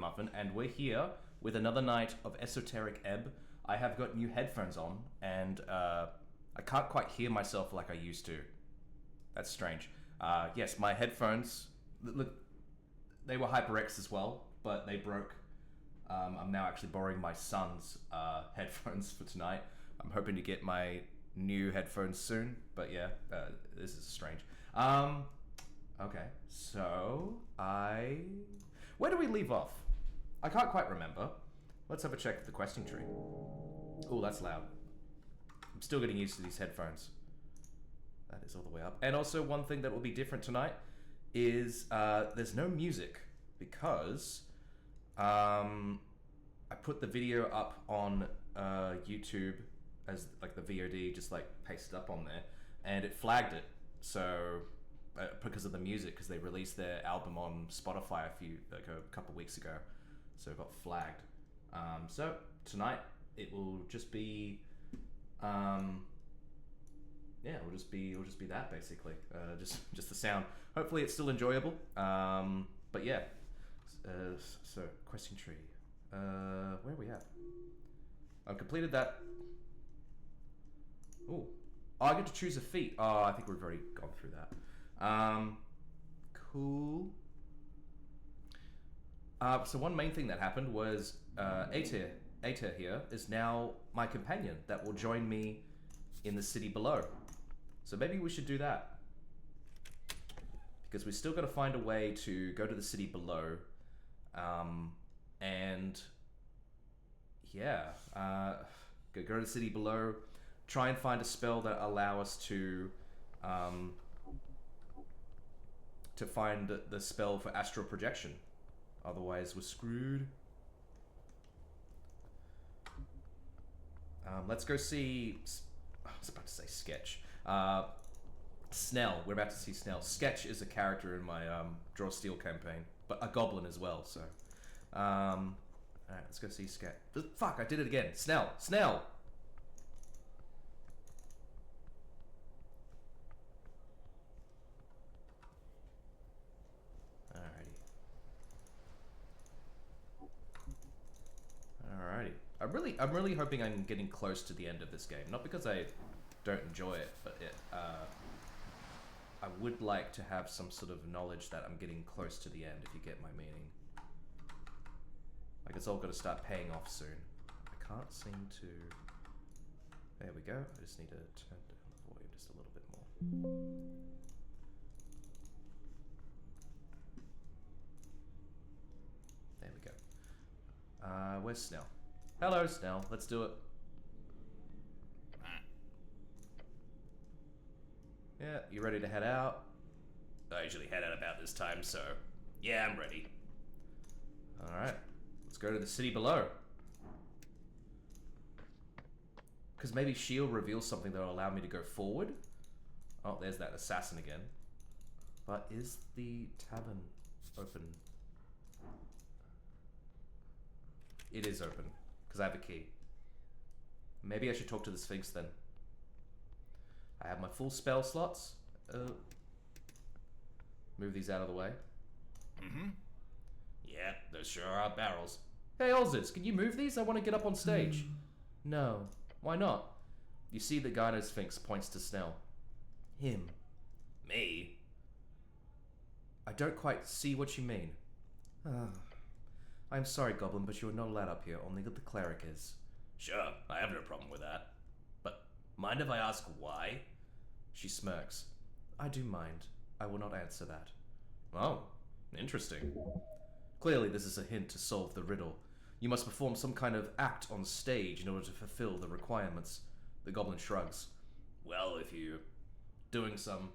Muffin, and we're here with another night of Esoteric Ebb. I have got new headphones on, and I can't quite hear myself like I used to. That's strange. Yes, my headphones, look, they were HyperX as well, but they broke. I'm now actually borrowing my son's headphones for tonight. I'm hoping to get my new headphones soon, but yeah, this is strange. Okay, so where do we leave off? I can't quite remember. Let's have a check of the questing tree. Oh, that's loud. I'm still getting used to these headphones. That is all the way up. And also, one thing that will be different tonight is there's no music because I put the video up on YouTube as like the VOD, just like pasted up on there, and it flagged it. So because of the music, because they released their album on Spotify a couple weeks ago, so it got flagged. So tonight it will just be, it'll just be that basically, just the sound. Hopefully it's still enjoyable. But yeah, so questing tree. Where are we at? I've completed that. Oh, I get to choose a feat. Oh, I think we've already gone through that. Cool. So one main thing that happened was Aether here is now my companion that will join me in the city below. So maybe we should do that. Because we still got to find a way to go to the city below. And yeah, go to the city below, try and find a spell that allow us to find the spell for astral projection. Otherwise, we're screwed. Let's go see... I was about to say Sketch. Snell. We're about to see Snell. Sketch is a character in my Draw Steel campaign, but a goblin as well, so... Alright, let's go see Sketch. Fuck, I did it again. Snell! Snell! Alrighty. I'm really hoping I'm getting close to the end of this game. Not because I don't enjoy it, but I would like to have some sort of knowledge that I'm getting close to the end, if you get my meaning. Like, it's all got to start paying off soon. I can't seem to... There we go. I just need to turn down the volume just a little bit more. There we go. Where's Snell? Hello, Snell. Let's do it. Yeah, you ready to head out? I usually head out about this time, so... Yeah, I'm ready. Alright. Let's go to the city below. Because maybe she'll reveal something that will allow me to go forward. Oh, there's that assassin again. But is the tavern open? It is open, because I have a key. Maybe I should talk to the Sphinx then. I have my full spell slots. Move these out of the way. Mm-hmm. Yeah, those sure are barrels. Hey, Olzis, can you move these? I want to get up on stage. No. Why not? You see the Gyno Sphinx points to Snell. Him. Me? I don't quite see what you mean. I'm sorry, Goblin, but you're not allowed up here. Only the cleric is. Sure, I have no problem with that. But mind if I ask why? She smirks. I do mind. I will not answer that. Oh, interesting. Clearly this is a hint to solve the riddle. You must perform some kind of act on stage in order to fulfill the requirements. The Goblin shrugs. Well, if you're doing some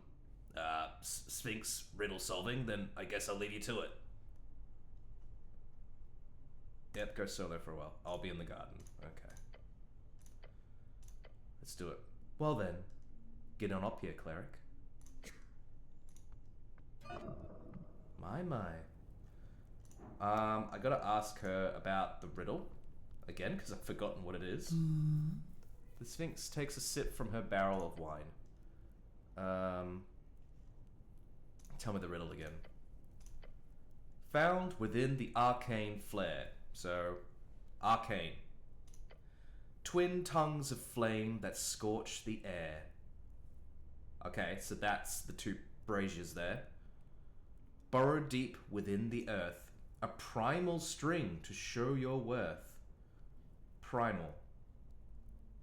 Sphinx riddle solving, then I guess I'll leave you to it. Yep, go solo for a while. I'll be in the garden. Okay. Let's do it. Well then, get on up here, cleric. My. I gotta ask her about the riddle. Again, because I've forgotten what it is. The Sphinx takes a sip from her barrel of wine. Tell me the riddle again. Found within the arcane flare. So, arcane. Twin tongues of flame that scorch the air. Okay, so that's the two braziers there. Burrow deep within the earth. A primal string to show your worth. Primal.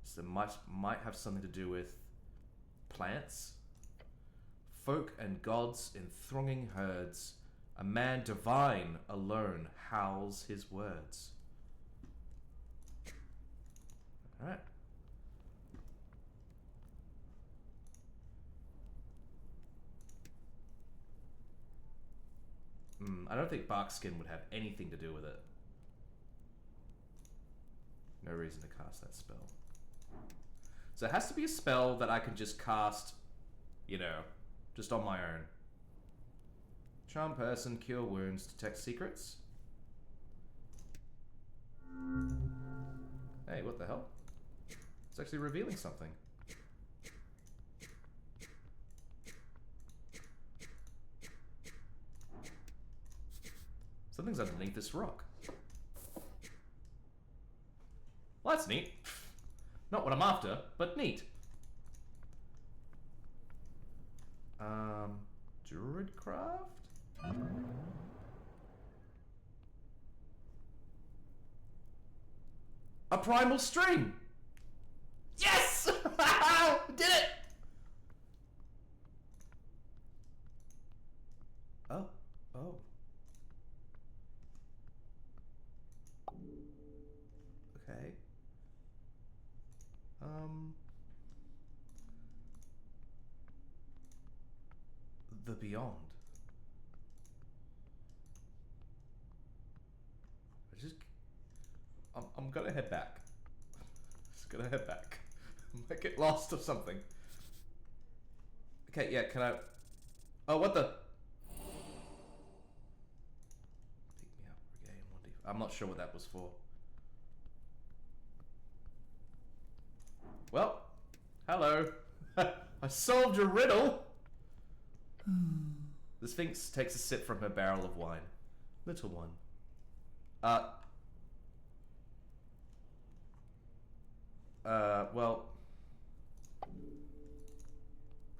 So might have something to do with plants. Folk and gods in thronging herds. A man divine alone howls his words. Alright. I don't think barkskin would have anything to do with it. No reason to cast that spell. So it has to be a spell that I can just cast, you know, just on my own. Charm person, cure wounds, detect secrets. Hey, what the hell? It's actually revealing something. Something's underneath this rock. Well, that's neat. Not what I'm after, but neat. Druidcraft? A primal string! Yes! Did it! Oh. Oh. Okay. The Beyond. I'm gonna head back. Just gonna head back. I might get lost or something. Okay, yeah, can I... Oh, what the... Pick me up, regain 1d... I'm not sure what that was for. Well, hello. I solved your riddle! The Sphinx takes a sip from her barrel of wine. Little one. Well...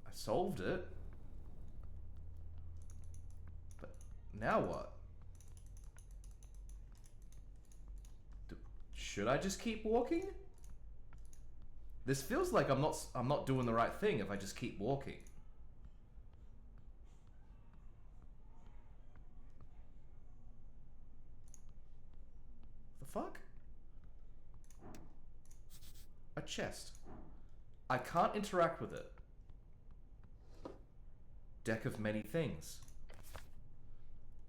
I solved it. But now what? Should I just keep walking? This feels like I'm not doing the right thing if I just keep walking. The fuck? A chest. I can't interact with it. Deck of many things.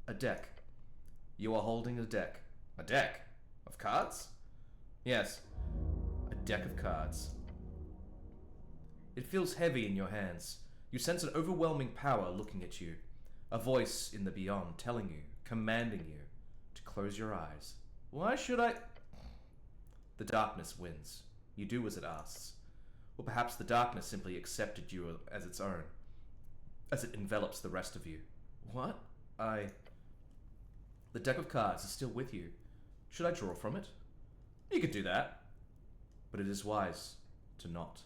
A deck. You are holding a deck. A deck? Of cards? Yes. A deck of cards. It feels heavy in your hands. You sense an overwhelming power looking at you. A voice in the beyond telling you, commanding you, to close your eyes. Why should I... The darkness wins. You do as it asks. Or perhaps the darkness simply accepted you as its own, as it envelops the rest of you. What? The deck of cards is still with you. Should I draw from it? You could do that. But it is wise to not.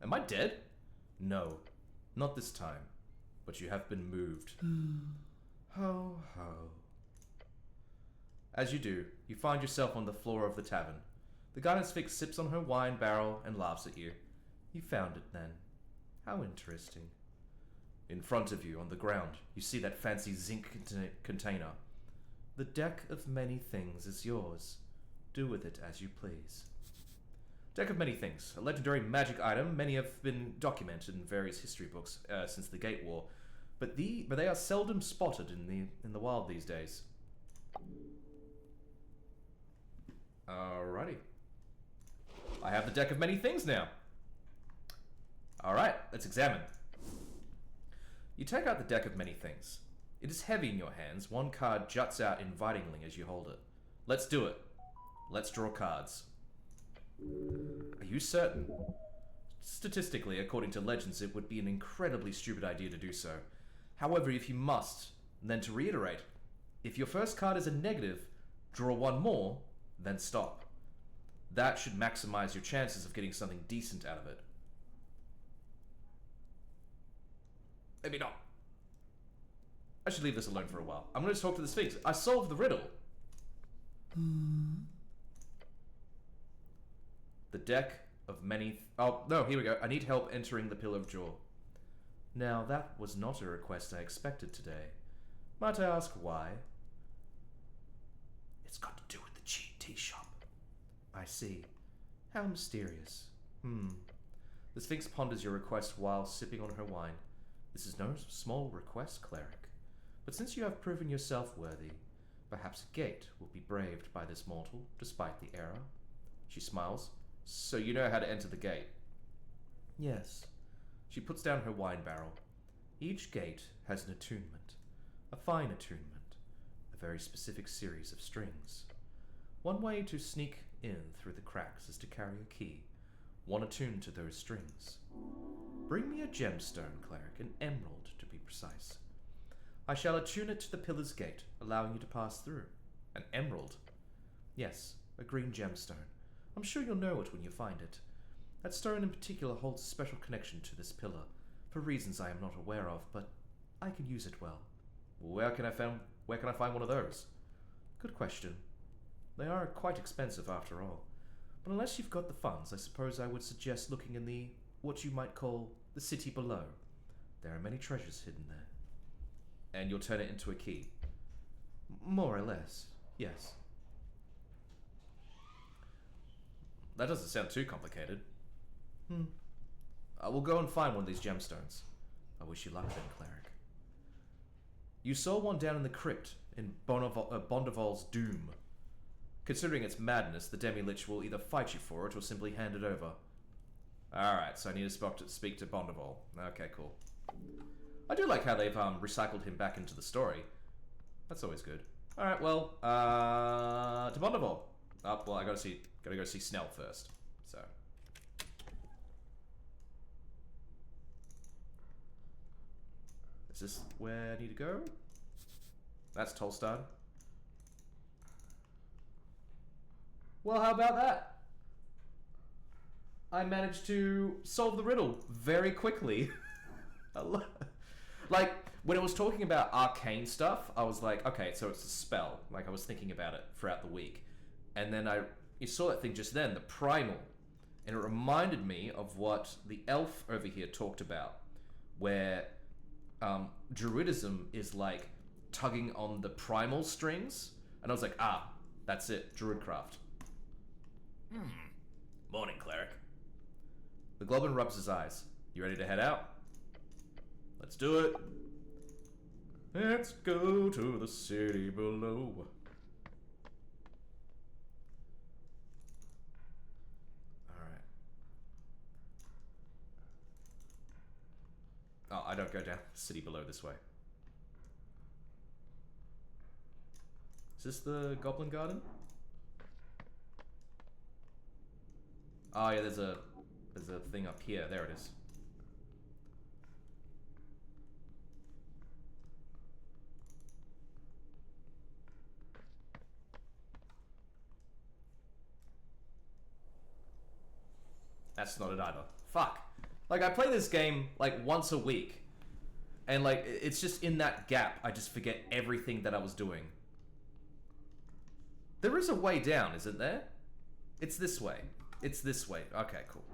Am I dead? No, not this time. But you have been moved. Ho, ho. As you do, you find yourself on the floor of the tavern. The Garden Sphinx sips on her wine barrel and laughs at you. You found it then. How interesting. In front of you, on the ground, you see that fancy zinc container. The deck of many things is yours. Do with it as you please. Deck of many things. A legendary magic item. Many have been documented in various history books since the Gate War, but they are seldom spotted in the wild these days. Alrighty. I have the deck of many things now. Alright, let's examine. You take out the deck of many things. It is heavy in your hands. One card juts out invitingly as you hold it. Let's do it. Let's draw cards. Are you certain? Statistically, according to legends, it would be an incredibly stupid idea to do so. However, if you must, then to reiterate, If your first card is a negative, draw one more, then stop. That should maximize your chances of getting something decent out of it. Maybe not. I should leave this alone for a while. I'm going to talk to the Sphinx. I solved the riddle. The deck of many... Oh, no, here we go. I need help entering the Pillar of Jaw. Now, that was not a request I expected today. Might I ask why? It's got to do with the tea shop. I see. How mysterious. The Sphinx ponders your request while sipping on her wine. This is no small request, cleric. But since you have proven yourself worthy, perhaps a gate will be braved by this mortal, despite the error. She smiles. So you know how to enter the gate? Yes. She puts down her wine barrel. Each gate has an attunement. A fine attunement. A very specific series of strings. One way to sneak in through the cracks is to carry a key, one attuned to those strings. Bring me a gemstone, cleric, an emerald to be precise. I shall attune it to the pillar's gate, allowing you to pass through. An emerald? Yes, a green gemstone. I'm sure you'll know it when you find it. That stone in particular holds a special connection to this pillar, for reasons I am not aware of, but I can use it well. Where can I find one of those? Good question. They are quite expensive after all. But unless you've got the funds, I suppose I would suggest looking in the, what you might call, the city below. There are many treasures hidden there. And you'll turn it into a key? More or less, yes. That doesn't sound too complicated. I will go and find one of these gemstones. I wish you luck then, cleric. You saw one down in the crypt in Bondavol's Doom. Considering its madness, the Demi-Lich will either fight you for it or simply hand it over. Alright, so I need to speak to Bondavol. Okay, cool. I do like how they've recycled him back into the story. That's always good. Alright, well, to Bondavol. Oh, well, I gotta go see Snell first. So. Is this where I need to go? That's Tolstad. Well, how about that? I managed to solve the riddle very quickly. Like, when it was talking about arcane stuff, I was like, okay, so it's a spell. Like, I was thinking about it throughout the week. And then you saw that thing just then, the primal. And it reminded me of what the elf over here talked about, where druidism is like tugging on the primal strings. And I was like, that's it, druidcraft. Morning, cleric. The Goblin rubs his eyes. You ready to head out? Let's do it. Let's go to the city below. Alright. Oh, I don't go down the city below this way. Is this the Goblin Garden? Oh yeah, there's a thing up here. There it is. That's not it either. Fuck. Like, I play this game like once a week, and like it's just in that gap I just forget everything that I was doing. There is a way down, isn't there? It's this way. It's this way. Okay, cool.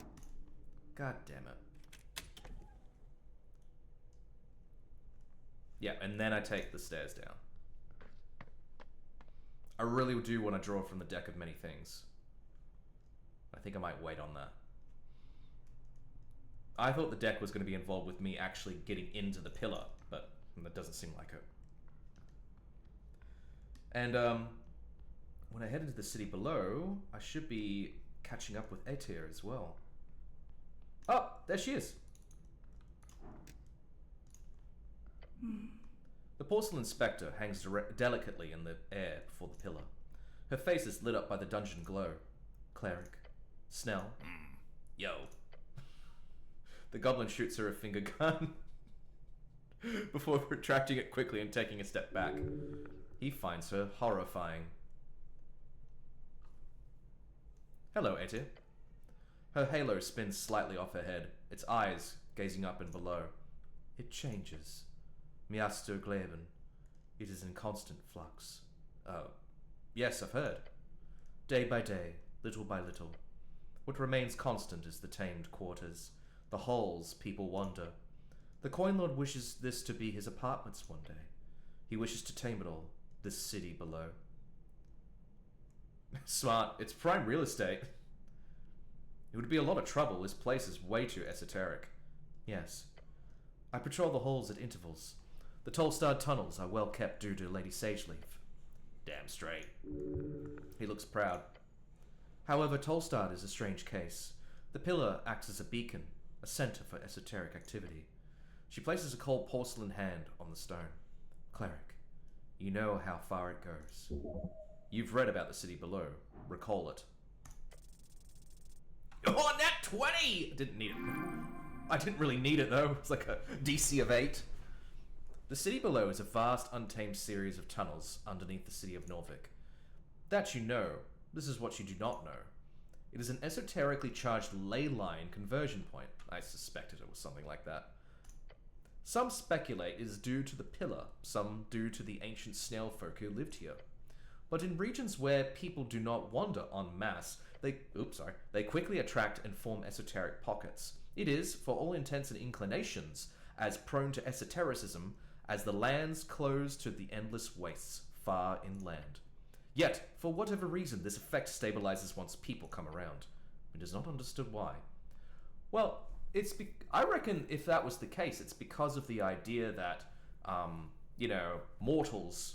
God damn it. Yeah, and then I take the stairs down. I really do want to draw from the deck of many things. I think I might wait on that. I thought the deck was going to be involved with me actually getting into the pillar, but that doesn't seem like it. And when I head into the city below, I should be catching up with Etir as well. Oh, there she is. The porcelain spectre hangs delicately in the air before the pillar. Her face is lit up by the dungeon glow. Cleric. Snell. Yo. The goblin shoots her a finger gun before retracting it quickly and taking a step back. He finds her horrifying. Hello, Ete. Her halo spins slightly off her head, its eyes gazing up and below. It changes. Miaster Gleben. It is in constant flux. Oh, yes, I've heard. Day by day, little by little. What remains constant is the tamed quarters, the halls people wander. The Coin Lord wishes this to be his apartments one day. He wishes to tame it all, this city below. Smart. It's prime real estate. It would be a lot of trouble. This place is way too esoteric. Yes. I patrol the halls at intervals. The tall-starred tunnels are well kept due to Lady Sageleaf. Damn straight. He looks proud. However, Tolstad is a strange case. The pillar acts as a beacon, a center for esoteric activity. She places a cold porcelain hand on the stone. Cleric, you know how far it goes. You've read about the city below. Recall it. Oh, nat 20! Didn't need it. I didn't really need it, though. It's like a DC of 8. The city below is a vast, untamed series of tunnels underneath the city of Norvik. That you know. This is what you do not know. It is an esoterically charged ley line conversion point. I suspected it was something like that. Some speculate it is due to the pillar, some due to the ancient snail folk who lived here. But in regions where people do not wander en masse, they quickly attract and form esoteric pockets. It is, for all intents and inclinations, as prone to esotericism as the lands close to the endless wastes far inland. Yet, for whatever reason, this effect stabilizes once people come around. It is not understood why. Well, I reckon if that was the case, it's because of the idea that, mortals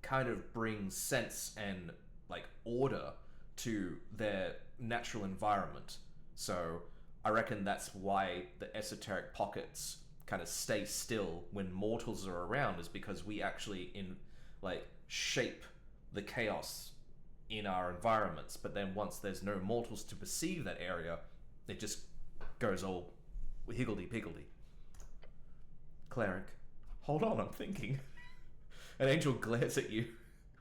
kind of bring sense and, order to their natural environment. So I reckon that's why the esoteric pockets kind of stay still when mortals are around, is because we actually shape the chaos in our environments. But then once there's no mortals to perceive that area, it just goes all higgledy-piggledy. Cleric, hold on, I'm thinking. An angel glares at you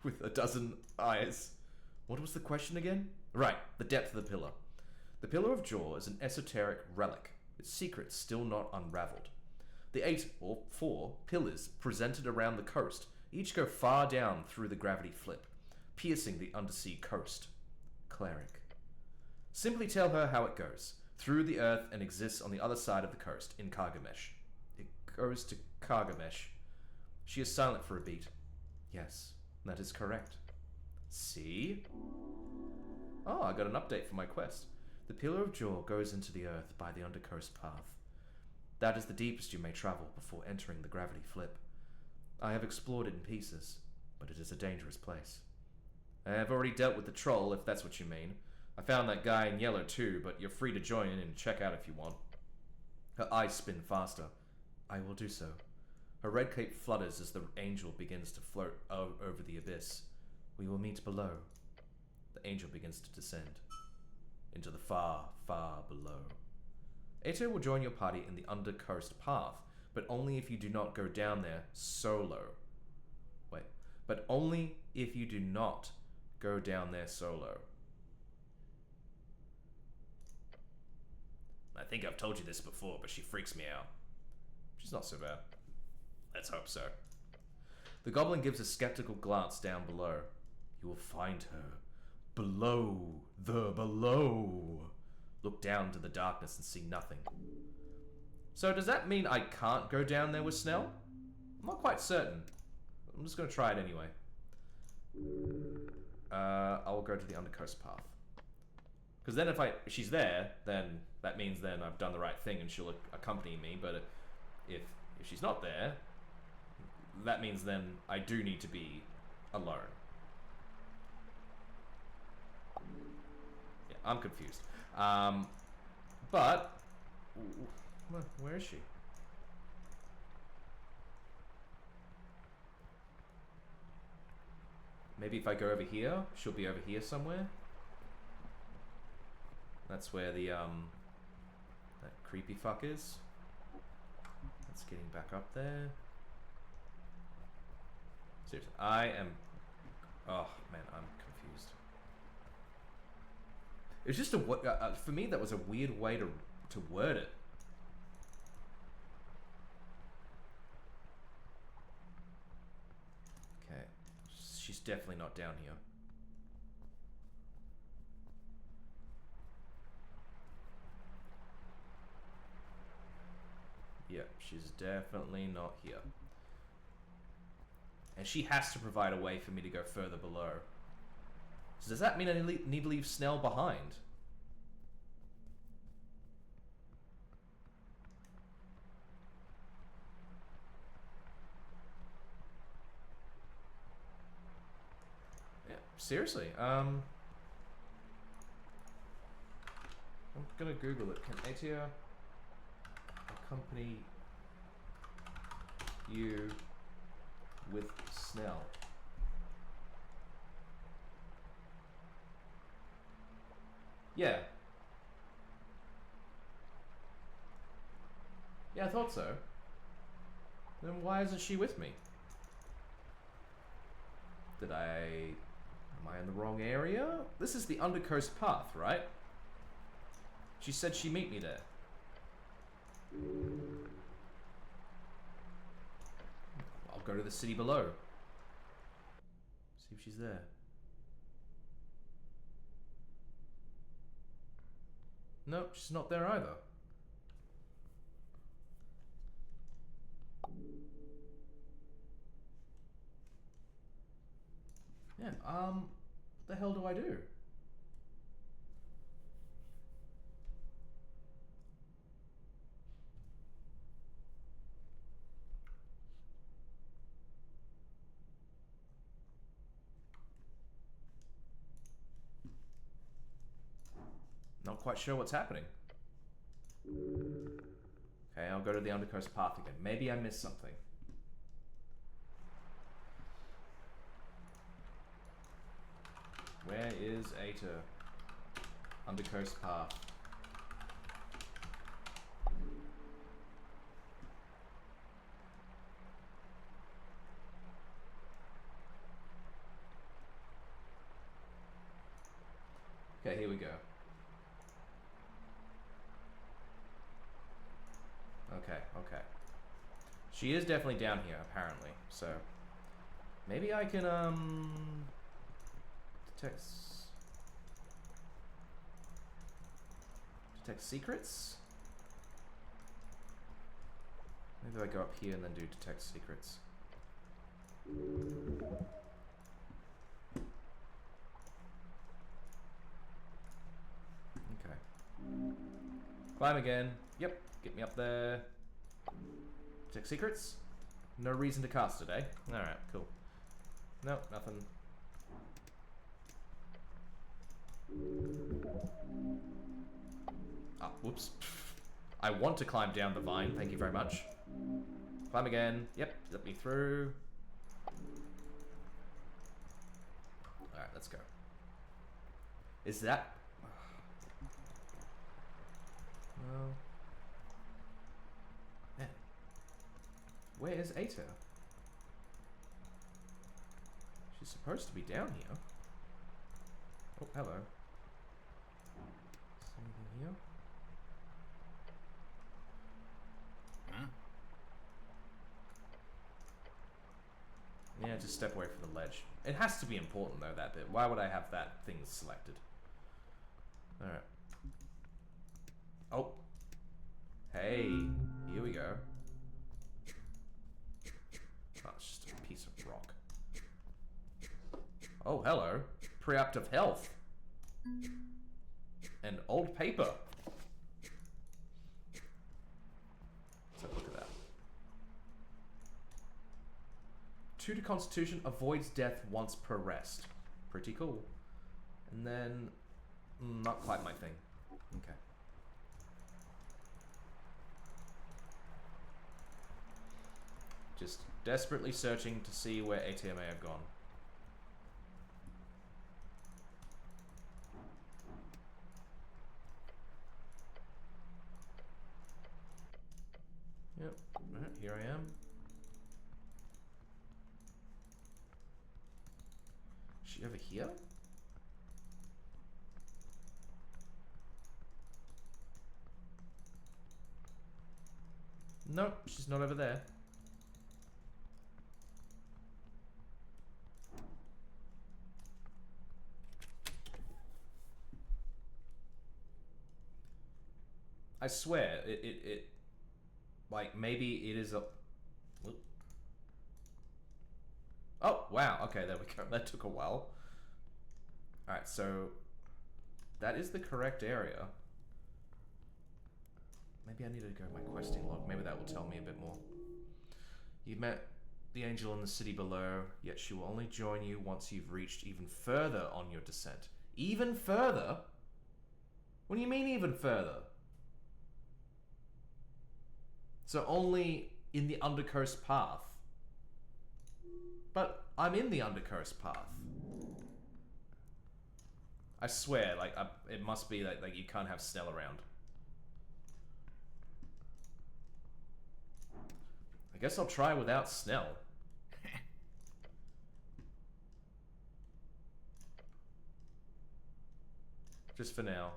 with a dozen eyes. What was the question again? Right, the depth of the pillar. The Pillar of Jaw is an esoteric relic, its secrets still not unraveled. The 8 or 4 pillars presented around the coast each go far down through the gravity flip, piercing the undersea coast. Cleric. Simply tell her how it goes, through the earth, and exists on the other side of the coast, in Kargamesh. It goes to Kargamesh. She is silent for a beat. Yes, that is correct. See? Oh, I got an update for my quest. The Pillar of Jaw goes into the earth by the undercoast path. That is the deepest you may travel before entering the gravity flip. I have explored it in pieces, but it is a dangerous place. I have already dealt with the troll, if that's what you mean. I found that guy in yellow too, but you're free to join in and check out if you want. Her eyes spin faster. I will do so. Her red cape flutters as the angel begins to float over the abyss. We will meet below. The angel begins to descend into the far, far below. Eto will join your party in the undercoast path, but only if you do not go down there solo. But only if you do not go down there solo. I think I've told you this before, but she freaks me out. She's not so bad. Let's hope so. The goblin gives a skeptical glance down below. You will find her below the below. Look down into the darkness and see nothing. So does that mean I can't go down there with Snell? I'm not quite certain. I'm just going to try it anyway. I will go to the undercoast path. Because then if she's there, then that means then I've done the right thing and she'll accompany me. But if she's not there, that means then I do need to be alone. Yeah, I'm confused. But where is she? Maybe if I go over here, she'll be over here somewhere. That's where the that creepy fuck is. That's getting back up there. Seriously, I am... Oh, man, I'm confused. It was just a... for me, that was a weird way to word it. Okay. She's definitely not down here. Yep, she's definitely not here. And she has to provide a way for me to go further below. So does that mean I need to leave Snell behind? Yeah, seriously. I'm gonna Google it. Can Atia accompany you with Snell? Yeah. Yeah, I thought so. Then why isn't she with me? Am I in the wrong area? This is the Undercoast Path, right? She said she'd meet me there. I'll go to the city below. See if she's there. Nope, she's not there either. Yeah, what the hell do I do? Not quite sure what's happening. Okay, I'll go to the Undercoast Path again. Maybe I missed something. Where is Aita? Undercoast Path. Okay, here we go. Okay, okay. She is definitely down here, apparently. So, maybe I can, detect secrets? Maybe I go up here and then do detect secrets. Okay. Climb again. Yep, get me up there. Detect secrets? No reason to cast it, eh? Alright, cool. Nope, nothing. Ah, whoops. I want to climb down the vine, thank you very much. Climb again. Yep, let me through. Alright, let's go. Is that... No. Man. Where is Aita? She's supposed to be down here. Oh, hello. Is there anything here? Huh? Yeah, just step away from the ledge. It has to be important though, that bit. Why would I have that thing selected? Alright. Oh. Hey, here we go. Oh, it's just a piece of rock. Oh, hello. Preapt of health. And old paper. Let's have a look at that. 2 to Constitution, avoids death once per rest. Pretty cool. And then... not quite my thing. Okay. Just desperately searching to see where ATA may have gone. Yep. Alright, here I am. she over here? Nope, she's not over there. I swear, it like, maybe it is a... Oh, wow, okay, there we go. That took a while. Alright, so... that is the correct area. Maybe I need to go to my questing log. Maybe that will tell me a bit more. You met the angel in the city below, yet she will only join you once you've reached even further on your descent. Even further? What do you mean even further? So only in the Undercoast path. But I'm in the Undercoast path. I swear, like, it must be that like you can't have Snell around. I guess I'll try without Snell. Just for now.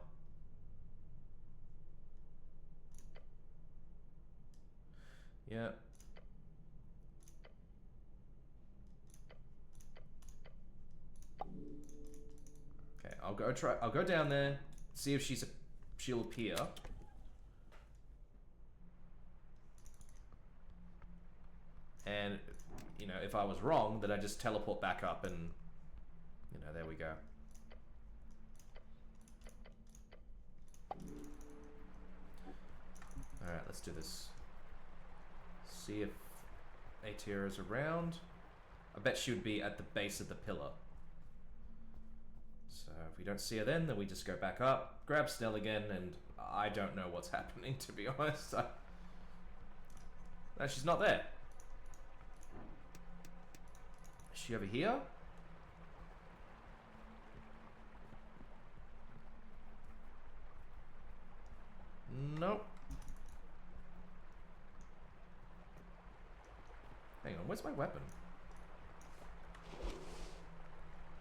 Yeah. Okay, I'll go down there, see if she'll appear. And, you know, if I was wrong, then I just teleport back up and, you know, there we go. Alright, let's do this. See if Aetia is around. I bet she would be at the base of the pillar. So if we don't see her then we just go back up, grab Snell again, and I don't know what's happening, to be honest. No, she's not there. Is she over here? Nope. Hang on, where's my weapon?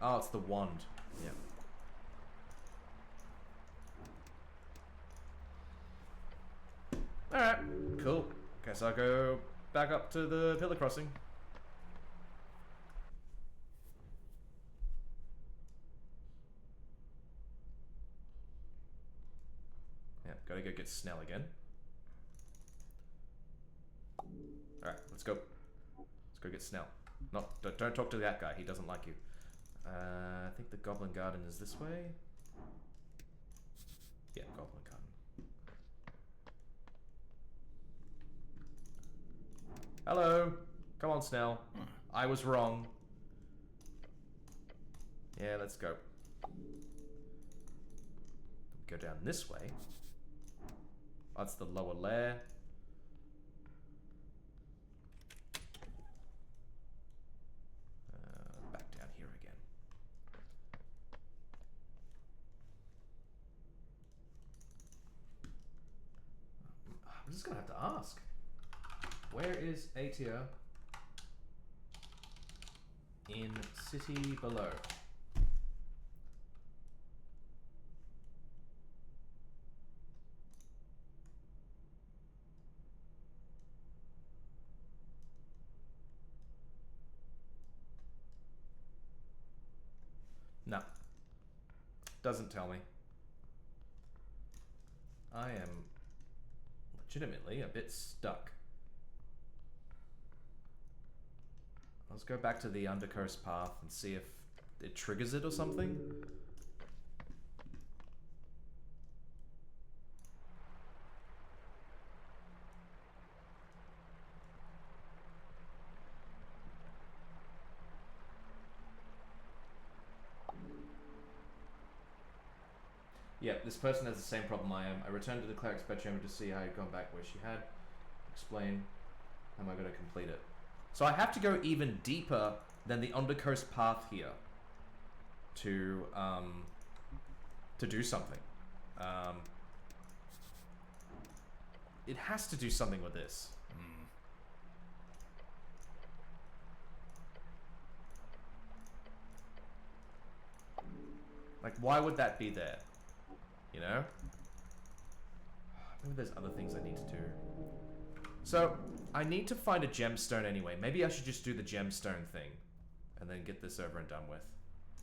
Oh, it's the wand. Yeah. Alright, cool. Guess I'll go back up to the pillar crossing. Yeah, gotta go get Snell again. Alright, let's go. Let's go get Snell. Don't talk to that guy, he doesn't like you. I think the Goblin Garden is this way. Yeah, Goblin Garden. Hello! Come on, Snell. I was wrong. Yeah, let's go. Go down this way. That's the lower lair. Back down here again. I'm just gonna have to ask. Where is Aetia in city below? No. Doesn't tell me. I am legitimately a bit stuck. Let's go back to the Undercoast path and see if it triggers it or something. Yeah, this person has the same problem I am. I returned to the cleric's bedroom to see how I'd gone back where she had. Explain. How am I going to complete it? So I have to go even deeper than the Undercoast path here to do something. It has to do something with this. Like, why would that be there? You know? Maybe there's other things I need to do. So, I need to find a gemstone anyway. Maybe I should just do the gemstone thing. And then get this over and done with.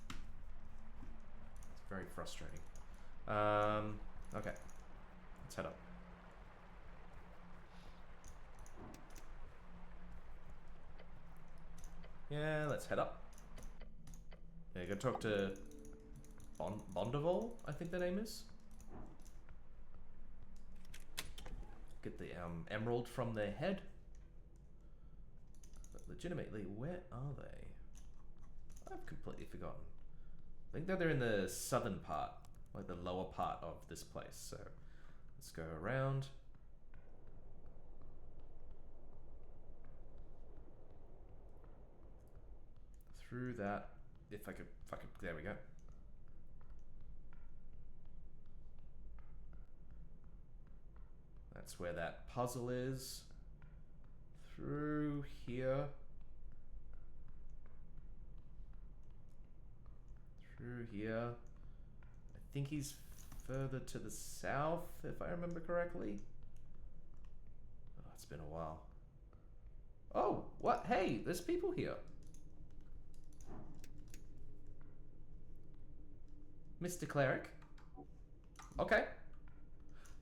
It's very frustrating. Okay. Let's head up. Yeah, let's head up. Yeah, go talk to Bondevol, I think the name is. Get the emerald from their head. But legitimately, where are they? I've completely forgotten. I think that they're in the southern part, like the lower part of this place. So let's go around. Through that, if I could, there we go. That's where that puzzle is. Through here. Through here. I think he's further to the south, if I remember correctly. Oh, it's been a while. Oh, what? Hey, there's people here. Mr. Cleric. Okay.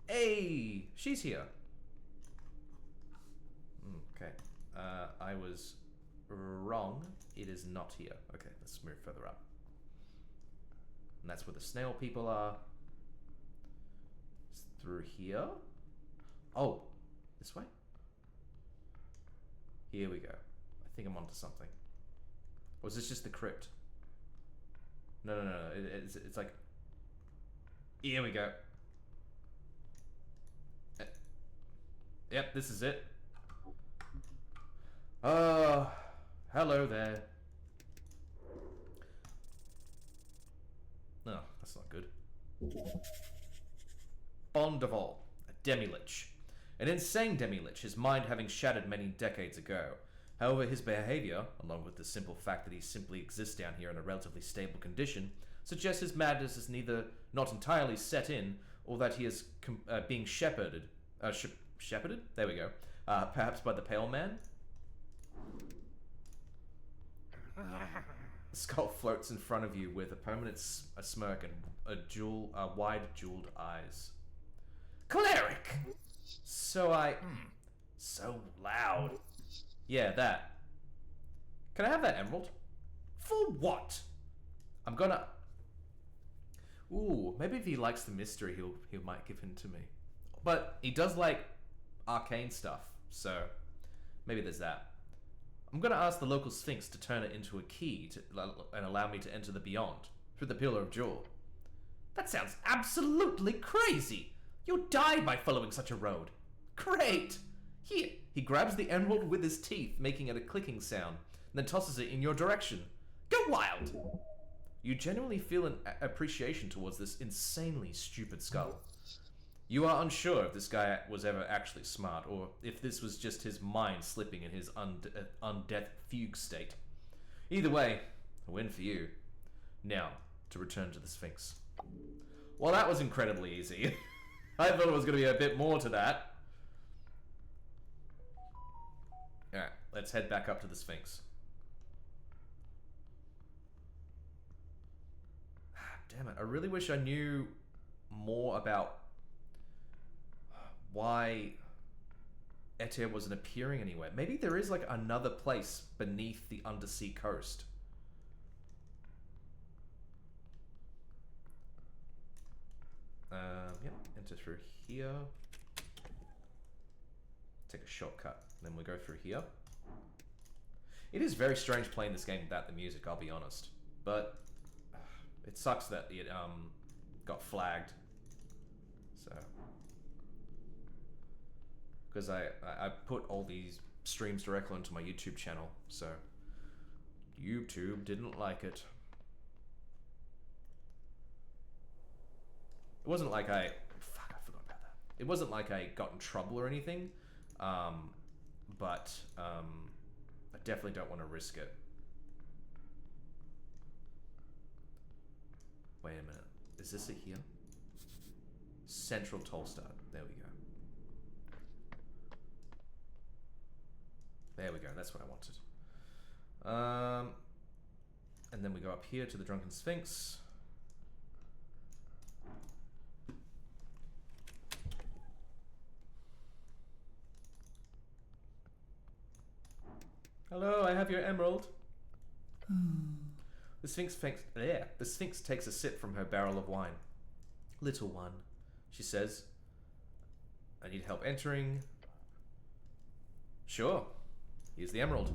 Hey, she's here. Okay. I was wrong. It is not here. Okay, let's move further up. And that's where the snail people are. It's through here. Oh, this way? Here we go. I think I'm onto something. Or is this just the crypt? No. It's like... Here we go. Yep, this is it. Hello there. No, that's not good. Bondevol, a demi-lich. An insane demi-lich, his mind having shattered many decades ago. However, his behavior, along with the simple fact that he simply exists down here in a relatively stable condition, suggests his madness is neither not entirely set in, or that he is being shepherded. Shepherded? There we go. Perhaps by the Pale Man? The skull floats in front of you with a permanent smirk and wide jeweled eyes. Cleric! So loud. Yeah, that. Can I have that emerald? For what? I'm gonna... Ooh, maybe if he likes the mystery, he might give in to me. But he does like arcane stuff, so maybe there's that. I'm gonna ask the local sphinx to turn it into a key and allow me to enter the beyond through the Pillar of Jewel. That sounds absolutely crazy. You'll die by following such a road. Great. Here, he grabs the emerald with his teeth, making it a clicking sound, and then tosses it in your direction. Go wild. You genuinely feel an appreciation towards this insanely stupid skull. You are unsure if this guy was ever actually smart, or if this was just his mind slipping in his undeath fugue state. Either way, a win for you. Now, to return to the Sphinx. Well, that was incredibly easy. I thought it was going to be a bit more to that. Alright, let's head back up to the Sphinx. Damn it, I really wish I knew more about why Etia wasn't appearing anywhere. Maybe there is like another place beneath the undersea coast. Yep, enter through here. Take a shortcut, then we go through here. It is very strange playing this game without the music, I'll be honest. But it sucks that it got flagged. So, because I put all these streams directly onto my YouTube channel, so YouTube didn't like it. It wasn't like I forgot about that. It wasn't like I got in trouble or anything, but I definitely don't want to risk it. Wait wait a minute. Is this it here? Central toll start. There we go. There we go. That's what I wanted. And then we go up here to the Drunken Sphinx. Hello, I have your emerald. The Sphinx takes a sip from her barrel of wine. Little one, she says. I need help entering. Sure. Here's the emerald.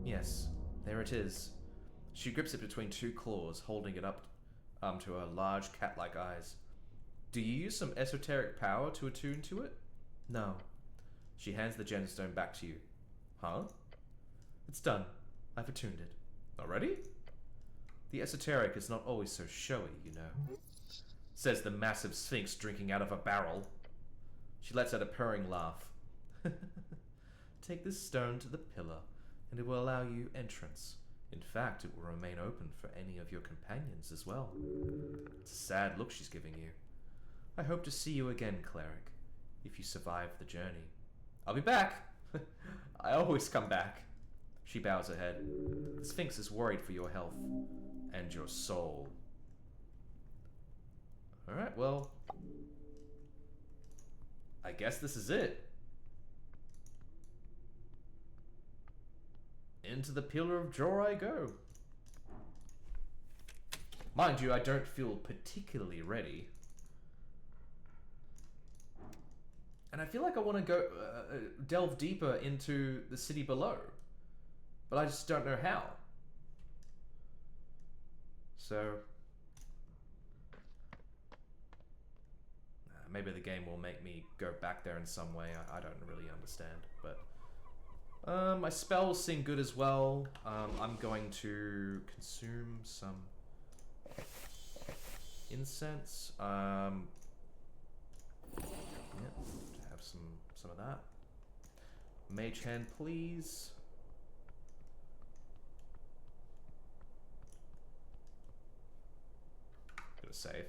Yes, there it is. She grips it between two claws, holding it up to her large cat-like eyes. Do you use some esoteric power to attune to it? No. She hands the gemstone back to you. Huh? It's done. I've attuned it. Already? The esoteric is not always so showy, you know, says the massive sphinx drinking out of a barrel. She lets out a purring laugh. Take this stone to the pillar, and it will allow you entrance. In fact, it will remain open for any of your companions as well. It's a sad look she's giving you. I hope to see you again, cleric, if you survive the journey. I'll be back! I always come back. She bows her head. The Sphinx is worried for your health and your soul. Alright, well, I guess this is it. Into the Pillar of Jaw I go. Mind you, I don't feel particularly ready. And I feel like I want to go delve deeper into the city below. But I just don't know how. So maybe the game will make me go back there in some way. I don't really understand. But my spells seem good as well. I'm going to consume some incense. Yeah, to have some of that. Mage hand, please. Gonna save.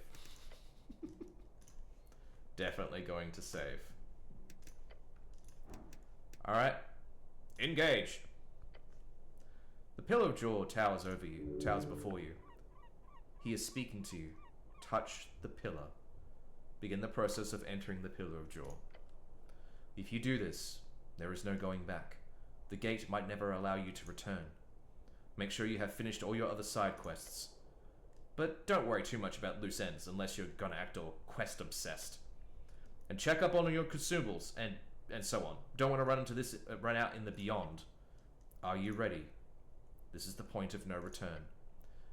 Definitely going to save. Alright. Engage. The Pillar of Jaw towers over you, towers before you. He is speaking to you. Touch the pillar. Begin the process of entering the Pillar of Jaw. If you do this, there is no going back. The gate might never allow you to return. Make sure you have finished all your other side quests. But don't worry too much about loose ends unless you're gonna act all quest obsessed. And check up on your consumables and so on. Don't want to run out in the beyond. Are you ready? This is the point of no return.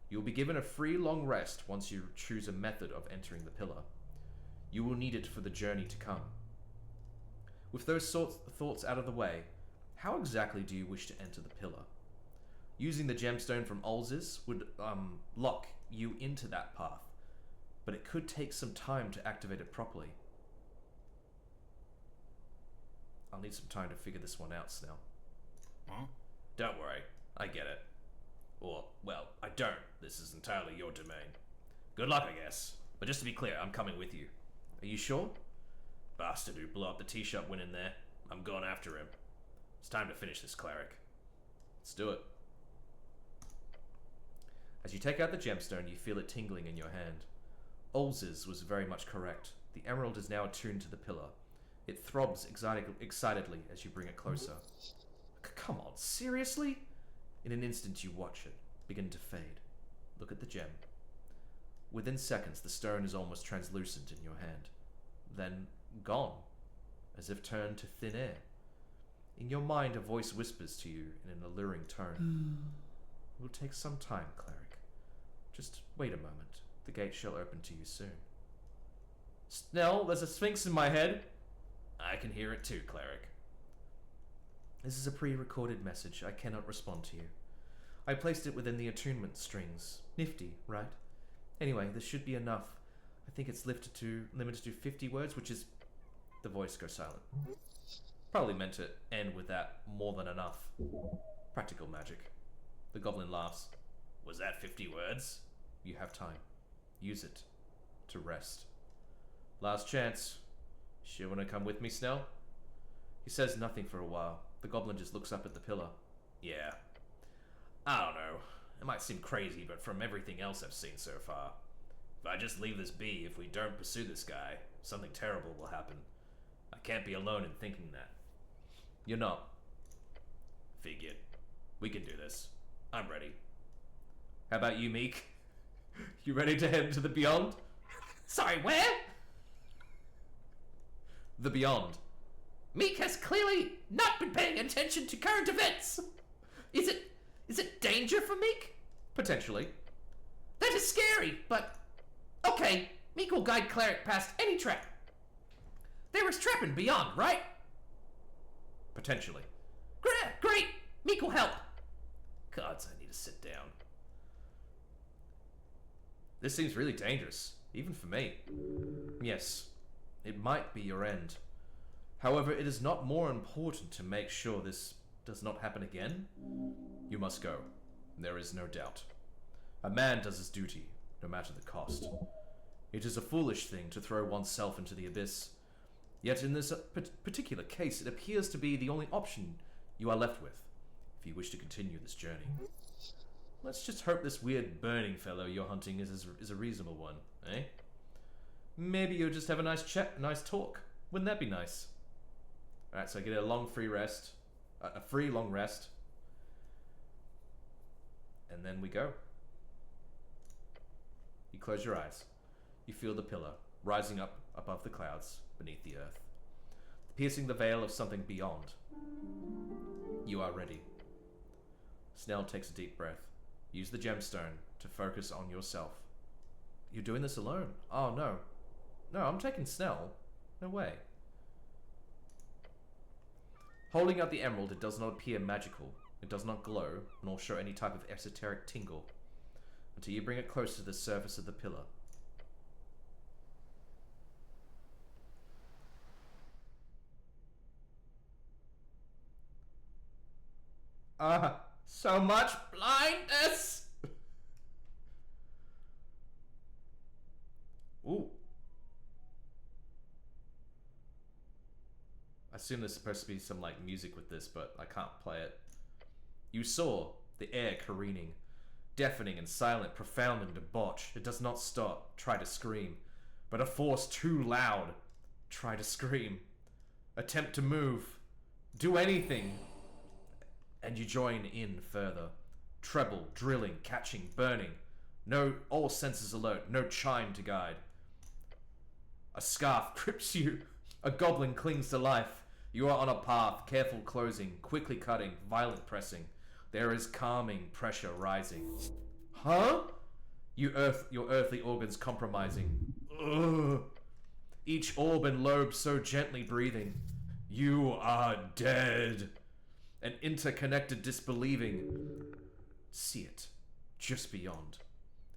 You will be given a free long rest once you choose a method of entering the pillar. You will need it for the journey to come. With those thoughts out of the way, how exactly do you wish to enter the pillar? Using the gemstone from Ulz's would lock you into that path, but it could take some time to activate it properly. I'll need some time to figure this one out, Snell. Huh? Don't worry, I get it. Or, well, I don't. This is entirely your domain. Good luck, I guess. But just to be clear, I'm coming with you. Are you sure? Bastard who blew up the tea shop went in there. I'm going after him. It's time to finish this, cleric. Let's do it. As you take out the gemstone, you feel it tingling in your hand. Ulz's was very much correct. The emerald is now attuned to the pillar. It throbs excitedly as you bring it closer. Come on, seriously? In an instant you watch it begin to fade. Look at the gem. Within seconds, the stone is almost translucent in your hand. Then gone, as if turned to thin air. In your mind, a voice whispers to you in an alluring tone. It will take some time, cleric. Just wait a moment. The gate shall open to you soon. Snell, there's a sphinx in my head. I can hear it too, cleric. This is a pre-recorded message. I cannot respond to you. I placed it within the attunement strings. Nifty, right? Anyway, this should be enough. I think it's limited to 50 words, which is... The voice goes silent. Probably meant to end with that more than enough. Practical magic. The goblin laughs. Was that 50 words? You have time. Use it to rest. Last chance. Sure wanna come with me, Snell? He says nothing for a while. The goblin just looks up at the pillar. Yeah. I don't know. It might seem crazy, but from everything else I've seen so far, if I just leave this be, if we don't pursue this guy, something terrible will happen. I can't be alone in thinking that. You're not. Figured. We can do this. I'm ready. How about you, Meek? You ready to head into the beyond? Sorry, where? The beyond. Meek has clearly not been paying attention to current events. Is it danger for Meek? Potentially. That is scary, but okay. Meek will guide Cleric past any trap. There is trapping beyond, right? Potentially. Great. Meek will help. Gods, I need to sit down. This seems really dangerous, even for me. Yes, it might be your end. However, it is not more important to make sure this does not happen again. You must go. There is no doubt. A man does his duty, no matter the cost. It is a foolish thing to throw oneself into the abyss. Yet in this particular case, it appears to be the only option you are left with, if you wish to continue this journey. Let's just hope this weird burning fellow you're hunting is a reasonable one, eh? Maybe you'll just have a nice chat, nice talk. Wouldn't that be nice? Alright, so I get a long free rest. A free long rest. And then we go. You close your eyes. You feel the pillar rising up above the clouds beneath the earth, piercing the veil of something beyond. You are ready. Snell takes a deep breath. Use the gemstone to focus on yourself. You're doing this alone? Oh, no. No, I'm taking Snell. No way. Holding out the emerald, it does not appear magical. It does not glow, nor show any type of esoteric tingle, until you bring it close to the surface of the pillar. So much blindness! Ooh. I assume there's supposed to be some like music with this, but I can't play it. You saw the air careening, deafening and silent, profound and debauched. It does not stop. Try to scream. But a force too loud. Try to scream. Attempt to move. Do anything. And you join in further. Treble, drilling, catching, burning. No, all senses alert. No chime to guide. A scarf grips you. A goblin clings to life. You are on a path, careful closing, quickly cutting, violent pressing. There is calming pressure rising. Huh? Your earthly organs compromising. Ugh. Each orb and lobe so gently breathing. You are dead. An interconnected disbelieving. See it. Just beyond.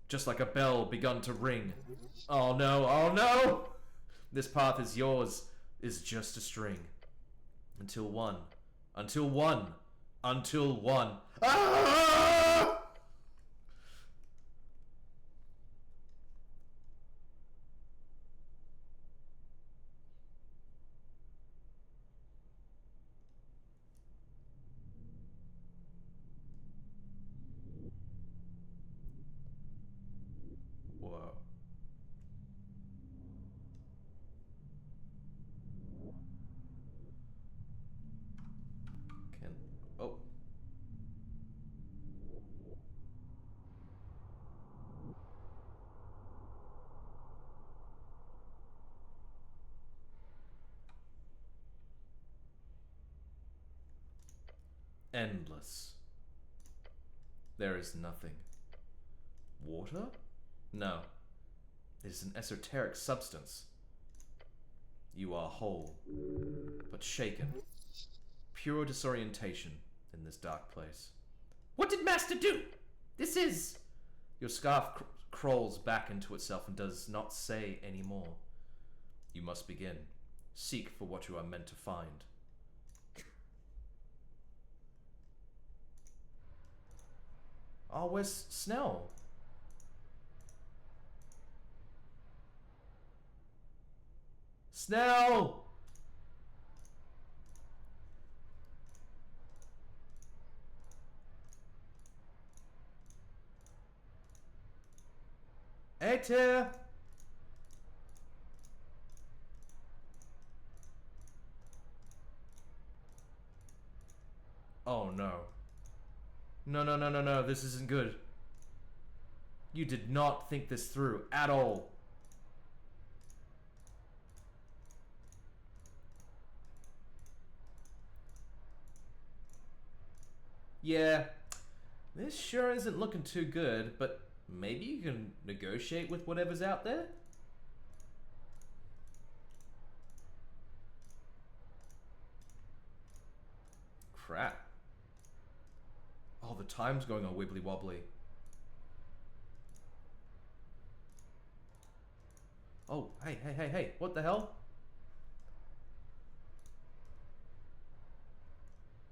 Just like a bell begun to ring. Oh no, oh no! This path is yours, is just a string. Until one. Until one. Until one. Ah! Whoa. Oh. Endless. There is nothing. Water? No. It is an esoteric substance. You are whole, but shaken. Pure disorientation in this dark place. What did Master do? This is... Your scarf crawls back into itself and does not say any more. You must begin. Seek for what you are meant to find. Oh, where's Snell? Snell! Aether! Oh no. No, no, no, no, no, this isn't good. You did not think this through at all. Yeah, this sure isn't looking too good, but maybe you can negotiate with whatever's out there? Crap. Oh, the time's going on wibbly wobbly. Oh, hey, hey, hey, hey, what the hell?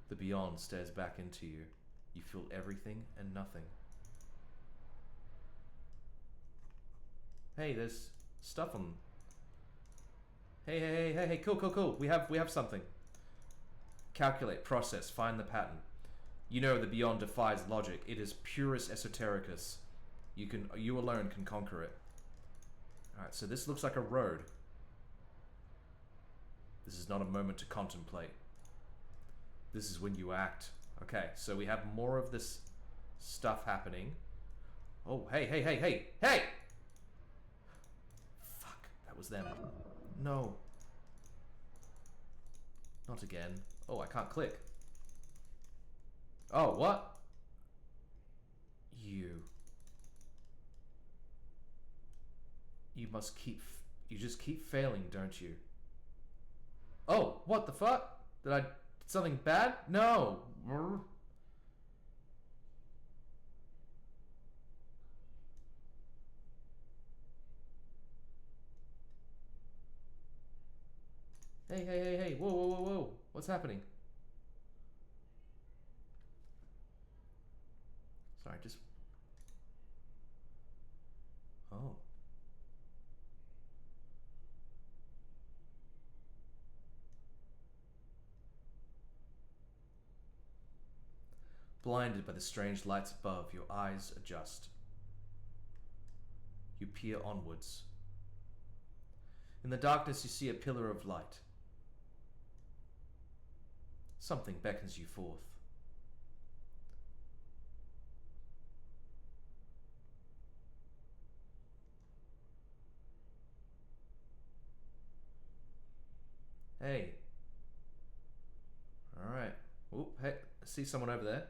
The beyond stares back into you. You feel everything and nothing. Hey, there's stuff on. Hey, hey, hey, hey, hey, cool, cool, cool. We have something. Calculate, process, find the pattern. You know the beyond defies logic. It is purest esotericus. You alone can conquer it. Alright, so this looks like a road. This is not a moment to contemplate. This is when you act. Okay, so we have more of this stuff happening. Oh, hey, hey, hey, hey, hey! Fuck, that was them. No. Not again. Oh, I can't click. Oh, what? You must keep... You just keep failing, don't you? Oh, what the fuck? Did I... something bad? No. Hey, hey, hey, hey. Whoa, whoa, whoa, whoa. What's happening? Sorry, just... Oh. Blinded by the strange lights above, your eyes adjust. You peer onwards. In the darkness, you see a pillar of light. Something beckons you forth. Hey. Alright. Oh, hey, I see someone over there.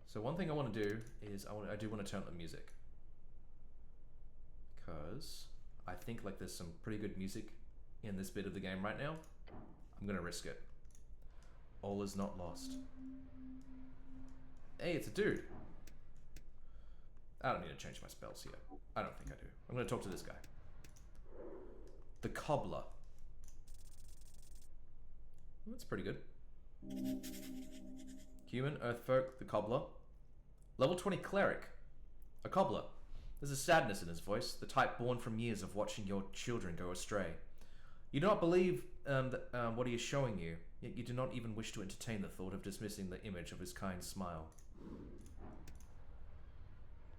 So one thing I want to do is I do want to turn up the music. Because I think like there's some pretty good music in this bit of the game right now. I'm going to risk it. All is not lost. Hey, it's a dude. I don't need to change my spells here. I don't think I do. I'm going to talk to this guy. The cobbler. That's pretty good. Human, earthfolk, the cobbler. Level 20 cleric. A cobbler. There's a sadness in his voice, the type born from years of watching your children go astray. You do not believe what he is showing you, yet you do not even wish to entertain the thought of dismissing the image of his kind smile.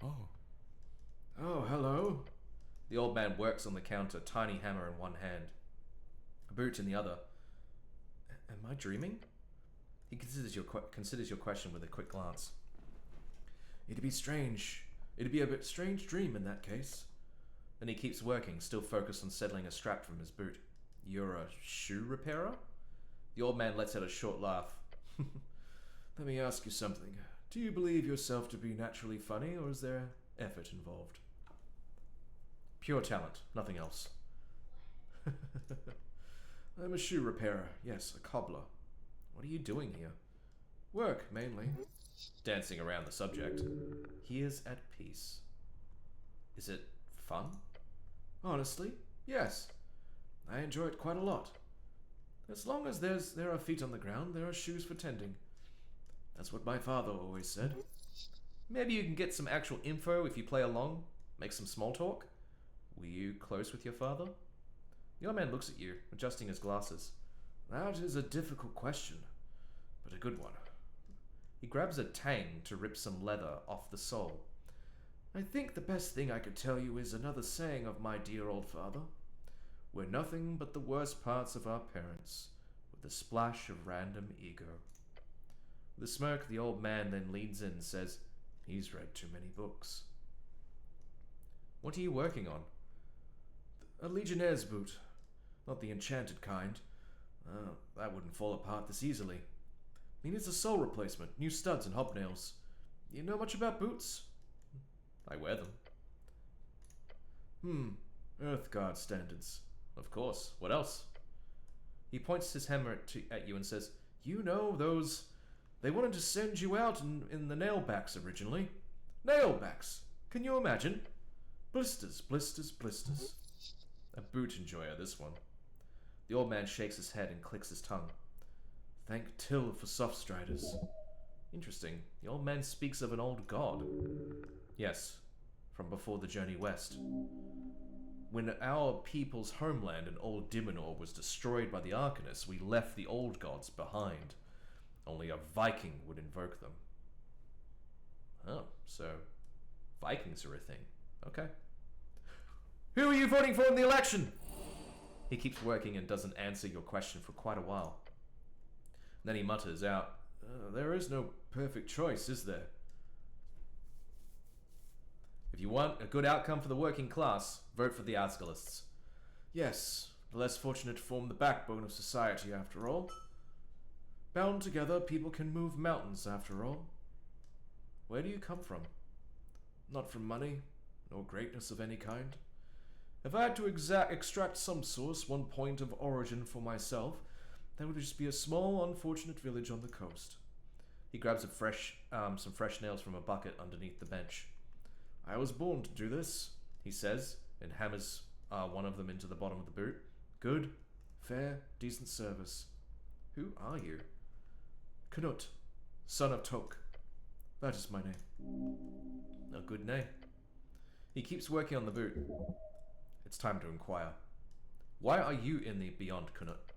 Oh. Oh, hello. The old man works on the counter, tiny hammer in one hand, a boot in the other. Am I dreaming? He considers your question with a quick glance. It'd be strange. It'd be a bit strange dream in that case. Then he keeps working, still focused on settling a strap from his boot. You're a shoe repairer? The old man lets out a short laugh. Let me ask you something. Do you believe yourself to be naturally funny, or is there effort involved? Pure talent, nothing else. I'm a shoe repairer, yes, a cobbler. What are you doing here? Work, mainly. Dancing around the subject. He is at peace. Is it fun? Honestly, yes. I enjoy it quite a lot. As long as there are feet on the ground, there are shoes for tending. That's what my father always said. Maybe you can get some actual info if you play along. Make some small talk. Were you close with your father? The old man looks at you, adjusting his glasses. That is a difficult question, but a good one. He grabs a tang to rip some leather off the sole. I think the best thing I could tell you is another saying of my dear old father. We're nothing but the worst parts of our parents, with a splash of random ego. With a smirk, the old man then leans in and says, he's read too many books. What are you working on? A Legionnaire's boot. Not the enchanted kind. That wouldn't fall apart this easily. He needs a sole replacement, new studs and hobnails. You know much about boots? I wear them. Earthguard standards. Of course. What else? He points his hammer at you and says, you know, those... They wanted to send you out in the nailbacks originally. Nailbacks! Can you imagine? Blisters, blisters, blisters. A boot enjoyer, this one. The old man shakes his head and clicks his tongue. Thank Till for soft striders. Interesting. The old man speaks of an old god. Yes, from before the journey west. When our people's homeland in Old Dimenor was destroyed by the Arcanists, we left the old gods behind. Only a Viking would invoke them. Oh, so Vikings are a thing. Okay. Who are you voting for in the election? He keeps working and doesn't answer your question for quite a while. Then he mutters out, there is no perfect choice, is there? If you want a good outcome for the working class, vote for the Asgalists. Yes, the less fortunate form the backbone of society, after all. Bound together, people can move mountains, after all. Where do you come from? Not from money, nor greatness of any kind. If I had to extract some source, one point of origin for myself, that would just be a small, unfortunate village on the coast. He grabs some fresh nails from a bucket underneath the bench. I was born to do this, he says, and hammers one of them into the bottom of the boot. Good, fair, decent service. Who are you? Knut, son of Tok. That is my name. A good name. He keeps working on the boot. It's time to inquire. Why are you in the Beyond, Knut?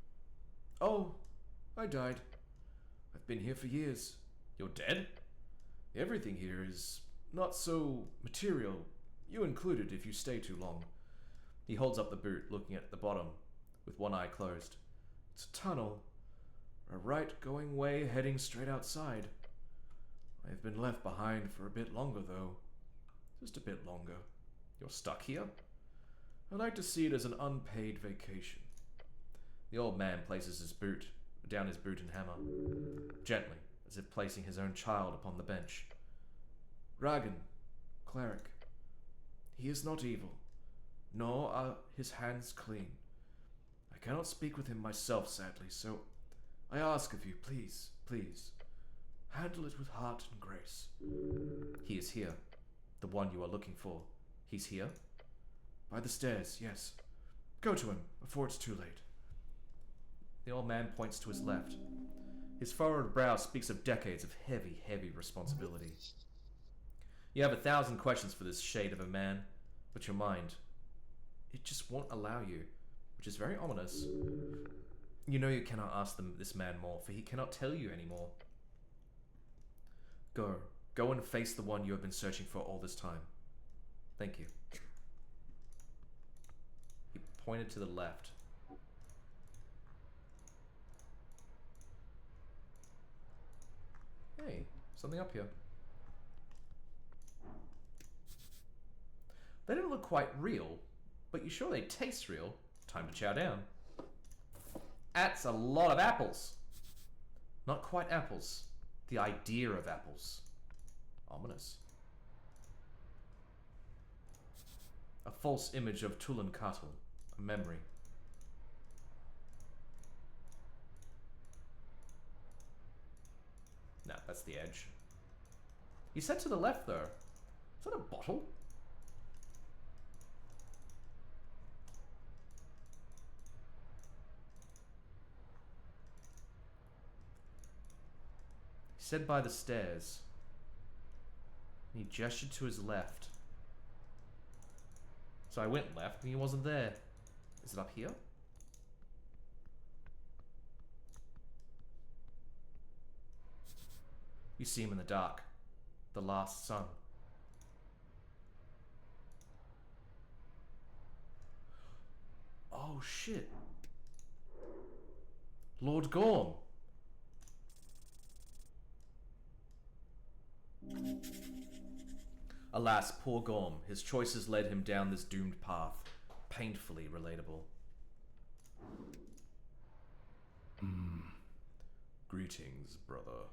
Oh, I died. I've been here for years. You're dead? Everything here is not so material, you included if you stay too long. He holds up the boot, looking at the bottom, with one eye closed. It's a tunnel. A right-going way heading straight outside. I've been left behind for a bit longer, though. Just a bit longer. You're stuck here? I like to see it as an unpaid vacation. The old man places down his boot and hammer, gently, as if placing his own child upon the bench. Ragan, cleric. He is not evil, nor are his hands clean. I cannot speak with him myself, sadly, so I ask of you, please, please, handle it with heart and grace. He is here, the one you are looking for. He's here? By the stairs, yes. Go to him, before it's too late. The old man points to his left. His furrowed brow speaks of decades of heavy, heavy responsibility. You have 1,000 questions for this shade of a man, but your mind, it just won't allow you, which is very ominous. You know you cannot ask this man more, for he cannot tell you anymore. Go and face the one you have been searching for all this time. Thank you. He pointed to the left. Hey, something up here. They don't look quite real, but you sure they taste real. Time to chow down. That's a lot of apples. Not quite apples. The idea of apples. Ominous. A false image of Tullankatl, a memory. No, that's the edge. You said to the left, though. Is that a bottle? He said by the stairs. He gestured to his left. So I went left and he wasn't there. Is it up here? You see him in the dark. The last son. Oh shit. Lord Gorm. Alas, poor Gorm. His choices led him down this doomed path. Painfully relatable. Greetings, brother.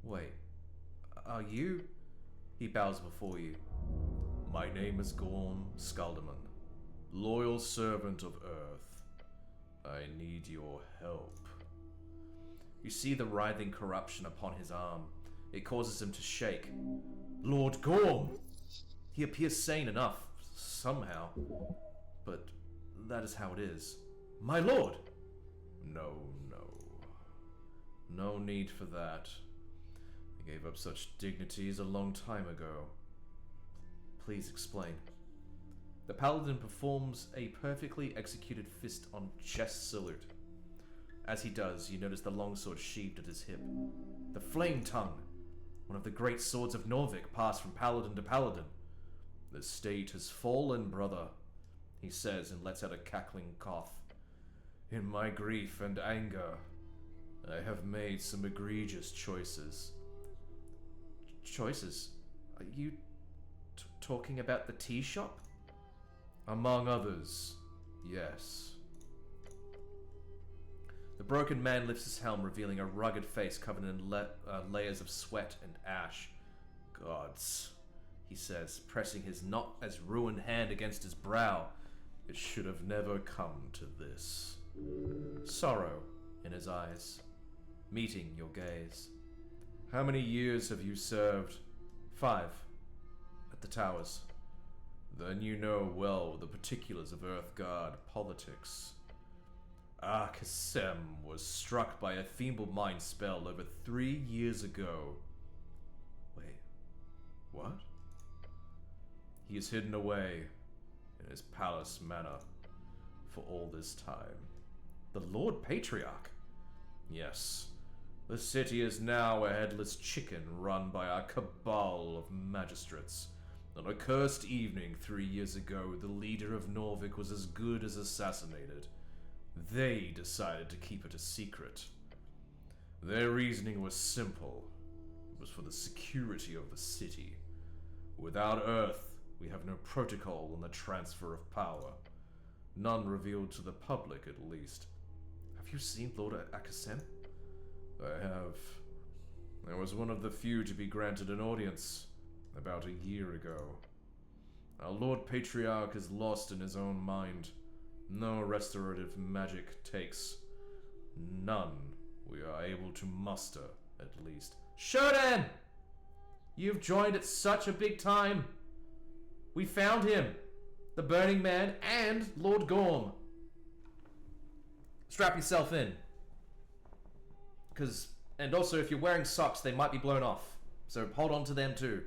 Wait, are you? He bows before you. My name is Gorm Skaldaman, loyal servant of Earth. I need your help. You see the writhing corruption upon his arm. It causes him to shake. Lord Gorm! He appears sane enough, somehow. But that is how it is. My lord! No. No need for that. I gave up such dignities a long time ago. Please explain. The paladin performs a perfectly executed fist on chest salute. As he does, you notice the longsword sheathed at his hip. The flame tongue, one of the great swords of Norvik, passed from paladin to paladin. The state has fallen, brother, he says and lets out a cackling cough. In my grief and anger, I have made some egregious choices. Choices? Are you talking about the tea shop? Among others, yes. The broken man lifts his helm, revealing a rugged face covered in layers of sweat and ash. Gods, he says, pressing his not as ruined hand against his brow. It should have never come to this. Sorrow in his eyes, meeting your gaze. How many years have you served? 5. At the towers. Then you know well the particulars of Earthguard politics. Kasem was struck by a feeble mind spell over 3 years ago. Wait, what? He is hidden away in his palace manor for all this time. The Lord Patriarch? Yes. The city is now a headless chicken run by a cabal of magistrates. On a cursed evening 3 years ago, the leader of Norvik was as good as assassinated. They decided to keep it a secret. Their reasoning was simple. It was for the security of the city. Without Earth, we have no protocol on the transfer of power. None revealed to the public, at least. Have you seen Lord Akasem? I have. I was one of the few to be granted an audience about a year ago. Our Lord Patriarch is lost in his own mind. No restorative magic takes. None we are able to muster, at least. Shodan! You've joined at such a big time. We found him. The Burning Man and Lord Gorm. Strap yourself in. And also, if you're wearing socks, they might be blown off. So hold on to them too.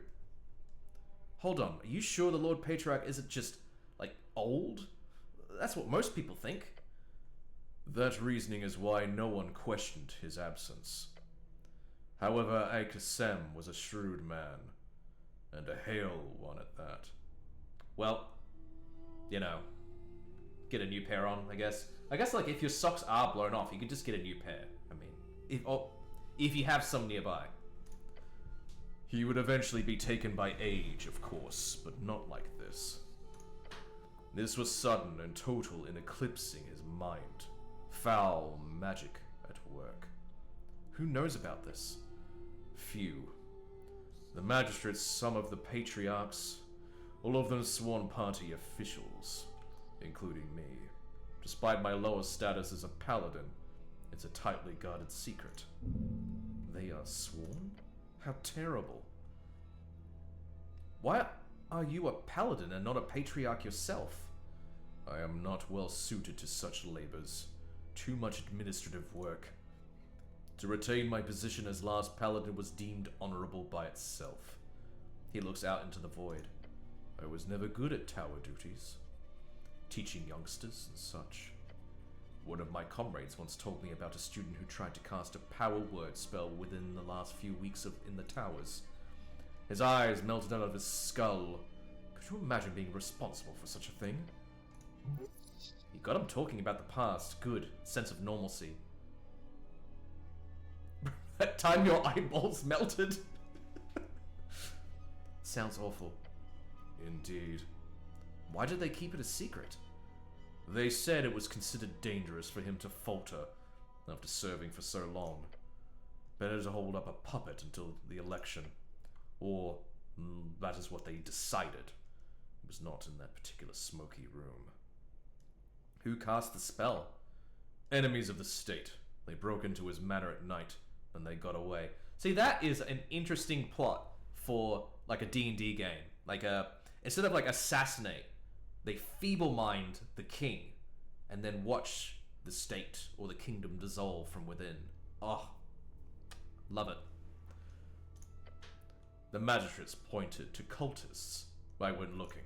Hold on, are you sure the Lord Patriarch isn't just, like, old? That's what most people think. That reasoning is why no one questioned his absence. However, Akasem was a shrewd man, and a hale one at that. Well, you know, get a new pair on, I guess. I guess, like, if your socks are blown off, you could just get a new pair. I mean, if you have some nearby. He would eventually be taken by age, of course, but not like this. This was sudden and total in eclipsing his mind. Foul magic at work. Who knows about this? Few. The magistrates, some of the patriarchs, all of them sworn party officials, including me. Despite my lower status as a paladin, it's a tightly guarded secret. They are sworn? How terrible. Why are you a paladin and not a patriarch yourself? I am not well suited to such labors. Too much administrative work. To retain my position as last paladin was deemed honorable by itself. He looks out into the void. I was never good at tower duties. Teaching youngsters and such. One of my comrades once told me about a student who tried to cast a power word spell within the last few weeks in the towers. His eyes melted out of his skull. Could you imagine being responsible for such a thing? You got him talking about the past. Good. Sense of normalcy. That time your eyeballs melted. Sounds awful. Indeed. Why did they keep it a secret? They said it was considered dangerous for him to falter after serving for so long. Better to hold up a puppet until the election. Or that is what they decided. It was not in that particular smoky room. Who cast the spell? Enemies of the state. They broke into his manor at night, and they got away. See, that is an interesting plot for, like, a D&D game. Like, instead of, like, assassinate, they feeble-mind the king, and then watch the state or the kingdom dissolve from within. Oh, love it. The magistrates pointed to cultists. I went looking.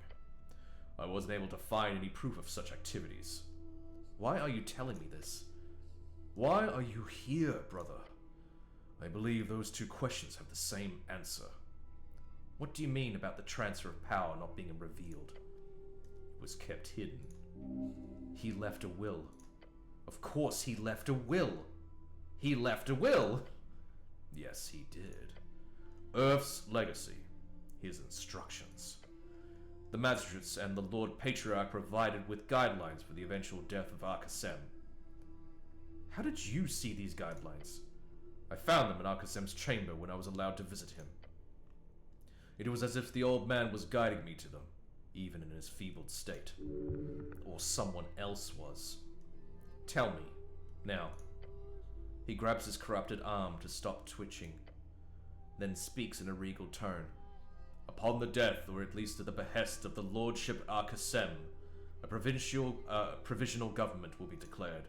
I wasn't able to find any proof of such activities. Why are you telling me this? Why are you here, brother? I believe those two questions have the same answer. What do you mean about the transfer of power not being revealed? It was kept hidden. He left a will. Of course he left a will. He left a will? Yes, he did. Earth's legacy. His instructions. The magistrates and the Lord Patriarch provided with guidelines for the eventual death of Arkasem. How did you see these guidelines? I found them in Arkasem's chamber when I was allowed to visit him. It was as if the old man was guiding me to them, even in his feebled state. Or someone else was. Tell me, now. He grabs his corrupted arm to stop twitching, then speaks in a regal tone. Upon the death, or at least at the behest of the Lordship Arkasem, a provisional government will be declared.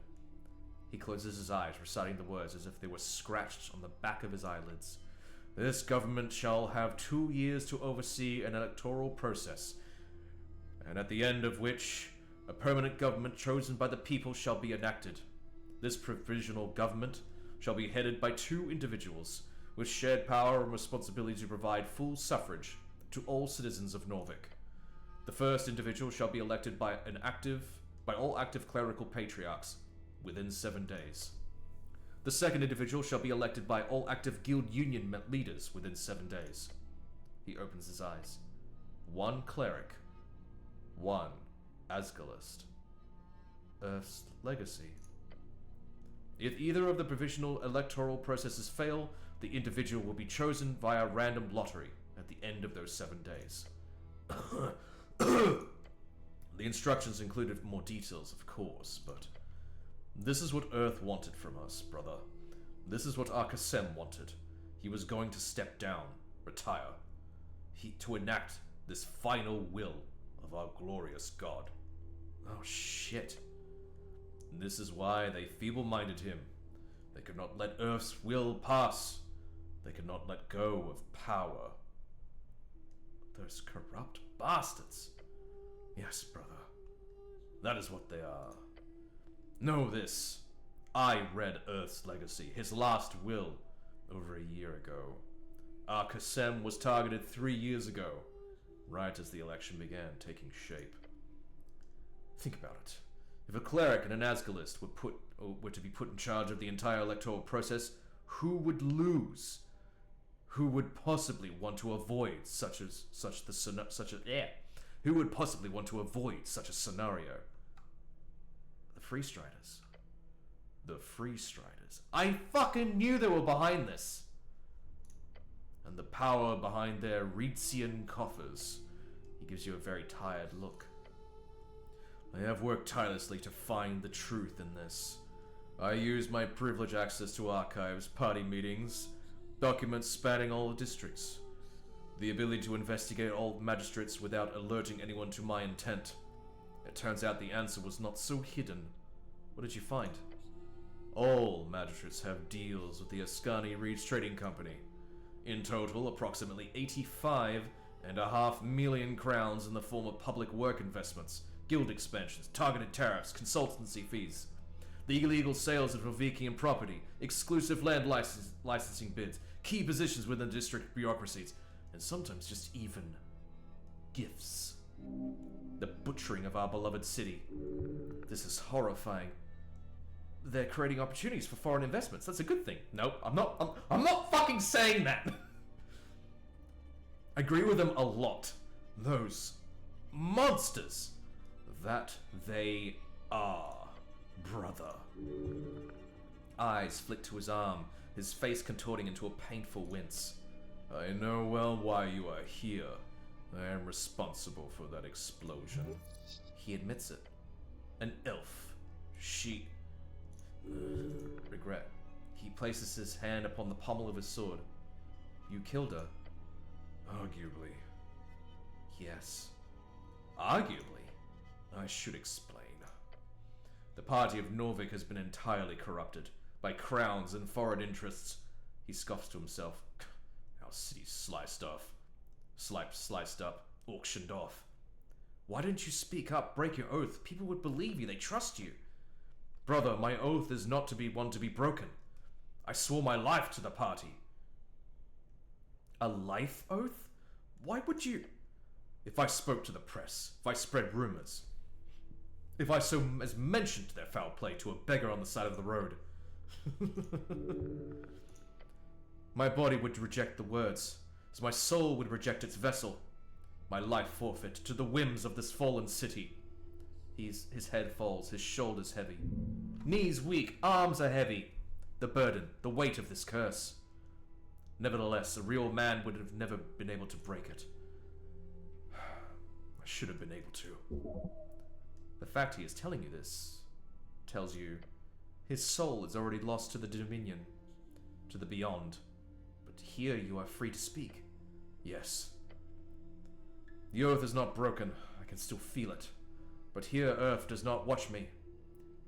He closes his eyes, reciting the words as if they were scratched on the back of his eyelids. This government shall have 2 years to oversee an electoral process, and at the end of which, a permanent government chosen by the people shall be enacted. This provisional government shall be headed by 2 individuals, with shared power and responsibility to provide full suffrage to all citizens of Norvik. The first individual shall be elected by all active clerical patriarchs within 7 days. The second individual shall be elected by all active guild union leaders within 7 days. He opens his eyes. 1 cleric. 1 Asgalist. Earth's legacy. If either of the provisional electoral processes fail, the individual will be chosen via random lottery at the end of those 7 days. The instructions included more details, of course, but this is what Earth wanted from us, brother. This is what Arkasem wanted. He was going to step down, retire, to enact this final will of our glorious God. Oh, shit. This is why they feeble-minded him. They could not let Earth's will pass. They could not let go of power. Those corrupt bastards. Yes, brother. That is what they are. Know this. I read Earth's legacy, his last will, over a year ago. Arkasem was targeted 3 years ago, right as the election began taking shape. Think about it. If a cleric and an Asgalist were to be put in charge of the entire electoral process, who would lose? Who would possibly want to avoid Who would possibly want to avoid such a scenario? The Freestriders. The Freestriders. I fucking knew they were behind this. And the power behind their Reetsian coffers. He gives you a very tired look. I have worked tirelessly to find the truth in this. I used my privileged access to archives, party meetings, documents spanning all the districts. The ability to investigate all magistrates without alerting anyone to my intent. It turns out the answer was not so hidden. What did you find? All magistrates have deals with the Ascani Reeds Trading Company. In total, approximately 85.5 million crowns in the form of public work investments, guild expansions, targeted tariffs, consultancy fees. the illegal sales of Novikian property, exclusive land licensing bids, key positions within district bureaucracies, and sometimes just even gifts. The butchering of our beloved city. This is horrifying. They're creating opportunities for foreign investments. That's a good thing. No, I'm not fucking saying that. I agree with them a lot. Those monsters. That they are, brother. Eyes flick to his arm, his face contorting into a painful wince. I know well why you are here. I am responsible for that explosion. He admits it. An elf. She... regret. He places his hand upon the pommel of his sword. You killed her. Arguably. Yes. Arguably? I should explain. The party of Norvik has been entirely corrupted by crowns and foreign interests. He scoffs to himself. Our city's sliced up, auctioned off. Why didn't you speak up, break your oath? People would believe you, they trust you. Brother, my oath is not to be one to be broken. I swore my life to the party. A life oath? Why would you... If I spoke to the press, if I spread rumors, if I so as mentioned their foul play to a beggar on the side of the road, my body would reject the words, as my soul would reject its vessel. My life forfeit to the whims of this fallen city. His head falls, his shoulders heavy. Knees weak, arms are heavy. The burden, the weight of this curse. Nevertheless, a real man would have never been able to break it. I should have been able to. The fact he is telling you this tells you his soul is already lost to the dominion, to the beyond. But here you are free to speak. Yes. The oath is not broken. I can still feel it. But here Earth does not watch me.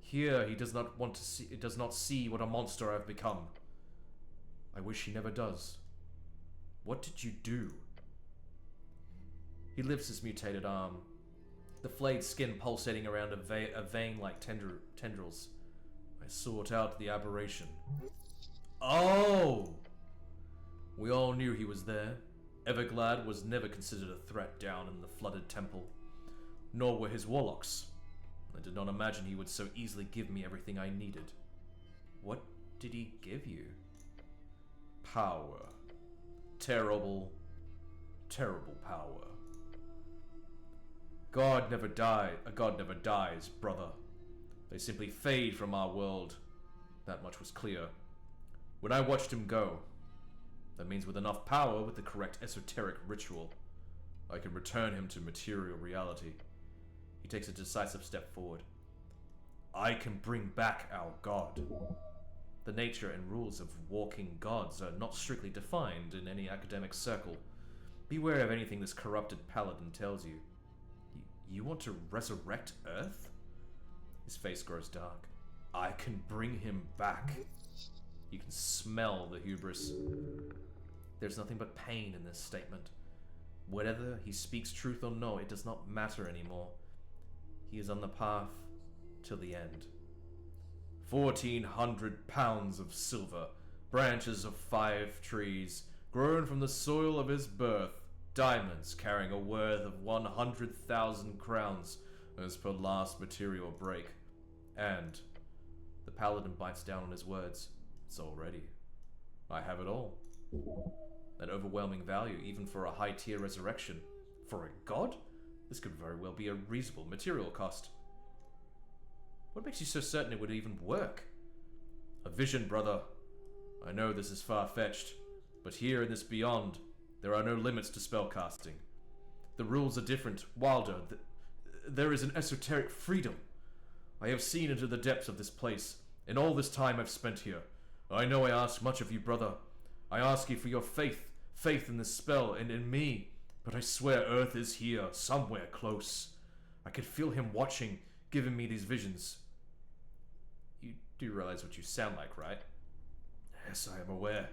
Here he does not want to see. It does not see what a monster I have become. I wish he never does. What did you do? He lifts his mutated arm, the flayed skin pulsating around a vein like tendrils. I sought out the aberration. Oh! We all knew he was there. Everglad was never considered a threat down in the flooded temple. Nor were his warlocks. I did not imagine he would so easily give me everything I needed. What did he give you? Power. Terrible, terrible power. A god never dies, brother. They simply fade from our world. That much was clear. When I watched him go, that means with enough power, with the correct esoteric ritual, I can return him to material reality. He takes a decisive step forward. I can bring back our god. The nature and rules of walking gods are not strictly defined in any academic circle. Beware of anything this corrupted paladin tells you. You want to resurrect Earth? His face grows dark. I can bring him back. You can smell the hubris. There's nothing but pain in this statement. Whether he speaks truth or no, it does not matter anymore. He is on the path till the end. 1,400 pounds of silver, branches of 5 trees, grown from the soil of his birth, diamonds carrying a worth of 100,000 crowns as per last material break. And the paladin bites down on his words. It's all ready. I have it all. An overwhelming value, even for a high-tier resurrection. For a god? This could very well be a reasonable material cost. What makes you so certain it would even work? A vision, brother. I know this is far-fetched, but here in this beyond, there are no limits to spellcasting. The rules are different, wilder. There is an esoteric freedom. I have seen into the depths of this place, in all this time I've spent here. I know I ask much of you, brother. I ask you for your faith in this spell and in me. But I swear Earth is here, somewhere close. I could feel him watching, giving me these visions. You do realize what you sound like, right? Yes, I am aware.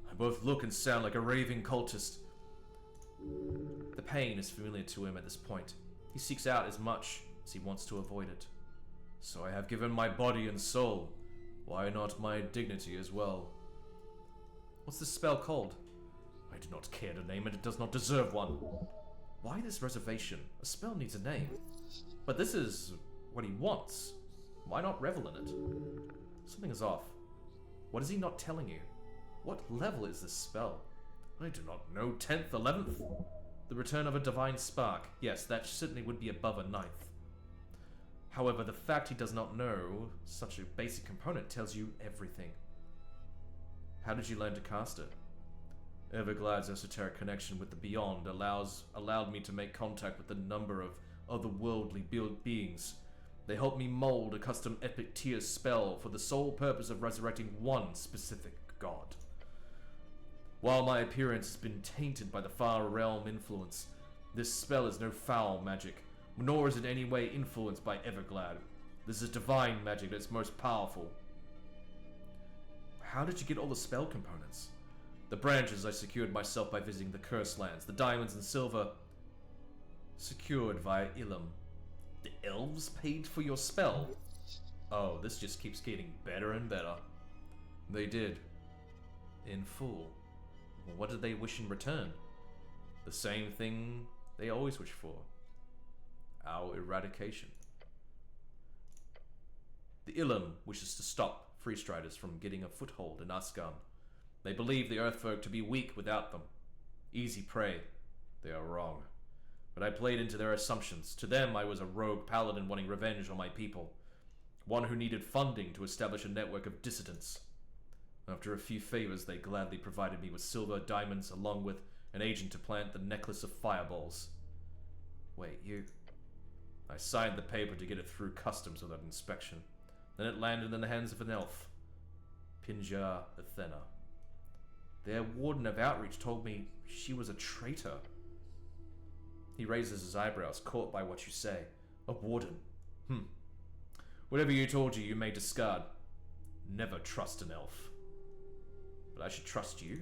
I both look and sound like a raving cultist. The pain is familiar to him at this point. He seeks out as much as he wants to avoid it. So I have given my body and soul. Why not my dignity as well? What's this spell called? I do not care to name it. It does not deserve one. Why this reservation? A spell needs a name. But this is what he wants. Why not revel in it? Something is off. What is he not telling you? What level is this spell? I do not know. 10th, 11th? The return of a divine spark. Yes, that certainly would be above a 9th. However, the fact he does not know such a basic component tells you everything. How did you learn to cast it? Everglade's esoteric connection with the beyond allowed me to make contact with a number of otherworldly beings. They helped me mold a custom epic tier spell for the sole purpose of resurrecting one specific god. While my appearance has been tainted by the far realm influence, this spell is no foul magic, nor is it in any way influenced by Everglade. This is divine magic at its most powerful. How did you get all the spell components? The branches I secured myself by visiting the Cursed Lands, the diamonds and silver secured via Ilum. The elves paid for your spell? Oh, this just keeps getting better and better. They did. In full. What did they wish in return? The same thing they always wish for. Our eradication. The Ilum wishes to stop Freestriders from getting a foothold in Ascan. They believe the Earthfolk to be weak without them. Easy prey. They are wrong. But I played into their assumptions. To them, I was a rogue paladin wanting revenge on my people. One who needed funding to establish a network of dissidents. After a few favors, they gladly provided me with silver, diamonds, along with an agent to plant the necklace of fireballs. Wait, you... I signed the paper to get it through customs without inspection. Then it landed in the hands of an elf. Pinjar Athena. Their warden of outreach told me she was a traitor. He raises his eyebrows, caught by what you say. A warden. Whatever you told you may discard. Never trust an elf. But I should trust you?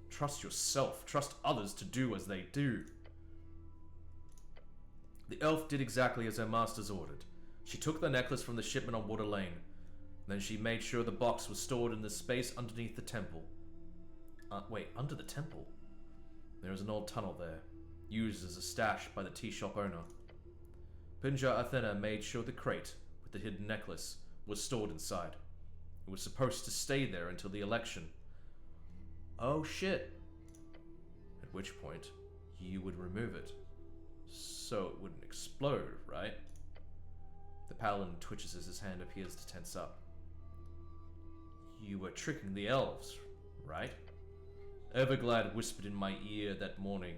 Trust yourself. Trust others to do as they do. The elf did exactly as her masters ordered. She took the necklace from the shipment on Water Lane. Then she made sure the box was stored in the space underneath the temple. Wait, under the temple? There is an old tunnel there, used as a stash by the tea shop owner. Pinjar Athena made sure the crate with the hidden necklace was stored inside. It was supposed to stay there until the election. Oh shit. At which point, you would remove it. So it wouldn't explode, right? The paladin twitches as his hand appears to tense up. You were tricking the elves, right? Everglade whispered in my ear that morning.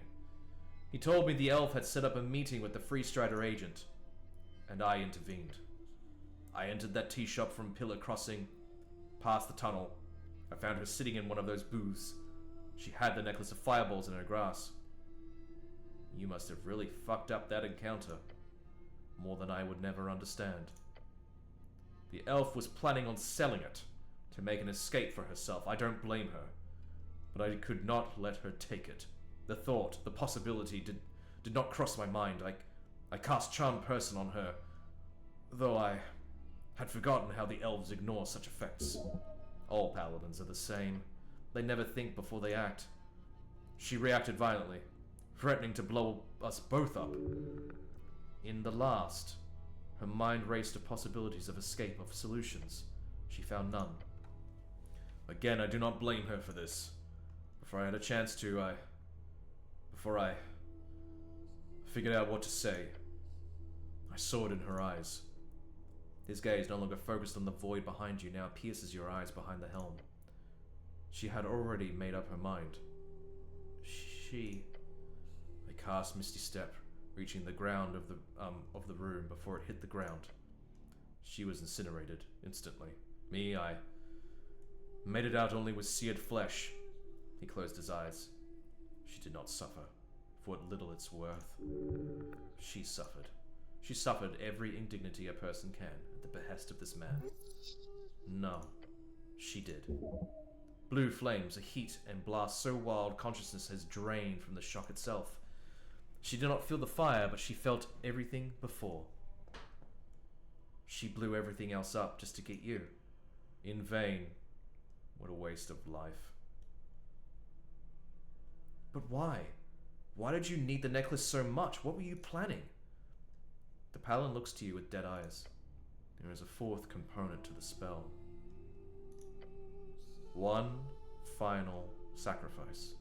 He told me the elf had set up a meeting with the Freestrider agent, and I intervened. I entered that tea shop from Pillar Crossing, past the tunnel. I found her sitting in one of those booths. She had the necklace of fireballs in her grasp. You must have really fucked up that encounter. More than I would never understand. The elf was planning on selling it to make an escape for herself. I don't blame her. But I could not let her take it. The thought, the possibility did not cross my mind. I cast Charm Person on her, though I had forgotten how the elves ignore such effects. All paladins are the same. They never think before they act. She reacted violently, threatening to blow us both up. In the last, her mind raced to possibilities of escape, of solutions. She found none. Again, I do not blame her for this. Before I had a chance to, before I figured out what to say, I saw it in her eyes. His gaze, no longer focused on the void behind you, now pierces your eyes behind the helm. She had already made up her mind. I cast Misty Step, reaching the ground of the room before it hit the ground. She was incinerated instantly. Me, I made it out only with seared flesh. He closed his eyes. She did not suffer, for what little it's worth. She suffered. She suffered every indignity a person can at the behest of this man. No, she did. Blue flames, a heat and blast so wild consciousness has drained from the shock itself. She did not feel the fire, but she felt everything before. She blew everything else up just to get you. In vain. What a waste of life. But why? Why did you need the necklace so much? What were you planning? The paladin looks to you with dead eyes. There is a fourth component to the spell. One final sacrifice.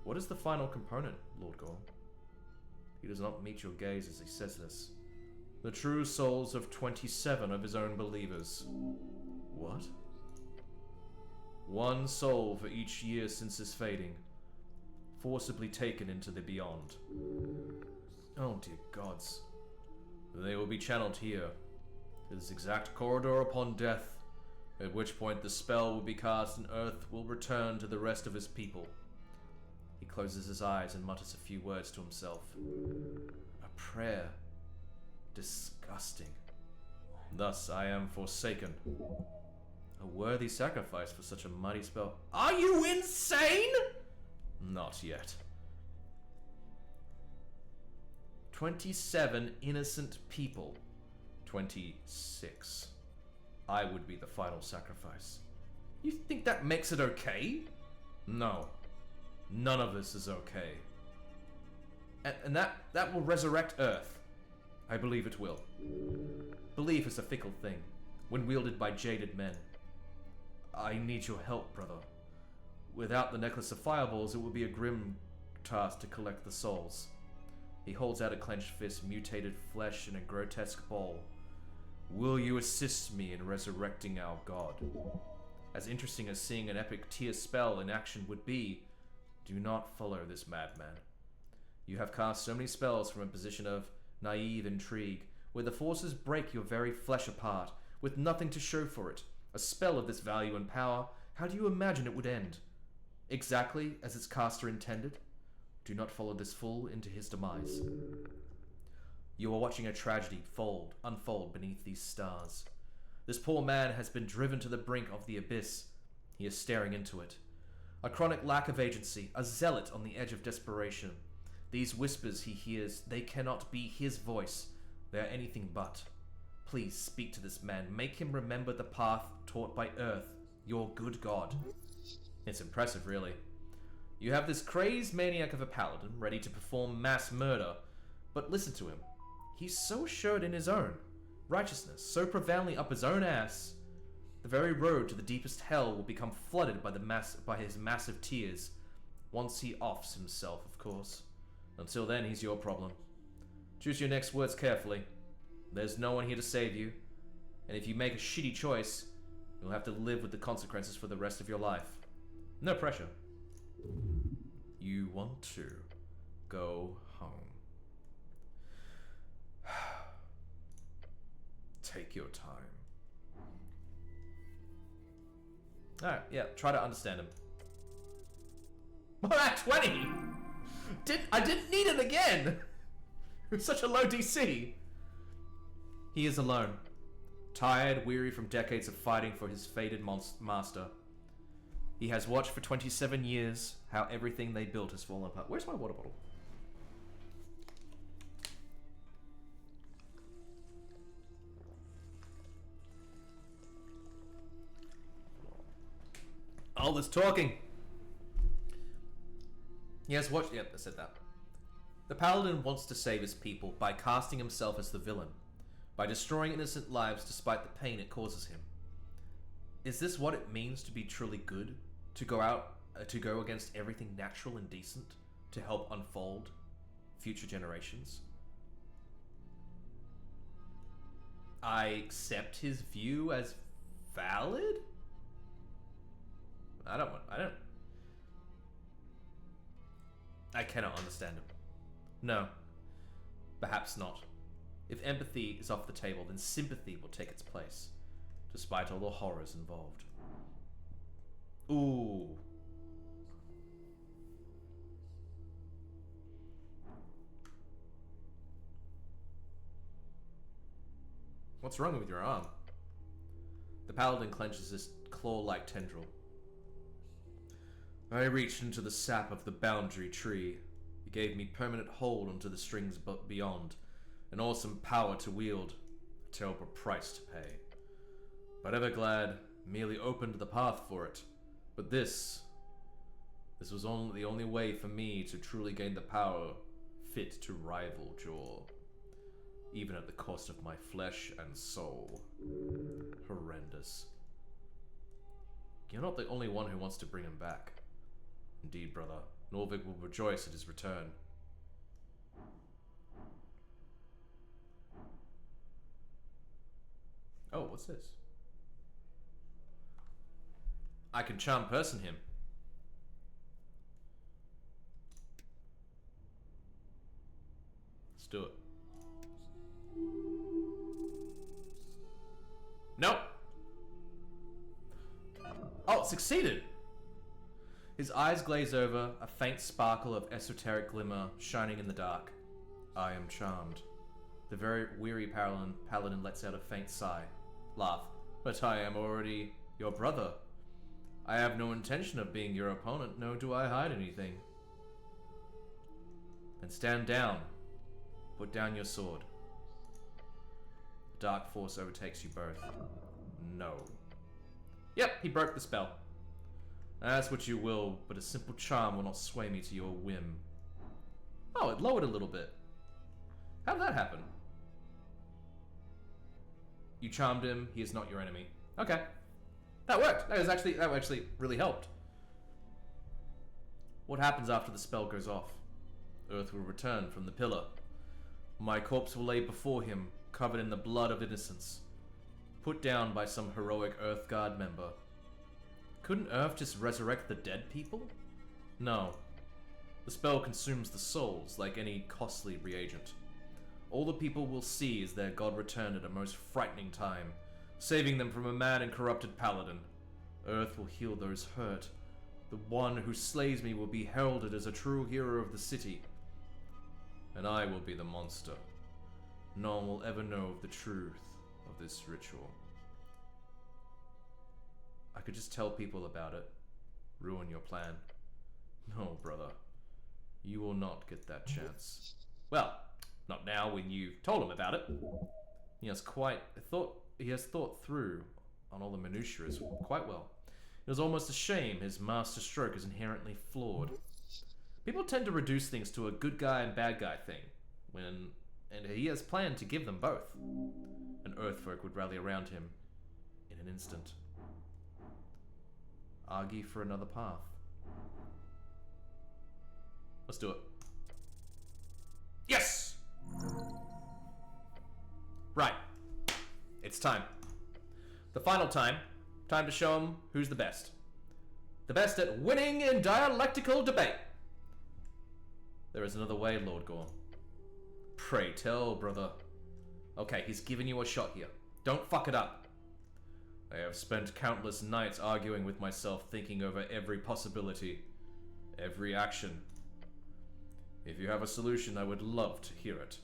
What is the final component, Lord Gore? He does not meet your gaze as he says this. The true souls of 27 of his own believers. What? One soul for each year since his fading, forcibly taken into the beyond. Oh dear gods. They will be channeled here, to this exact corridor upon death, at which point the spell will be cast and Earth will return to the rest of his people. He closes his eyes and mutters a few words to himself. A prayer. Disgusting. Thus I am forsaken. A worthy sacrifice for such a mighty spell. Are you insane? Not yet. 27 innocent people. 26. I would be the final sacrifice. You think that makes it okay? No. None of this is okay. And that will resurrect Earth. I believe it will. Belief is a fickle thing, when wielded by jaded men. I need your help, brother. Without the necklace of fireballs, it would be a grim task to collect the souls. He holds out a clenched fist, mutated flesh in a grotesque ball. Will you assist me in resurrecting our god? As interesting as seeing an epic tier spell in action would be, do not follow this madman. You have cast so many spells from a position of naive intrigue, where the forces break your very flesh apart, with nothing to show for it. A spell of this value and power, how do you imagine it would end? Exactly as its caster intended? Do not follow this fool into his demise. You are watching a tragedy unfold beneath these stars. This poor man has been driven to the brink of the abyss. He is staring into it. A chronic lack of agency, a zealot on the edge of desperation. These whispers he hears, they cannot be his voice. They are anything but. Please speak to this man. Make him remember the path taught by Earth, your good god. It's impressive, really. You have this crazed maniac of a paladin ready to perform mass murder, but listen to him. He's so assured in his own righteousness, so prevalently up his own ass. The very road to the deepest hell will become flooded by his massive tears, once he offs himself, of course. Until then, he's your problem. Choose your next words carefully. There's no one here to save you, and if you make a shitty choice, you'll have to live with the consequences for the rest of your life. No pressure. You want to go home. Take your time. Alright, yeah, try to understand him. We're at 20! I didn't need it again! It was such a low DC! He is alone. Tired, weary from decades of fighting for his faded master. He has watched for 27 years how everything they built has fallen apart. Where's my water bottle? All this talking. He has watched. Yep, I said that. The paladin wants to save his people by casting himself as the villain, by destroying innocent lives despite the pain it causes him. Is this what it means to be truly good? To go against everything natural and decent? To help unfold future generations? I accept his view as valid? I cannot understand him. No. Perhaps not. If empathy is off the table, then sympathy will take its place, despite all the horrors involved. Ooh. What's wrong with your arm? The paladin clenches his claw-like tendril. I reached into the sap of the boundary tree. It gave me permanent hold onto the strings beyond, an awesome power to wield. a terrible price to pay. But ever glad, merely opened the path for it. But this was the only way for me to truly gain the power fit to rival Jor, even at the cost of my flesh and soul. Horrendous. You're not the only one who wants to bring him back. Indeed, brother, Norvik will rejoice at his return. Oh, what's this? I can charm person him. Let's do it. Nope. Oh, it succeeded. His eyes glaze over, a faint sparkle of esoteric glimmer shining in the dark. I am charmed. The very weary paladin lets out a faint sigh. Laugh. But I am already your brother. I have no intention of being your opponent, nor do I hide anything. Then stand down. Put down your sword. The dark force overtakes you both. No. Yep, he broke the spell. Ask what you will, but a simple charm will not sway me to your whim. Oh, it lowered a little bit. How did that happen? You charmed him, he is not your enemy. Okay. That worked. That actually really helped. What happens after the spell goes off? Earth will return from the pillar. My corpse will lay before him, covered in the blood of innocence. Put down by some heroic Earth Guard member. Couldn't Earth just resurrect the dead people? No. The spell consumes the souls like any costly reagent. All the people will see is their god returned at a most frightening time, saving them from a mad and corrupted paladin. Earth will heal those hurt. The one who slays me will be heralded as a true hero of the city. And I will be the monster. No one will ever know the truth of this ritual. I could just tell people about it. Ruin your plan. No, brother. You will not get that chance. Well, not now when you've told him about it. He has thought through on all the minutiae quite well. It was almost a shame his master stroke is inherently flawed. People tend to reduce things to a good guy and bad guy thing, and he has planned to give them both. An Earthfolk would rally around him in an instant. Argue for another path. Let's do it. Yes! Right. It's time. The final time. Time to show him who's the best. The best at winning in dialectical debate. There is another way, Lord Gorm. Pray tell, brother. Okay, he's giving you a shot here. Don't fuck it up. I have spent countless nights arguing with myself, thinking over every possibility, every action. If you have a solution, I would love to hear it.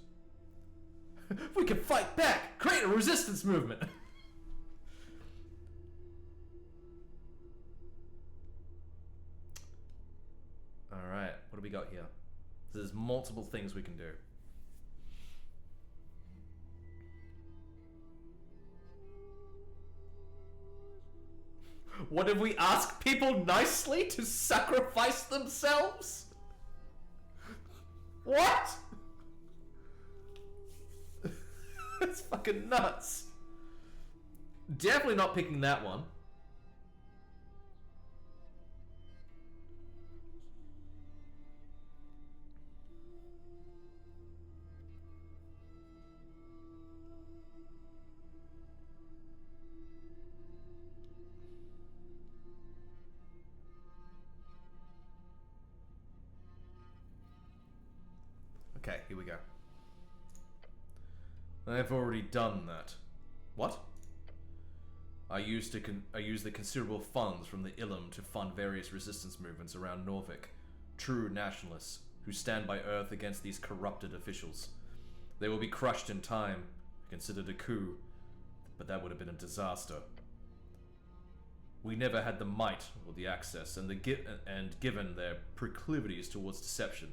We can fight back! Create a resistance movement! Alright, what do we got here? There's multiple things we can do. What if we ask people nicely to sacrifice themselves? What? That's fucking nuts. Definitely not picking that one. Okay, here we go. I've already done that. What? I used the considerable funds from the Ilum to fund various resistance movements around Norvik, true nationalists who stand by Earth against these corrupted officials. They will be crushed in time, considered a coup, but that would have been a disaster. We never had the might or the access, and given their proclivities towards deception,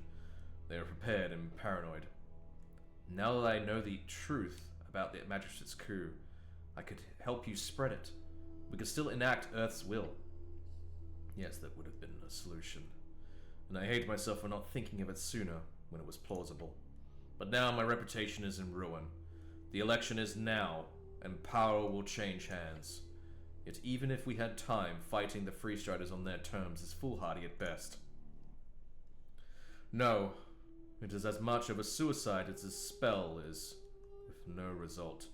they are prepared and paranoid. Now that I know the truth about the magistrate's coup. I could help you spread it. We could still enact Earth's will. Yes, that would have been a solution. And I hate myself for not thinking of it sooner, when it was plausible. But now my reputation is in ruin. The election is now, and power will change hands. Yet even if we had time, fighting the Freestriders on their terms is foolhardy at best. No, it is as much of a suicide as this spell is, with no result.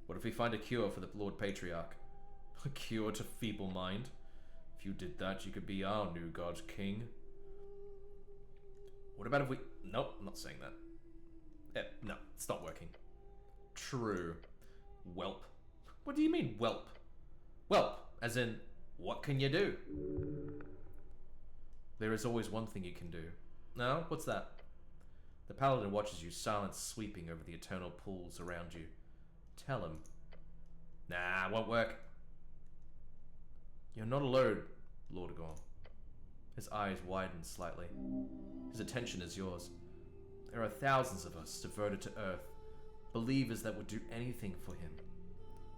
What if we find a cure for the Lord Patriarch? A cure to feeble mind? If you did that, you could be our new God King. What about if we... Nope, I'm not saying that. No, it's not working. True. Whelp. What do you mean, whelp? Whelp, as in, what can you do? There is always one thing you can do. No? What's that? The paladin watches you, silence sweeping over the eternal pools around you. Tell him. Nah, won't work. You're not alone, Lord Gorm. His eyes widen slightly. His attention is yours. There are thousands of us devoted to Earth, believers that would do anything for him.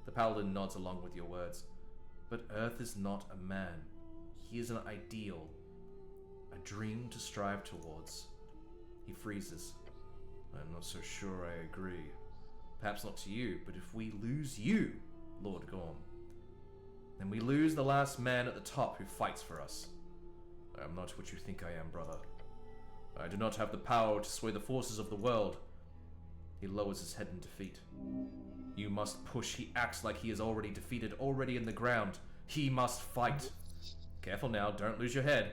The paladin nods along with your words. But Earth is not a man. He is an ideal, a dream to strive towards. He freezes. I'm not so sure I agree. Perhaps not to you, but if we lose you, Lord Gorm, then we lose the last man at the top who fights for us. I am not what you think I am, brother. I do not have the power to sway the forces of the world. He lowers his head in defeat. You must push. He acts like he is already defeated, already in the ground. He must fight. Careful now, don't lose your head.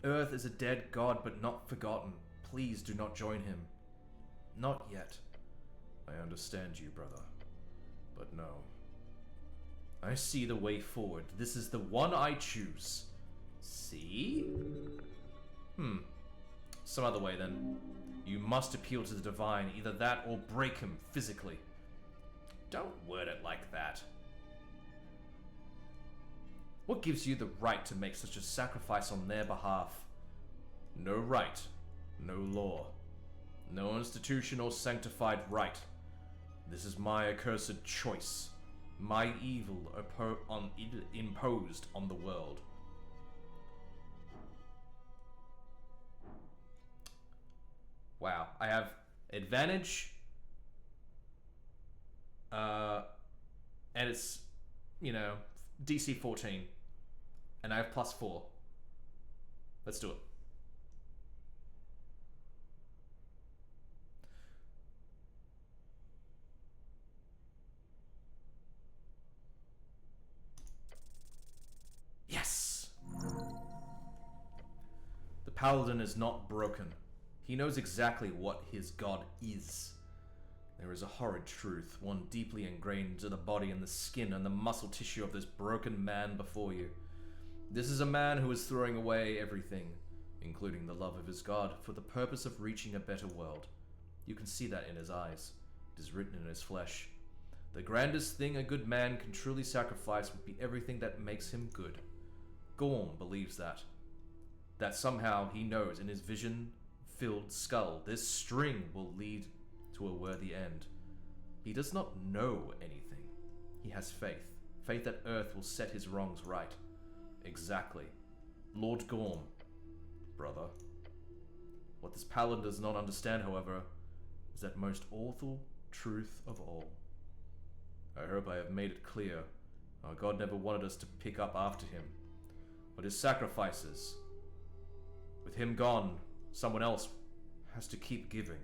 Earth is a dead god, but not forgotten. Please do not join him. Not yet. I understand you, brother. But no. I see the way forward. This is the one I choose. See? Some other way, then. You must appeal to the divine. Either that or break him physically. Don't word it like that. What gives you the right to make such a sacrifice on their behalf? No right. No law. No institution or sanctified right. This is my accursed choice. My evil imposed on the world. Wow, I have advantage. And it's, DC 14. And I have +4. Let's do it. Yes! The paladin is not broken. He knows exactly what his god is. There is a horrid truth, one deeply ingrained into the body and the skin and the muscle tissue of this broken man before you. This is a man who is throwing away everything, including the love of his god, for the purpose of reaching a better world. You can see that in his eyes. It is written in his flesh. The grandest thing a good man can truly sacrifice would be everything that makes him good. Gorm believes that. That somehow he knows in his vision-filled skull this string will lead to a worthy end. He does not know anything. He has faith. Faith that Earth will set his wrongs right. Exactly. Lord Gorm, brother. What this paladin does not understand, however, is that most awful truth of all. I hope I have made it clear. Our God never wanted us to pick up after him. But his sacrifices, with him gone, someone else has to keep giving.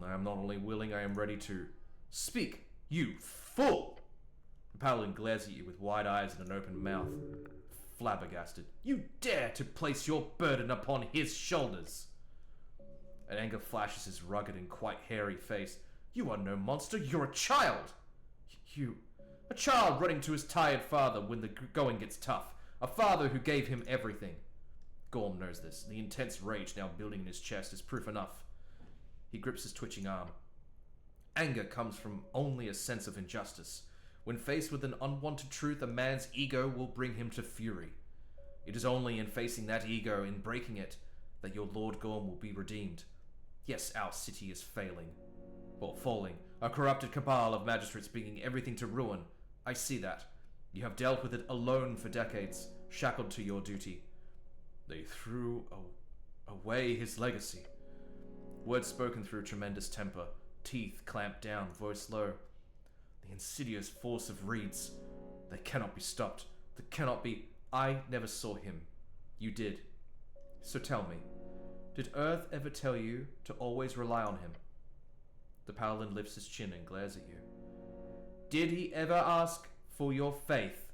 I am not only willing, I am ready to. Speak, you fool! The paladin glares at you with wide eyes and an open mouth, flabbergasted. You dare to place your burden upon his shoulders! An anger flashes his rugged and quite hairy face. You are no monster, you're a child! You, a child running to his tired father when the going gets tough. A father who gave him everything. Gorm knows this. The intense rage now building in his chest is proof enough. He grips his twitching arm. Anger comes from only a sense of injustice. When faced with an unwanted truth, a man's ego will bring him to fury. It is only in facing that ego, in breaking it, that your Lord Gorm will be redeemed. Yes, our city is failing. Or falling. A corrupted cabal of magistrates bringing everything to ruin. I see that. You have dealt with it alone for decades, shackled to your duty. They threw away his legacy. Words spoken through tremendous temper, teeth clamped down, voice low. The insidious force of reeds. They cannot be stopped. They cannot be... I never saw him. You did. So tell me, did Earth ever tell you to always rely on him? The paladin lifts his chin and glares at you. Did he ever ask for your faith,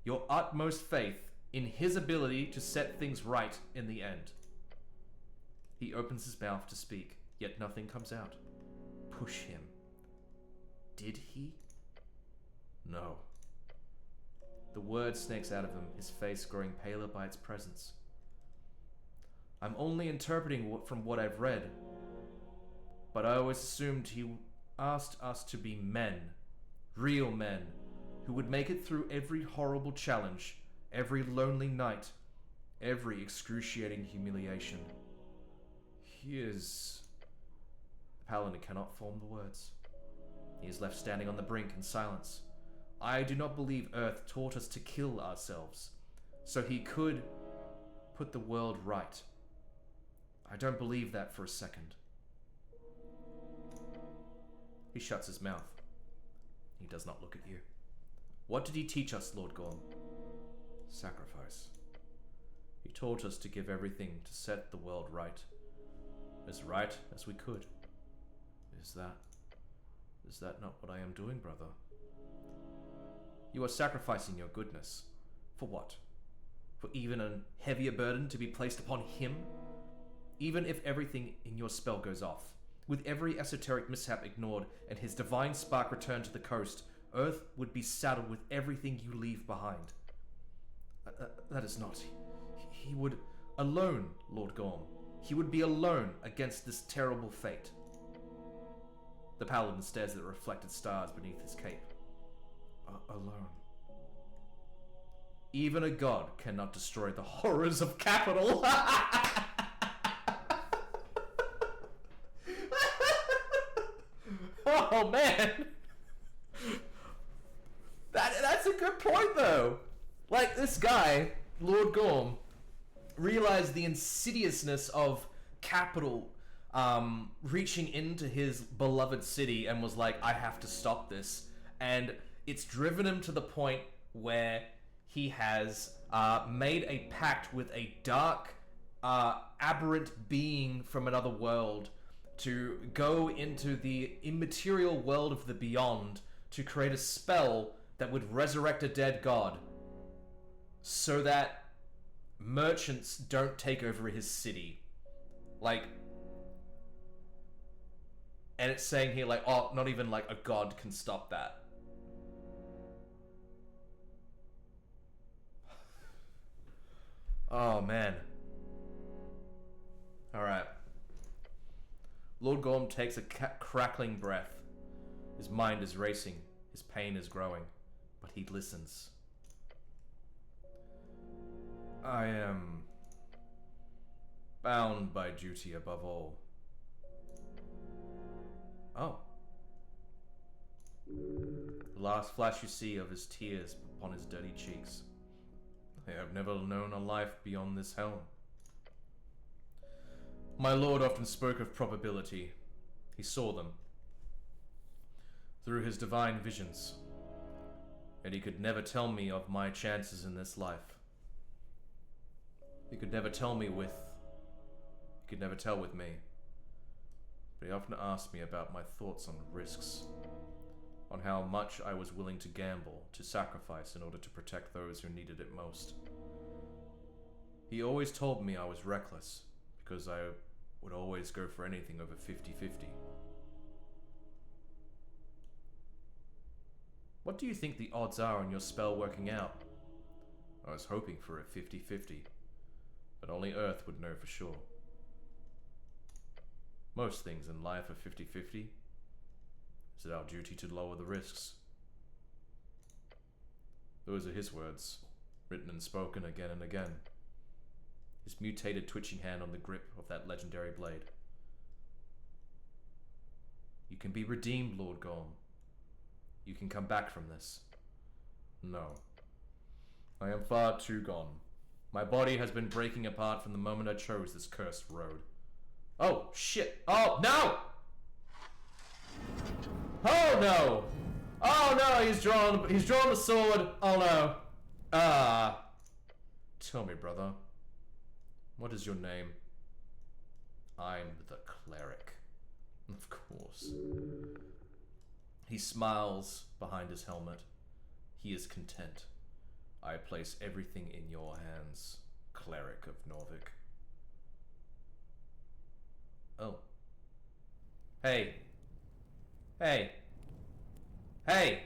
your utmost faith, in his ability to set things right in the end? He opens his mouth to speak, yet nothing comes out. Push him. Did he? No. The word snakes out of him, his face growing paler by its presence. I'm only interpreting from what I've read, but I always assumed he asked us to be men, real men, who would make it through every horrible challenge, every lonely night, every excruciating humiliation. He is... The paladin cannot form the words. He is left standing on the brink in silence. I do not believe Earth taught us to kill ourselves, so he could put the world right. I don't believe that for a second. He shuts his mouth. He does not look at you. What did he teach us, Lord Gorm? Sacrifice. He taught us to give everything to set the world right as we could. Is that not what I am doing, brother? You are sacrificing your goodness. For what? For even a heavier burden to be placed upon him? Even if everything in your spell goes off, with every esoteric mishap ignored and his divine spark returned to the coast, Earth would be saddled with everything you leave behind. That is not... He would... Alone, Lord Gorm. He would be alone against this terrible fate. The paladin stares at the reflected stars beneath his cape. Alone. Even a god cannot destroy the horrors of capital. Oh man, that's a good point though. Like, this guy, Lord Gorm, realized the insidiousness of capital reaching into his beloved city and was like, I have to stop this. And it's driven him to the point where he has made a pact with a dark, aberrant being from another world to go into the immaterial world of the beyond to create a spell that would resurrect a dead god so that merchants don't take over his city. Like, and it's saying here, like, oh, not even like a god can stop that. Oh man. Alright. Lord Gorm takes a crackling breath. His mind is racing. His pain is growing. But he listens. I am bound by duty above all. Oh. The last flash you see of his tears upon his dirty cheeks. I have never known a life beyond this helm. My lord often spoke of probability. He saw them through his divine visions, and he could never tell me of my chances in this life. He could never tell with me, but he often asked me about my thoughts on risks, on how much I was willing to gamble, to sacrifice in order to protect those who needed it most. He always told me I was reckless, because I would always go for anything over 50-50. What do you think the odds are on your spell working out? I was hoping for a 50-50, but only Earth would know for sure. Most things in life are 50-50. Is it our duty to lower the risks? Those are his words, written and spoken again and again. His his mutated, twitching hand on the grip of that legendary blade. You can be redeemed, Lord Gorm. You can come back from this. No. I am far too gone. My body has been breaking apart from the moment I chose this cursed road. Oh, shit. Oh, no! Oh, no! Oh, no, he's drawn the sword. Oh, no. Tell me, brother. What is your name? I'm the cleric. Of course. He smiles behind his helmet. He is content. I place everything in your hands, cleric of Norvik. Oh. Hey. Hey. Hey.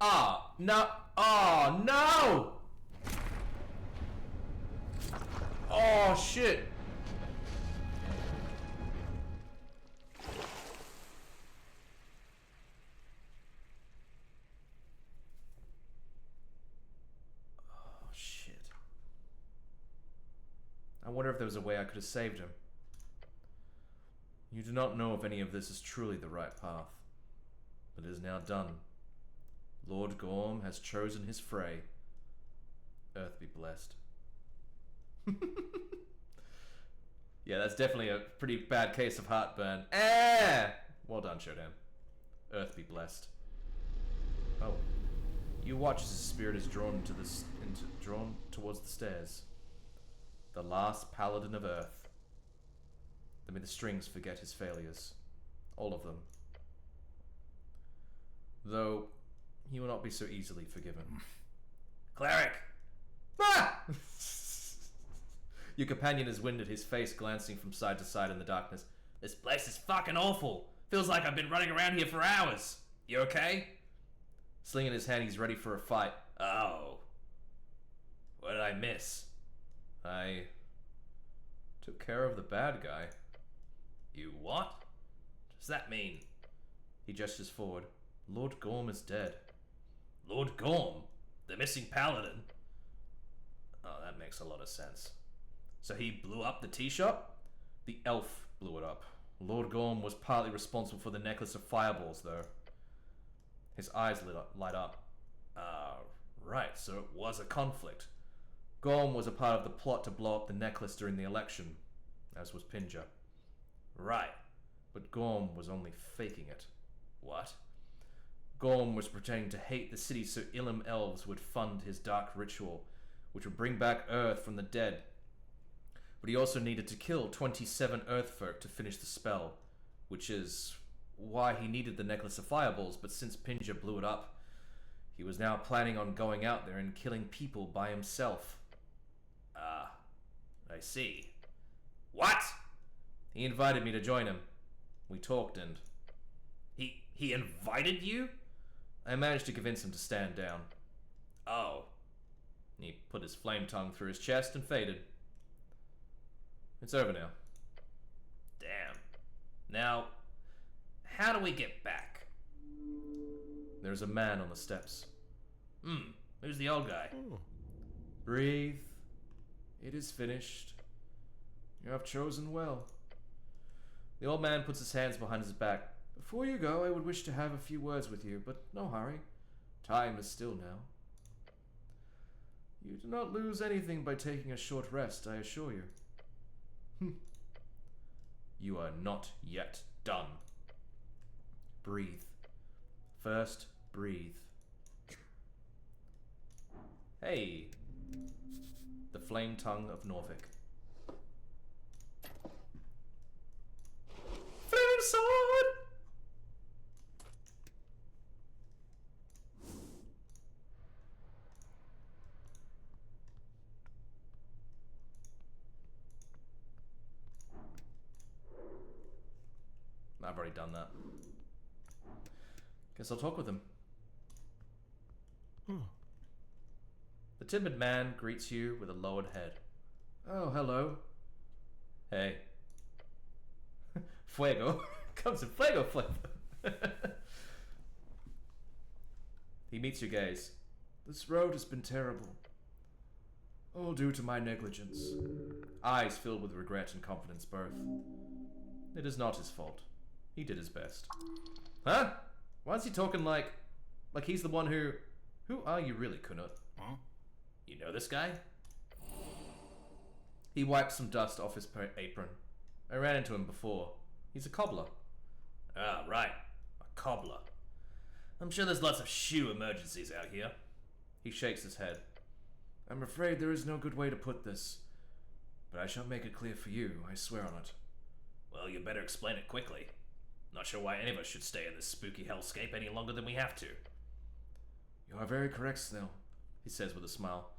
Ah, no. Oh, no! Oh, shit. Oh, shit. I wonder if there was a way I could have saved him. You do not know if any of this is truly the right path, but it is now done. Lord Gorm has chosen his fray. Earth be blessed. Yeah, that's definitely a pretty bad case of heartburn. Well done, Shodan. Earth be blessed. Oh. You watch as his spirit is drawn drawn towards the stairs. The last paladin of Earth. Then may the strings forget his failures. All of them. Though, he will not be so easily forgiven. Cleric! Ah! Your companion has wind at his face, glancing from side to side in the darkness. This place is fucking awful. Feels like I've been running around here for hours. You okay? Sling in his hand, he's ready for a fight. Oh. What did I miss? I took care of the bad guy. You what? What does that mean? He gestures forward. Lord Gorm is dead. Lord Gorm? The missing paladin? Oh, that makes a lot of sense. So he blew up the tea shop? The elf blew it up. Lord Gorm was partly responsible for the necklace of fireballs, though. His eyes light up. Right, so it was a conflict. Gorm was a part of the plot to blow up the necklace during the election, as was Pinja. Right, but Gorm was only faking it. What? Gorm was pretending to hate the city so Ilum elves would fund his dark ritual, which would bring back Earth from the dead. But he also needed to kill 27 Earthfolk to finish the spell, which is why he needed the necklace of fireballs, but since Pinja blew it up, he was now planning on going out there and killing people by himself. Ah, I see. What? He invited me to join him. We talked and... He invited you? I managed to convince him to stand down. Oh. He put his flame tongue through his chest and faded. It's over now. Damn. Now, how do we get back? There's a man on the steps. Who's the old guy? Breathe. It is finished. You have chosen well. The old man puts his hands behind his back. Before you go, I would wish to have a few words with you, but no hurry. Time is still now. You do not lose anything by taking a short rest, I assure you. You are not yet done. Breathe. First, breathe. Hey. The flame tongue of Norvik. Flame sword! I've already done that. Guess I'll talk with him. The timid man greets you with a lowered head. Oh, hello. Hey. Fuego. Comes in fuego flavor. He meets your gaze. This road has been terrible. All due to my negligence. eyes filled with regret and confidence both. It is not his fault. He did his best. Huh? Why is he talking like he's the one who... Who are you really, Kunut? Huh? You know this guy? He wiped some dust off his apron. I ran into him before. He's a cobbler. Ah, right. A cobbler. I'm sure there's lots of shoe emergencies out here. He shakes his head. I'm afraid there is no good way to put this. But I shall make it clear for you, I swear on it. Well, you better explain it quickly. Not sure why any of us should stay in this spooky hellscape any longer than we have to. You are very correct, Snail, he says with a smile.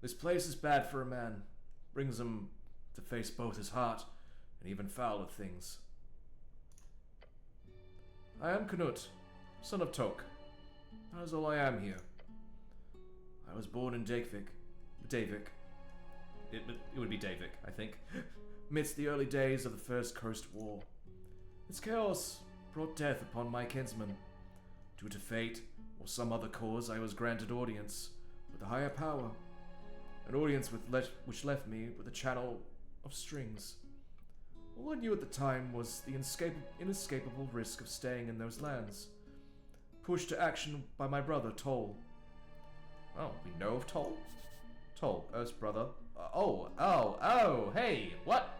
This place is bad for a man. Brings him to face both his heart and even fouler things. I am Knut, son of Tok. That is all I am here. I was born in Davik. It would be Davik, I think. Amidst the early days of the First Coast War. Its chaos brought death upon my kinsmen. Due to fate or some other cause, I was granted audience with a higher power. An audience which left me with a channel of strings. All I knew at the time was the inescapable risk of staying in those lands. Pushed to action by my brother, Toll. Oh, we know of Toll? Toll, Earth's brother. Hey, what?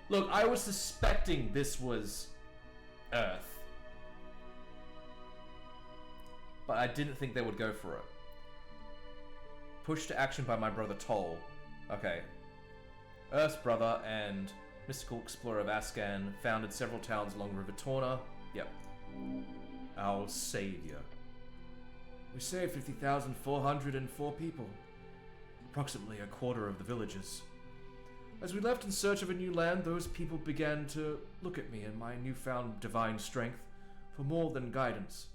Look, I was suspecting this was Earth. But I didn't think they would go for it. Pushed to action by my brother Toll. Okay. Earth's brother and mystical explorer of Ascan founded several towns along River Torna. Yep. Our savior. We saved 50,404 people. Approximately a quarter of the villagers. As we left in search of a new land, those people began to look at me and my newfound divine strength for more than guidance.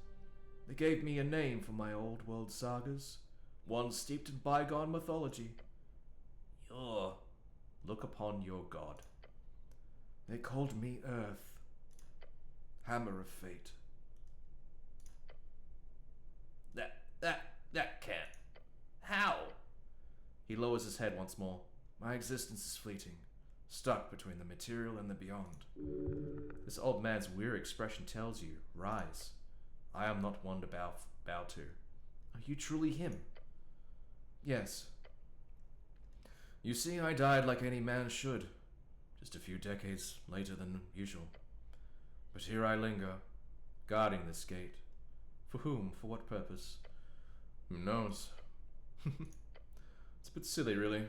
They gave me a name for my old world sagas, one steeped in bygone mythology. Look upon your god. They called me Earth. Hammer of Fate. That can't. How? He lowers his head once more. My existence is fleeting, stuck between the material and the beyond. This old man's weary expression tells you, rise. I am not one to bow to. Are you truly him? Yes. You see, I died like any man should, just a few decades later than usual. But here I linger, guarding this gate. For whom? For what purpose? Who knows? It's a bit silly, really.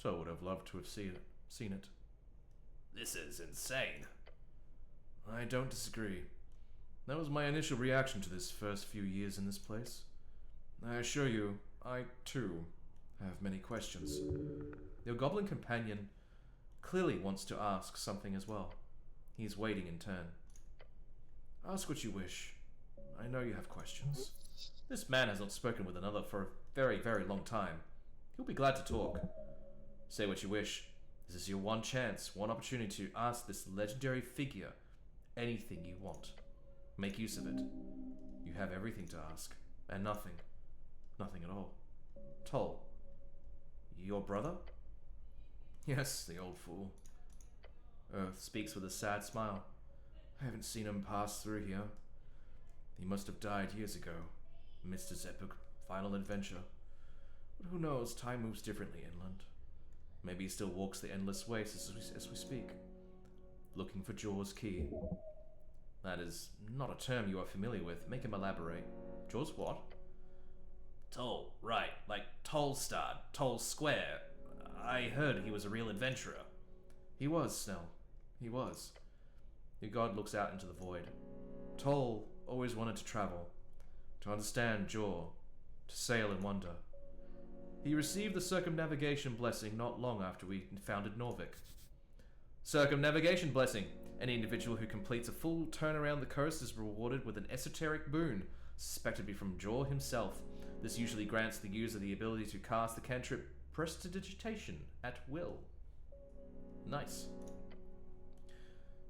Toll would have loved to have seen it. This is insane. I don't disagree. That was my initial reaction to this first few years in this place. I assure you, I, too, have many questions. Your goblin companion clearly wants to ask something as well. He's waiting in turn. Ask what you wish. I know you have questions. This man has not spoken with another for a very, very long time. He'll be glad to talk. Say what you wish. This is your one chance, one opportunity to ask this legendary figure anything you want. Make use of it. You have everything to ask, and nothing. Nothing at all. Toll. Your brother? Yes, the old fool. Earth speaks with a sad smile. I haven't seen him pass through here. He must have died years ago, amidst his epic final adventure. But who knows, time moves differently inland. Maybe he still walks the endless wastes as we speak. Looking for Jaw's key. That is not a term you are familiar with. Make him elaborate. Jaw's what? Toll, right. Like Tollstad, Toll Square. I heard he was a real adventurer. He was, Snell. He was. Your god looks out into the void. Toll always wanted to travel. To understand Jaw. To sail and wonder. He received the circumnavigation blessing not long after we founded Norvik. Circumnavigation blessing. Any individual who completes a full turn around the coast is rewarded with an esoteric boon, suspected to be from Jaw himself. This usually grants the user the ability to cast the cantrip Prestidigitation at will. Nice.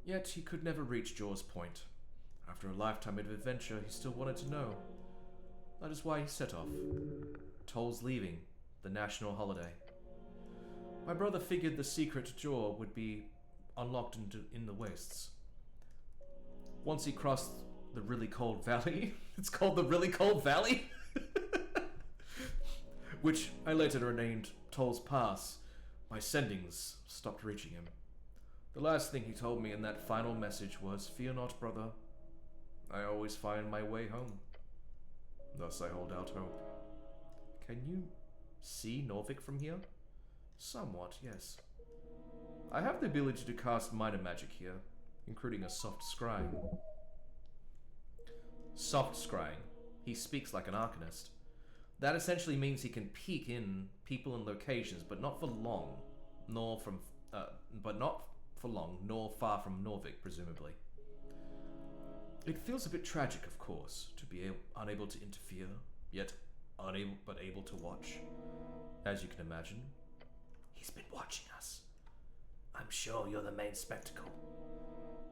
Yet he could never reach Jaw's point. After a lifetime of adventure, he still wanted to know. That is why he set off. Toll's leaving, the national holiday. My brother figured the secret door would be unlocked in the wastes. Once he crossed the really cold valley, it's called the really cold valley, which I later renamed Toll's Pass, my sendings stopped reaching him. The last thing he told me in that final message was, "Fear not, brother. I always find my way home." Thus I hold out hope. Can you see Norvik from here? Somewhat, yes. I have the ability to cast minor magic here, including a soft scrying. Soft scrying. He speaks like an arcanist. That essentially means he can peek in people and locations, but not for long, nor far from Norvik, presumably. It feels a bit tragic, of course, to be unable to interfere, yet able to watch. As you can imagine, he's been watching us. I'm sure you're the main spectacle.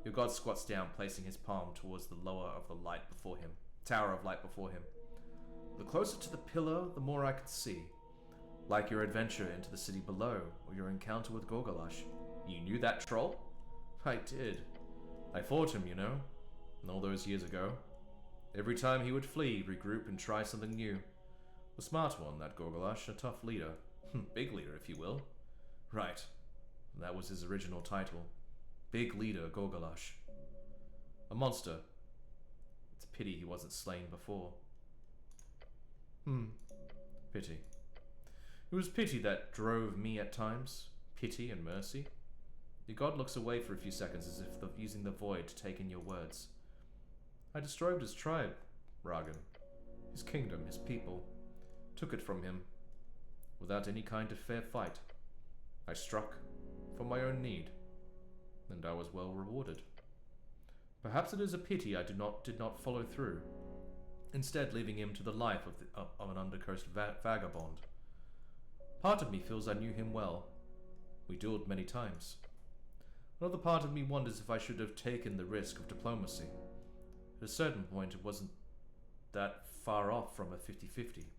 Your god squats down, placing his palm towards the lower of the light before him, tower of light before him. The closer to the pillar, the more I can see. Like your adventure into the city below, or your encounter with Gorgolash. You knew that troll? I did. I fought him, you know, all those years ago. Every time he would flee, regroup, and try something new. A smart one, that Gorgolash, a tough leader. Big leader, if you will. Right. That was his original title. Big leader Gorgolash. A monster. It's a pity he wasn't slain before. Pity. It was pity that drove me at times. Pity and mercy. Your god looks away for a few seconds as if using the void to take in your words. I destroyed his tribe, Ragan. His kingdom, his people. Took it from him. Without any kind of fair fight. I struck for my own need. And I was well rewarded. Perhaps it is a pity I did not follow through, instead leaving him to the life of an undercoast vagabond. Part of me feels I knew him well. We dueled many times. Another part of me wonders if I should have taken the risk of diplomacy. At a certain point, it wasn't that far off from a 50-50.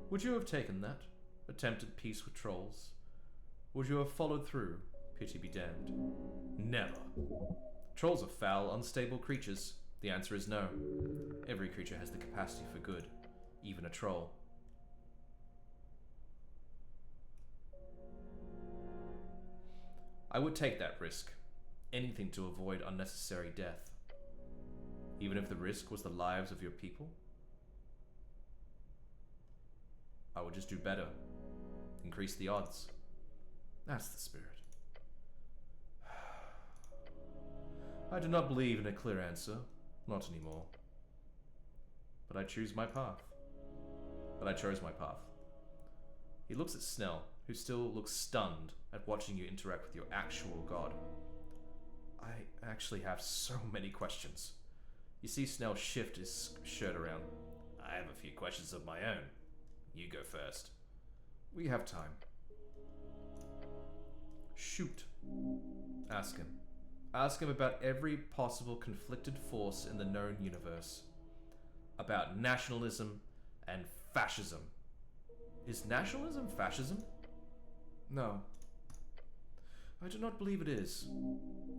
Would you have taken that? Attempted peace with trolls? Would you have followed through? Pity be damned. Never. Trolls are foul, unstable creatures. The answer is no. Every creature has the capacity for good, even a troll. I would take that risk. Anything to avoid unnecessary death. Even if the risk was the lives of your people. I would just do better. Increase the odds. That's the spirit. I do not believe in a clear answer. Not anymore. But I chose my path. He looks at Snell, who still looks stunned at watching you interact with your actual god. I actually have so many questions. You see Snell shift his shirt around. I have a few questions of my own. You go first. We have time. Shoot. Ask him. Ask him about every possible conflicted force in the known universe. About nationalism and fascism. Is nationalism fascism? No. I do not believe it is.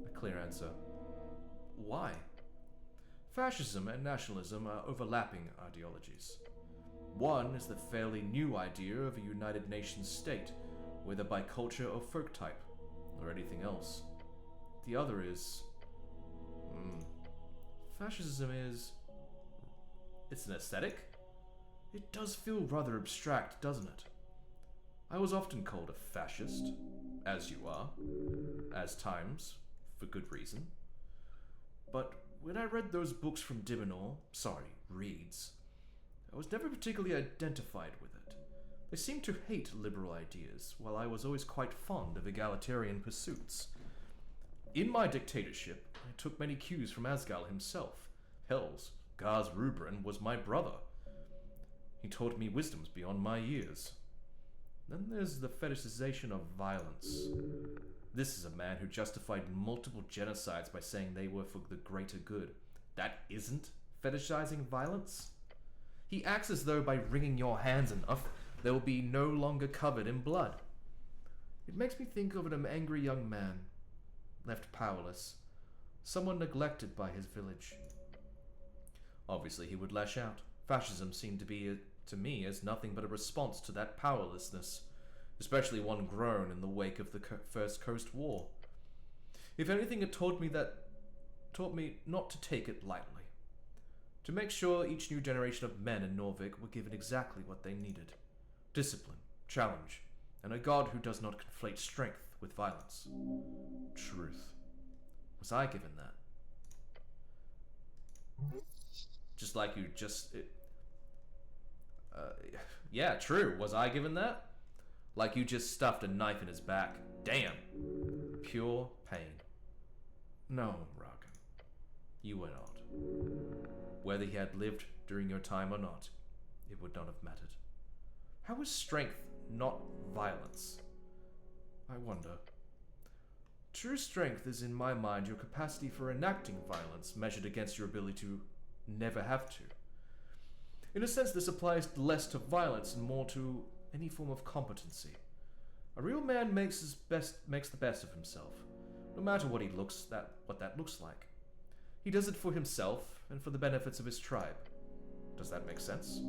A clear answer. Why? Fascism and nationalism are overlapping ideologies. One is the fairly new idea of a United Nations state, whether by culture or folk type, or anything else. The other is... Fascism is... It's an aesthetic? It does feel rather abstract, doesn't it? I was often called a fascist, as you are, as times, for good reason. But when I read those books from Reeds, I was never particularly identified with it. They seemed to hate liberal ideas, while I was always quite fond of egalitarian pursuits. In my dictatorship, I took many cues from Asgal himself. Hells, Gaz Rubrin was my brother. He taught me wisdoms beyond my years. Then there's the fetishization of violence. This is a man who justified multiple genocides by saying they were for the greater good. That isn't fetishizing violence? He acts as though by wringing your hands enough, they will be no longer covered in blood. It makes me think of an angry young man, left powerless, someone neglected by his village. Obviously, he would lash out. Fascism seemed to be, to me, as nothing but a response to that powerlessness, especially one grown in the wake of the First Coast War. If anything, it taught me not to take it lightly. To make sure each new generation of men in Norvik were given exactly what they needed. Discipline, challenge, and a god who does not conflate strength with violence. Truth. Was I given that? Just like you yeah, true. Was I given that? Like you just stuffed a knife in his back. Damn. Pure pain. No, Ragan. You were not. Whether he had lived during your time or not, it would not have mattered. How is strength not violence? I wonder. True strength is, in my mind, your capacity for enacting violence measured against your ability to never have to. In a sense, this applies less to violence and more to any form of competency. A real man makes the best of himself, no matter what that looks like. He does it for himself and for the benefits of his tribe. Does that make sense?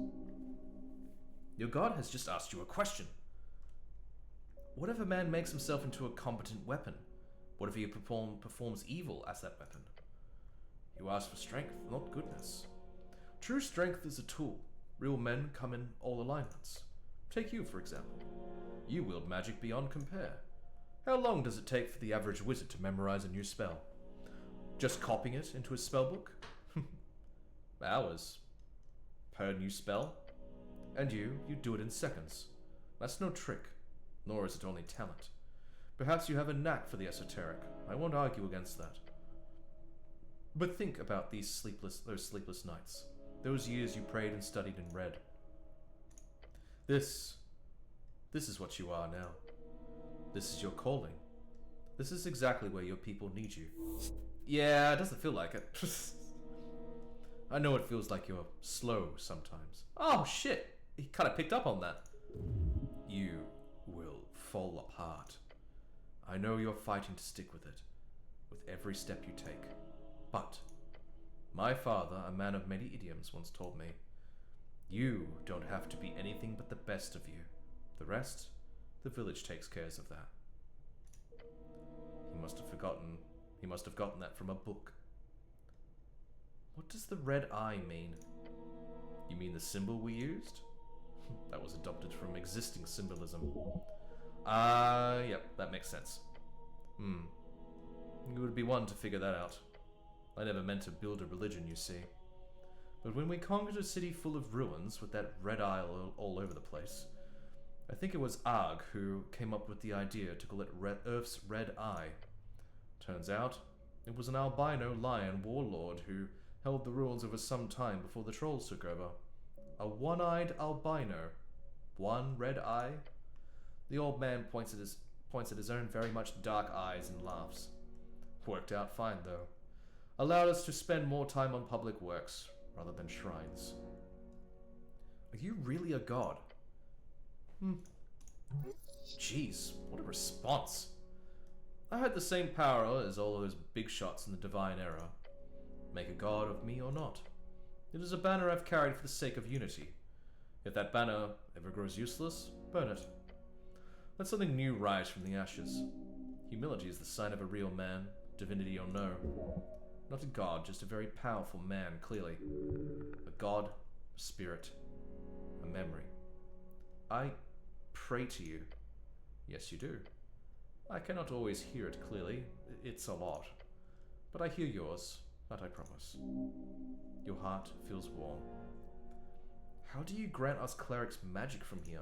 Your god has just asked you a question. What if a man makes himself into a competent weapon? What if he performs evil as that weapon? You ask for strength, not goodness. True strength is a tool. Real men come in all alignments. Take you, for example. You wield magic beyond compare. How long does it take for the average wizard to memorize a new spell? Just copying it into his spellbook? Hours. Per new spell? And you do it in seconds. That's no trick, nor is it only talent. Perhaps you have a knack for the esoteric. I won't argue against that. But think about those sleepless nights. Those years you prayed and studied and read. This is what you are now. This is your calling. This is exactly where your people need you. Yeah, it doesn't feel like it. I know it feels like you're slow sometimes. Oh shit! He kind of picked up on that. You will fall apart. I know you're fighting to stick with it, with every step you take. But my father, a man of many idioms, once told me, you don't have to be anything but the best of you. The rest, the village takes care of that. He must have gotten that from a book. What does the red eye mean? You mean the symbol we used? That was adopted from existing symbolism. Yep, that makes sense. You would be one to figure that out. I never meant to build a religion, you see. But when we conquered a city full of ruins with that red eye all over the place, I think it was Arg who came up with the idea to call it Earth's Red Eye. Turns out, it was an albino lion warlord who held the ruins over some time before the trolls took over. A one-eyed albino. One red eye? The old man points at his own very much dark eyes and laughs. Worked out fine, though. Allowed us to spend more time on public works, rather than shrines. Are you really a god? Jeez, what a response. I had the same power as all those big shots in the divine era. Make a god of me or not. It is a banner I've carried for the sake of unity. If that banner ever grows useless, burn it. Let something new rise from the ashes. Humility is the sign of a real man, divinity or no. Not a god, just a very powerful man, clearly. A god, a spirit, a memory. I pray to you. Yes, you do. I cannot always hear it clearly. It's a lot. But I hear yours, that I promise. Your heart feels warm. How do you grant us clerics magic from here?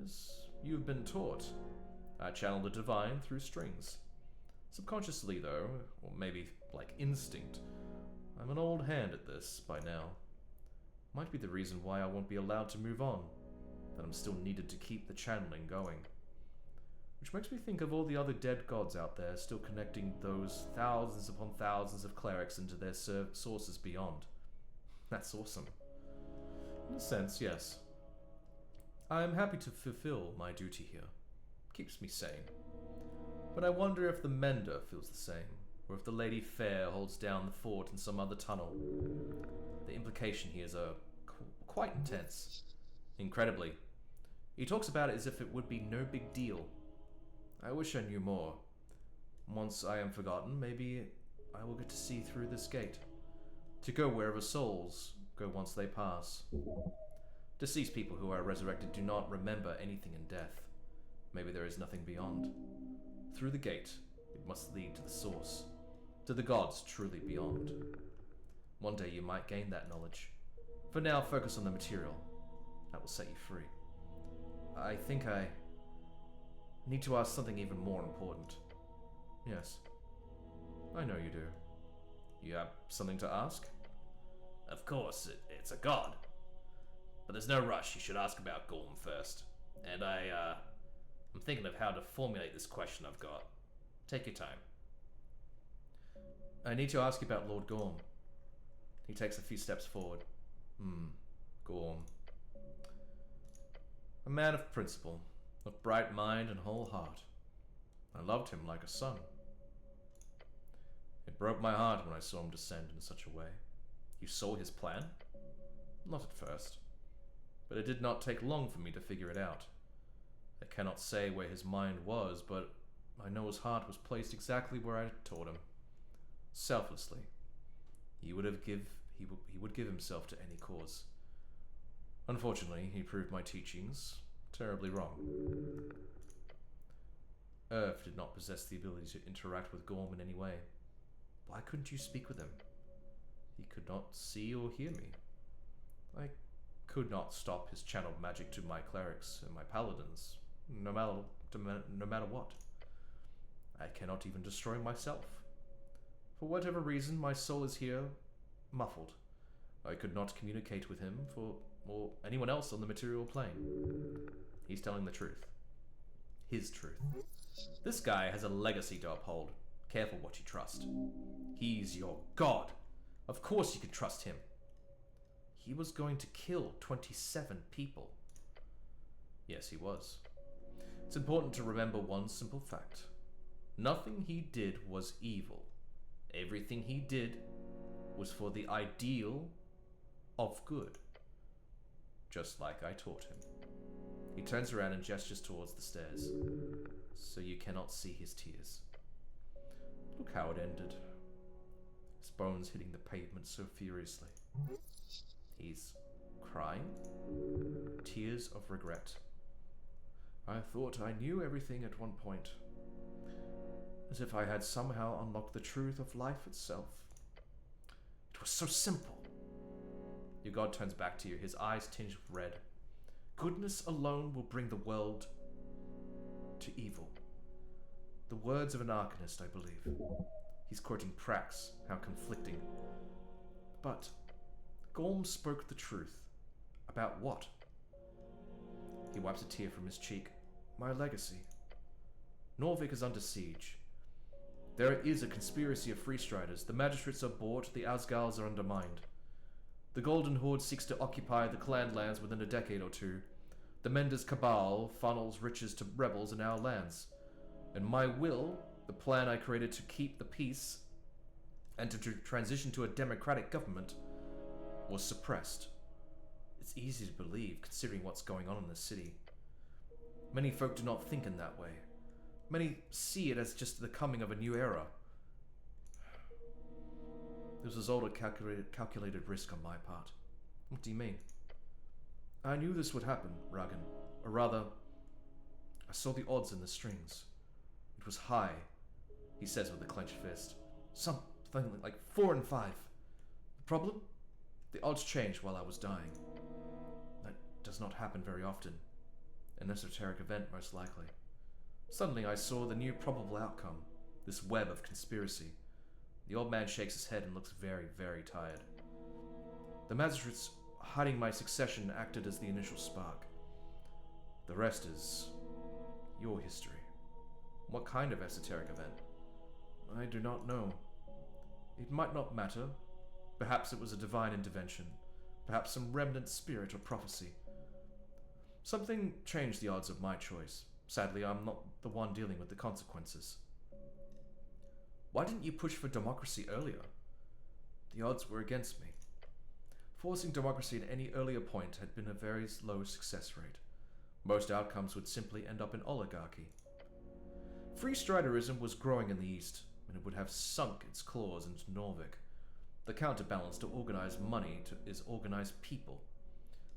As you've been taught. I channel the divine through strings. Subconsciously, though, or maybe like instinct, I'm an old hand at this by now. Might be the reason why I won't be allowed to move on, that I'm still needed to keep the channeling going. Which makes me think of all the other dead gods out there still connecting those thousands upon thousands of clerics into their sources beyond. That's awesome. In a sense, yes. I am happy to fulfill my duty here. keeps me sane. But I wonder if the Mender feels the same, or if the Lady Fair holds down the fort in some other tunnel. The implication here is quite intense. Incredibly. He talks about it as if it would be no big deal. I wish I knew more. Once I am forgotten, maybe I will get to see through this gate. To go wherever souls go once they pass. Deceased people who are resurrected do not remember anything in death. Maybe there is nothing beyond. Through the gate, it must lead to the source, to the gods truly beyond. One day you might gain that knowledge. For now, focus on the material. That will set you free. I think I need to ask something even more important. Yes, I know you do. You have something to ask? Of course, it's a god. But there's no rush. You should ask about Gorm first. And I'm thinking of how to formulate this question I've got. Take your time. I need to ask you about Lord Gorm. He takes a few steps forward. Gorm. A man of principle, of bright mind and whole heart. I loved him like a son. It broke my heart when I saw him descend in such a way. You saw his plan? Not at first. But it did not take long for me to figure it out. I cannot say where his mind was, but I know his heart was placed exactly where I had taught him. Selflessly. He would give himself to any cause. Unfortunately, he proved my teachings terribly wrong. Irv did not possess the ability to interact with Gorm in any way. Why couldn't you speak with him? He could not see or hear me. I could not stop his channeled magic to my clerics and my paladins, no matter what. I cannot even destroy myself. For whatever reason, my soul is here, muffled. I could not communicate with him or anyone else on the material plane. He's telling the truth. His truth. This guy has a legacy to uphold. Careful what you trust. He's your god. Of course you can trust him. He was going to kill 27 people. Yes, he was. It's important to remember one simple fact. Nothing he did was evil. Everything he did was for the ideal of good. Just like I taught him. He turns around and gestures towards the stairs, so you cannot see his tears. Look how it ended. His bones hitting the pavement so furiously. He's crying. Tears of regret. I thought I knew everything at one point. As if I had somehow unlocked the truth of life itself. It was so simple. Your god turns back to you, his eyes tinged with red. Goodness alone will bring the world to evil. The words of an arcanist, I believe. He's quoting Prax, how conflicting. But Gorm spoke the truth. About what? He wipes a tear from his cheek. My legacy. Norvik is under siege. There is a conspiracy of freestriders. The magistrates are bought, the Asgals are undermined. The Golden Horde seeks to occupy the clan lands within a decade or two. The Mender's cabal funnels riches to rebels in our lands. And my will, the plan I created to keep the peace and to transition to a democratic government, was suppressed. It's easy to believe, considering what's going on in the city. Many folk do not think in that way. Many see it as just the coming of a new era. This was all a calculated risk on my part. What do you mean? I knew this would happen, Ragan. Or rather, I saw the odds in the strings. It was high, he says with a clenched fist. Something like 4 and 5. The problem? The odds changed while I was dying. That does not happen very often. An esoteric event, most likely. Suddenly I saw the new probable outcome. This web of conspiracy. The old man shakes his head and looks very, very tired. The magistrates hiding my succession acted as the initial spark. The rest is your history. What kind of esoteric event? I do not know. It might not matter. Perhaps it was a divine intervention. Perhaps some remnant spirit or prophecy. Something changed the odds of my choice. Sadly, I'm not the one dealing with the consequences. Why didn't you push for democracy earlier? The odds were against me. Forcing democracy at any earlier point had been a very low success rate. Most outcomes would simply end up in oligarchy. Free striderism was growing in the East, and it would have sunk its claws into Norvik. The counterbalance to organized money is organized people.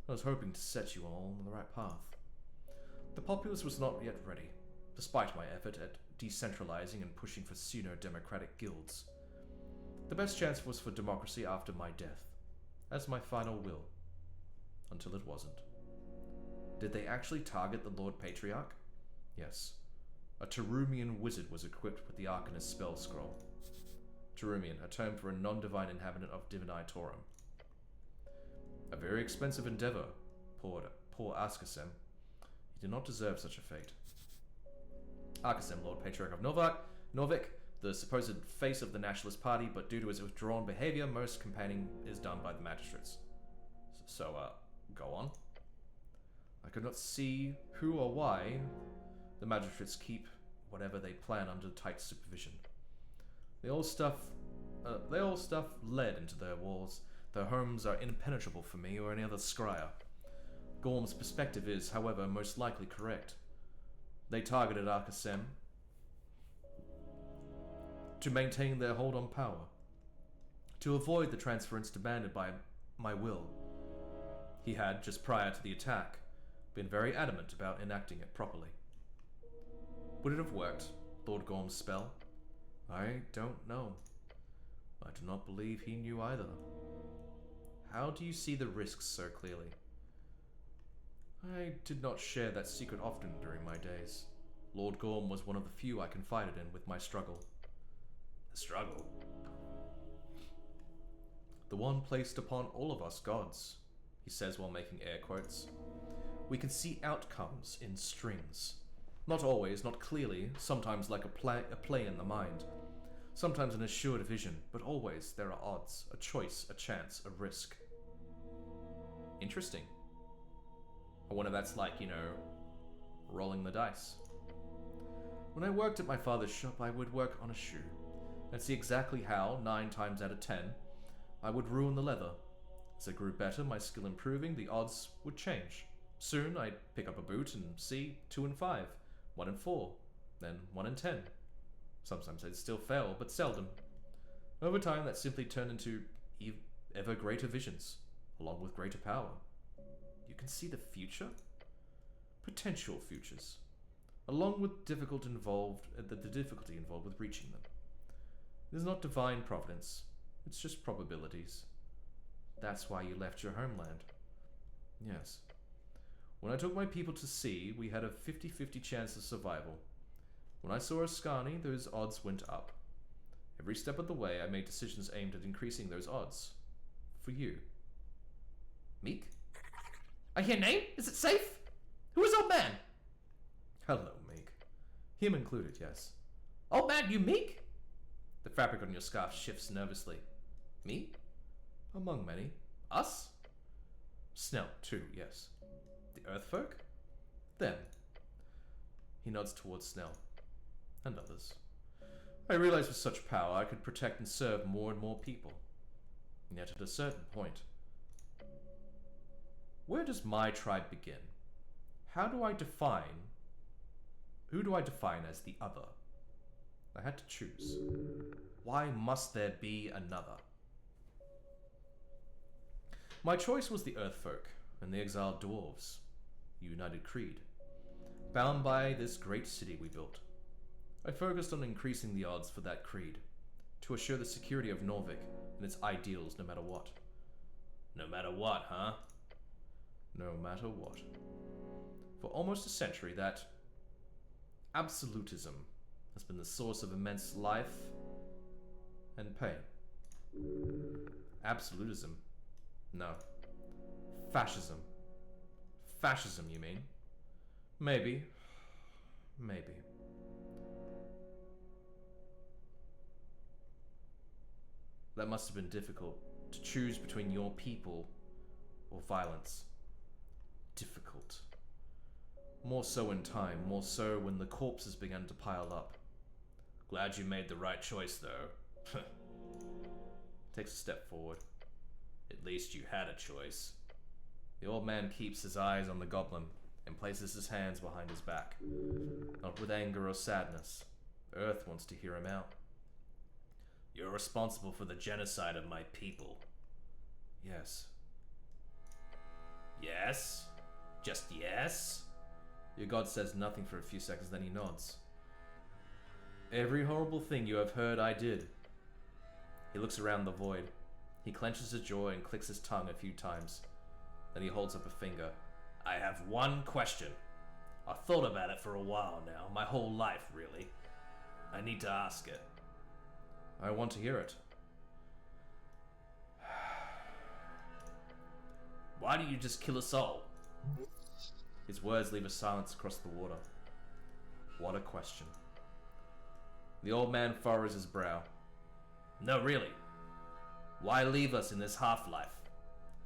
I was hoping to set you all on the right path. The populace was not yet ready, despite my effort at decentralizing and pushing for pseudo-democratic guilds. The best chance was for democracy after my death, as my final will. Until it wasn't. Did they actually target the Lord Patriarch? Yes. A Terumian wizard was equipped with the Arcanist spell scroll. Terumian, a term for a non-divine inhabitant of Divinatorum. A very expensive endeavor, poor Askasem. He did not deserve such a fate. Arkasem, Lord Patriarch of Norvik, the supposed face of the Nationalist Party, but due to his withdrawn behavior, most campaigning is done by the magistrates. So, go on. I could not see who or why the magistrates keep whatever they plan under tight supervision. They all stuff lead into their walls. Their homes are impenetrable for me or any other scryer. Gorm's perspective is, however, most likely correct. They targeted Arkasem to maintain their hold on power, to avoid the transference demanded by my will. He had, just prior to the attack, been very adamant about enacting it properly. Would it have worked, Lord Gorm's spell? I don't know. I do not believe he knew either. How do you see the risks so clearly? I did not share that secret often during my days. Lord Gorm was one of the few I confided in with my struggle. The struggle? The one placed upon all of us gods, he says while making air quotes. We can see outcomes in strings. Not always, not clearly, sometimes like a play in the mind. Sometimes an assured vision, but always there are odds, a choice, a chance, a risk. Interesting. I wonder if that's like, rolling the dice. When I worked at my father's shop, I would work on a shoe and see exactly how, 9 times out of 10, I would ruin the leather. As I grew better, my skill improving, the odds would change. Soon, I'd pick up a boot and see 2 in 5, 1 in 4, then 1 in 10. Sometimes I'd still fail, but seldom. Over time, that simply turned into ever greater visions, along with greater power. You can see the future? Potential futures, along with the difficulty involved with reaching them. It is not divine providence, it's just probabilities. That's why you left your homeland. Yes. When I took my people to sea, we had a 50-50 chance of survival. When I saw Ascani, those odds went up. Every step of the way, I made decisions aimed at increasing those odds. For you. Meek? I hear name? Is it safe? Who is old man? Hello, Meek. Him included, yes. Old man, you Meek? The fabric on your scarf shifts nervously. Me? Among many. Us? Snell, too, yes. The Earthfolk? Them. He nods towards Snell. And others. I realized with such power I could protect and serve more and more people. And yet at a certain point... Where does my tribe begin? Who do I define as the other? I had to choose. Why must there be another? My choice was the Earthfolk and the exiled dwarves, united creed, bound by this great city we built. I focused on increasing the odds for that creed, to assure the security of Norvik and its ideals no matter what. No matter what, huh? No matter what. For almost a century, that absolutism has been the source of immense life and pain. Absolutism? No. Fascism. Fascism, you mean? Maybe. Maybe. That must have been difficult, to choose between your people or violence. Difficult. More so in time, more so when the corpses began to pile up. Glad you made the right choice, though. Takes a step forward. At least you had a choice. The old man keeps his eyes on the goblin and places his hands behind his back. Not with anger or sadness. Earth wants to hear him out. You're responsible for the genocide of my people. Yes. Yes? Just yes? Your god says nothing for a few seconds, then he nods. Every horrible thing you have heard I did. He looks around the void. He clenches his jaw and clicks his tongue a few times. Then he holds up a finger. I have one question. I've thought about it for a while now, my whole life, really. I need to ask it. I want to hear it. Why do you just kill us all? His words leave a silence across the water. What a question. The old man furrows his brow. No, really. Why leave us in this half-life?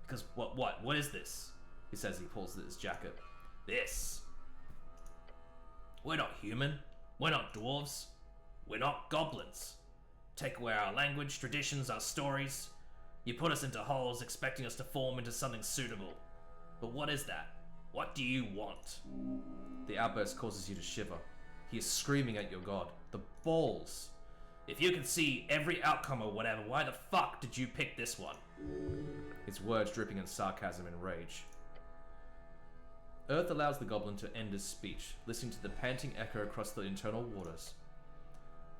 Because what is this? He says. He pulls at his jacket. This? We're not human. We're not dwarves. We're not goblins. Take away our language, traditions, our stories. You put us into holes expecting us to form into something suitable. But what is that? What do you want? The outburst causes you to shiver. He is screaming at your god. The balls. If you can see every outcome or whatever, why the fuck did you pick this one? His words dripping in sarcasm and rage. Earth allows the goblin to end his speech, listening to the panting echo across the internal waters.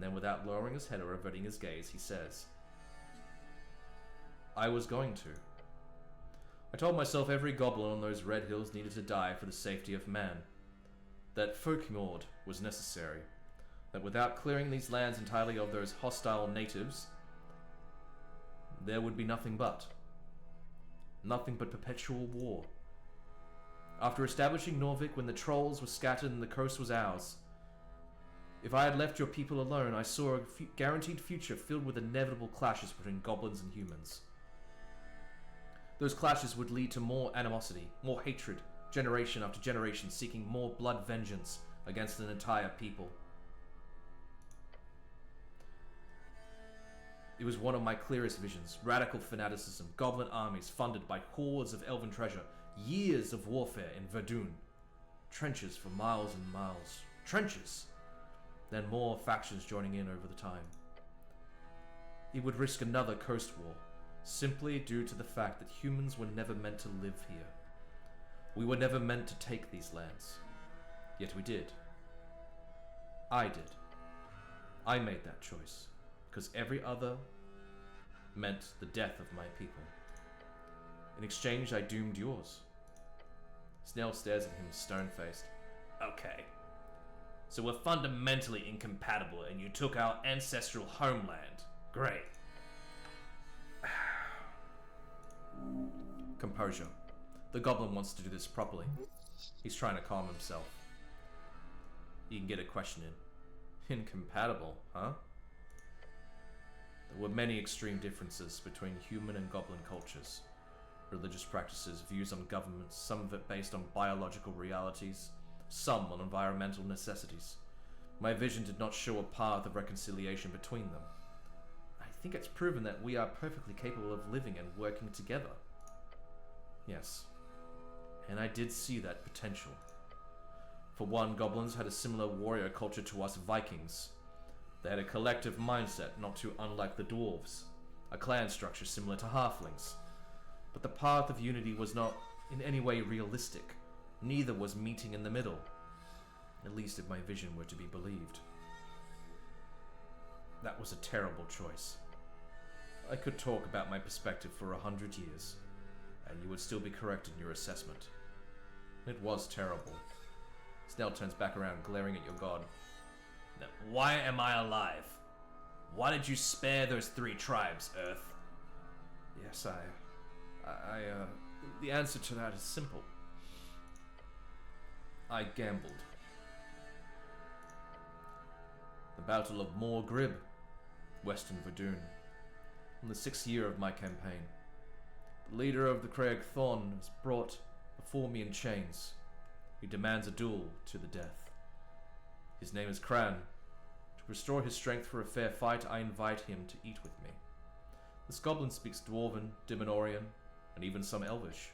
Then, without lowering his head or averting his gaze, he says, I was going to. I told myself every goblin on those red hills needed to die for the safety of man. That folkmord was necessary. That without clearing these lands entirely of those hostile natives, there would be nothing but perpetual war. After establishing Norvik when the trolls were scattered and the coast was ours, if I had left your people alone, I saw a guaranteed future filled with inevitable clashes between goblins and humans. Those clashes would lead to more animosity, more hatred, generation after generation seeking more blood vengeance against an entire people. It was one of my clearest visions. Radical fanaticism, goblin armies funded by hordes of elven treasure, years of warfare in Verdun. Trenches for miles and miles. Trenches! Then more factions joining in over the time. It would risk another coast war, simply due to the fact that humans were never meant to live here. We were never meant to take these lands. Yet we did. I did. I made that choice, because every other meant the death of my people. In exchange, I doomed yours. Snell stares at him stone-faced. Okay. So we're fundamentally incompatible and you took our ancestral homeland. Great. Composure. The goblin wants to do this properly. He's trying to calm himself. You can get a question in. Incompatible, huh? There were many extreme differences between human and goblin cultures. Religious practices, views on governments, some of it based on biological realities, some on environmental necessities. My vision did not show a path of reconciliation between them. I think it's proven that we are perfectly capable of living and working together. Yes. And I did see that potential. For one, goblins had a similar warrior culture to us Vikings. They had a collective mindset not too unlike the dwarves, a clan structure similar to halflings. But the path of unity was not in any way realistic. Neither was meeting in the middle. At least if my vision were to be believed. That was a terrible choice. I could talk about my perspective for 100 years, and you would still be correct in your assessment. It was terrible. Snell turns back around, glaring at your god. Now, why am I alive? Why did you spare those 3 tribes, Earth? Yes, the answer to that is simple. I gambled. The Battle of Moor Grib, Western Verdun. In the 6th year of my campaign, the leader of the Craig Thorn was brought before me in chains. He demands a duel to the death. His name is Cran. To restore his strength for a fair fight, I invite him to eat with me. This goblin speaks Dwarven, Diminorian, and even some Elvish.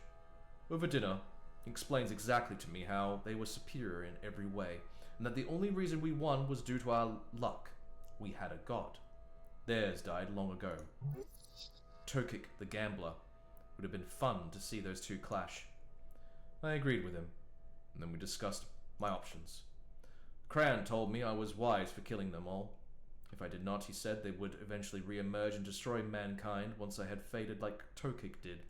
Over dinner, he explains exactly to me how they were superior in every way, and that the only reason we won was due to our luck. We had a god. Theirs died long ago. Tokik the gambler. Would have been fun to see those two clash. I agreed with him, and then we discussed my options. Cran told me I was wise for killing them all. If I did not, he said, they would eventually re-emerge and destroy mankind once I had faded like Tokik did.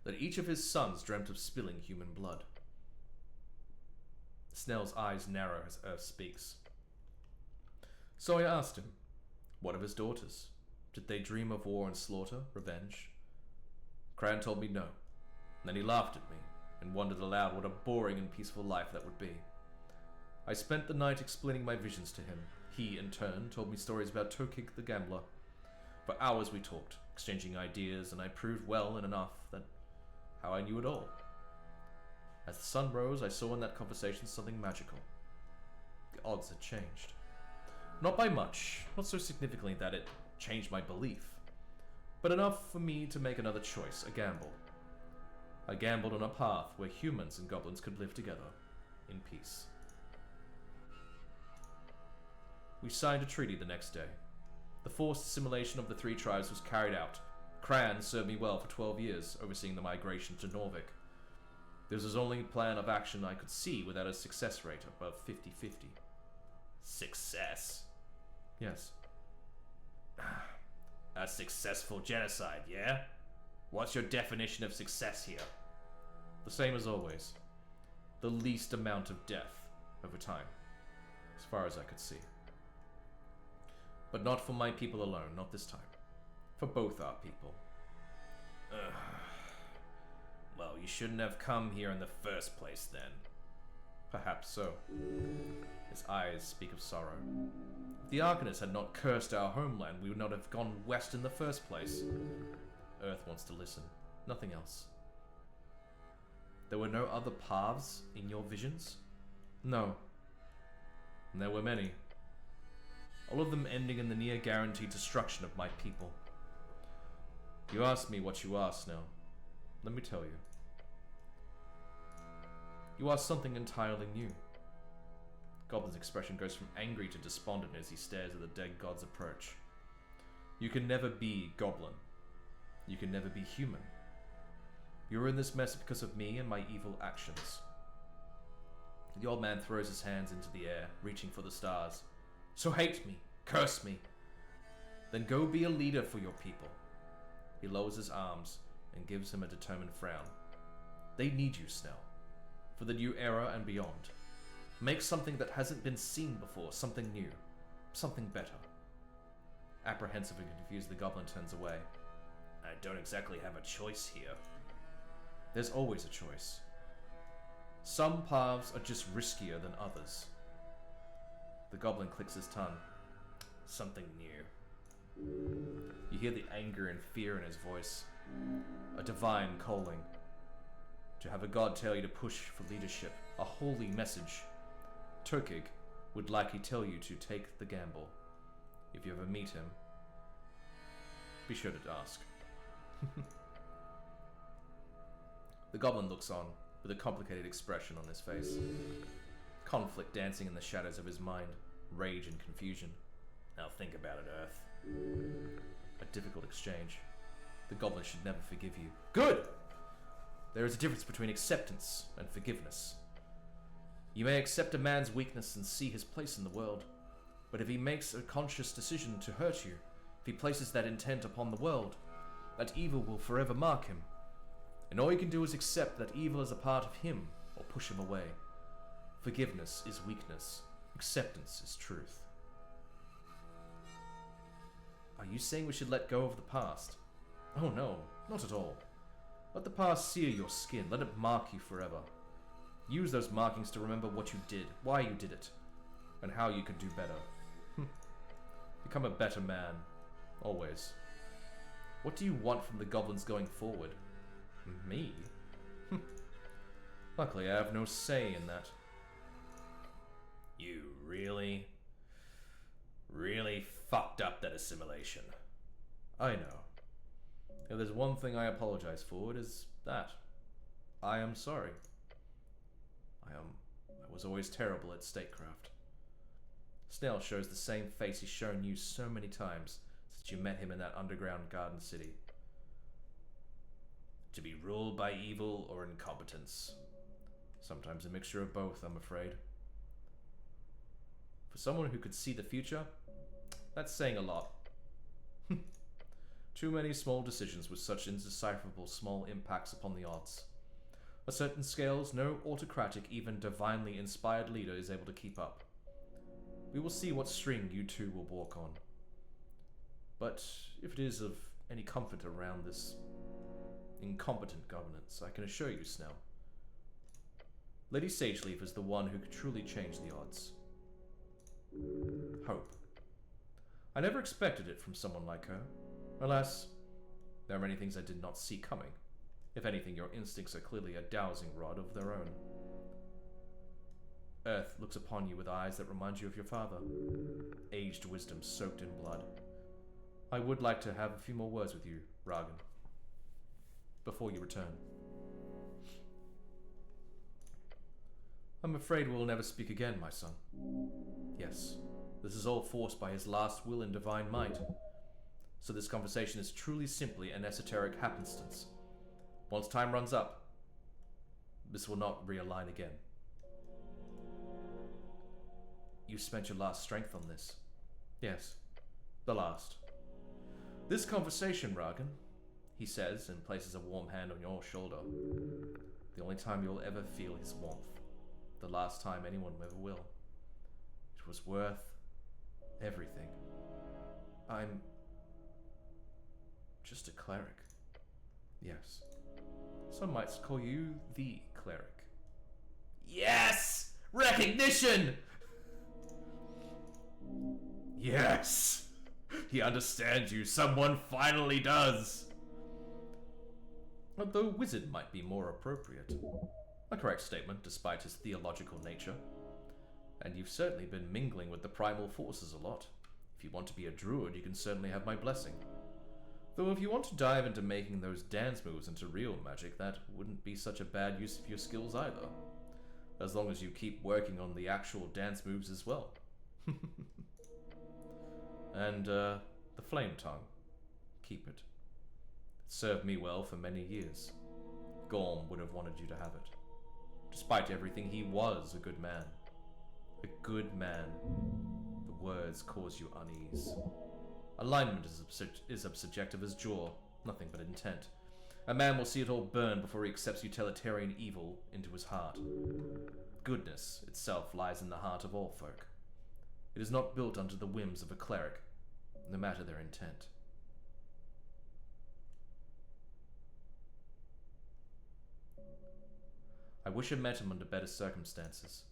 That each of his sons dreamt of spilling human blood. Snell's eyes narrow as Earth speaks. So I asked him, what of his daughters? Did they dream of war and slaughter, revenge? Cran told me no. Then he laughed at me and wondered aloud what a boring and peaceful life that would be. I spent the night explaining my visions to him. He, in turn, told me stories about Tokik the gambler. For hours we talked, exchanging ideas, and I proved well and enough that how I knew it all. As the sun rose, I saw in that conversation something magical. The odds had changed. Not by much, not so significantly that it changed my belief, but enough for me to make another choice, a gamble. I gambled on a path where humans and goblins could live together, in peace. We signed a treaty the next day. The forced assimilation of the three tribes was carried out. Cran served me well for 12 years, overseeing the migration to Norvik. This was the only plan of action I could see without a success rate above 50-50. Success? Yes. A successful genocide, yeah? What's your definition of success here? The same as always. The least amount of death over time, as far as I could see. But not for my people alone, not this time. For both our people. Well, you shouldn't have come here in the first place, then. Perhaps so. His eyes speak of sorrow. If the Arcanists had not cursed our homeland, we would not have gone west in the first place. Earth wants to listen. Nothing else. There were no other paths in your visions? No. And there were many. All of them ending in the near guaranteed destruction of my people. You asked me what you asked now. Let me tell you. You asked something entirely new. Goblin's expression goes from angry to despondent as he stares at the dead god's approach. You can never be Goblin. You can never be human. You're in this mess because of me and my evil actions. The old man throws his hands into the air, reaching for the stars. So hate me, curse me. Then go be a leader for your people. He lowers his arms and gives him a determined frown. They need you, Snell. For the new era and beyond. Make something that hasn't been seen before, something new, something better. Apprehensive and confused, the goblin turns away. I don't exactly have a choice here. There's always a choice. Some paths are just riskier than others. The goblin clicks his tongue. Something new. You hear the anger and fear in his voice. A divine calling. To have a god tell you to push for leadership. A holy message. Tokig would likely tell you to take the gamble. If you ever meet him, be sure to ask. The goblin looks on, with a complicated expression on his face. Conflict dancing in the shadows of his mind. Rage and confusion. Now think about it, Earth. A difficult exchange. The goblin should never forgive you. Good! There is a difference between acceptance and forgiveness. You may accept a man's weakness and see his place in the world, but if he makes a conscious decision to hurt you, if he places that intent upon the world, that evil will forever mark him. And all you can do is accept that evil is a part of him, or push him away. Forgiveness is weakness. Acceptance is truth. Are you saying we should let go of the past? Oh no, not at all. Let the past sear your skin, let it mark you forever. Use those markings to remember what you did, why you did it, and how you could do better. Become a better man. Always. What do you want from the goblins going forward? Me? Luckily, I have no say in that. You really fucked up that assimilation. I know. If there's one thing I apologize for, it is that. I am sorry. I was always terrible at statecraft. Snail shows the same face he's shown you so many times since you met him in that underground garden city. To be ruled by evil or incompetence. Sometimes a mixture of both, I'm afraid. For someone who could see the future, that's saying a lot. Too many small decisions with such indecipherable small impacts upon the odds. At certain scales, no autocratic, even divinely inspired leader is able to keep up. We will see what string you two will walk on. But if it is of any comfort around this incompetent governance, I can assure you, Snell, Lady Sageleaf is the one who could truly change the odds. Hope. I never expected it from someone like her. Alas, there are many things I did not see coming. If anything, your instincts are clearly a dowsing rod of their own. Earth looks upon you with eyes that remind you of your father. Aged wisdom soaked in blood. I would like to have a few more words with you, Ragan, before you return. I'm afraid we'll never speak again, my son. Yes, this is all forced by his last will and divine might. So this conversation is truly simply an esoteric happenstance. Once time runs up, this will not realign again. You spent your last strength on this. Yes, the last. This conversation, Ragan, he says and places a warm hand on your shoulder. The only time you'll ever feel his warmth. The last time anyone ever will. It was worth everything. I'm just a cleric. Yes. Some might call you the cleric. Yes! Recognition! Yes! He understands you. Someone finally does. Although wizard might be more appropriate. A correct statement, despite his theological nature. And you've certainly been mingling with the primal forces a lot. If you want to be a druid, you can certainly have my blessing. Though if you want to dive into making those dance moves into real magic, that wouldn't be such a bad use of your skills either. As long as you keep working on the actual dance moves as well. And, the flame tongue. Keep it. It served me well for many years. Gorm would have wanted you to have it. Despite everything, he was a good man. A good man. The words cause you unease. Alignment is as subjective as jaw, nothing but intent. A man will see it all burn before he accepts utilitarian evil into his heart. Goodness itself lies in the heart of all folk. It is not built under the whims of a cleric, no matter their intent. I wish I met him under better circumstances.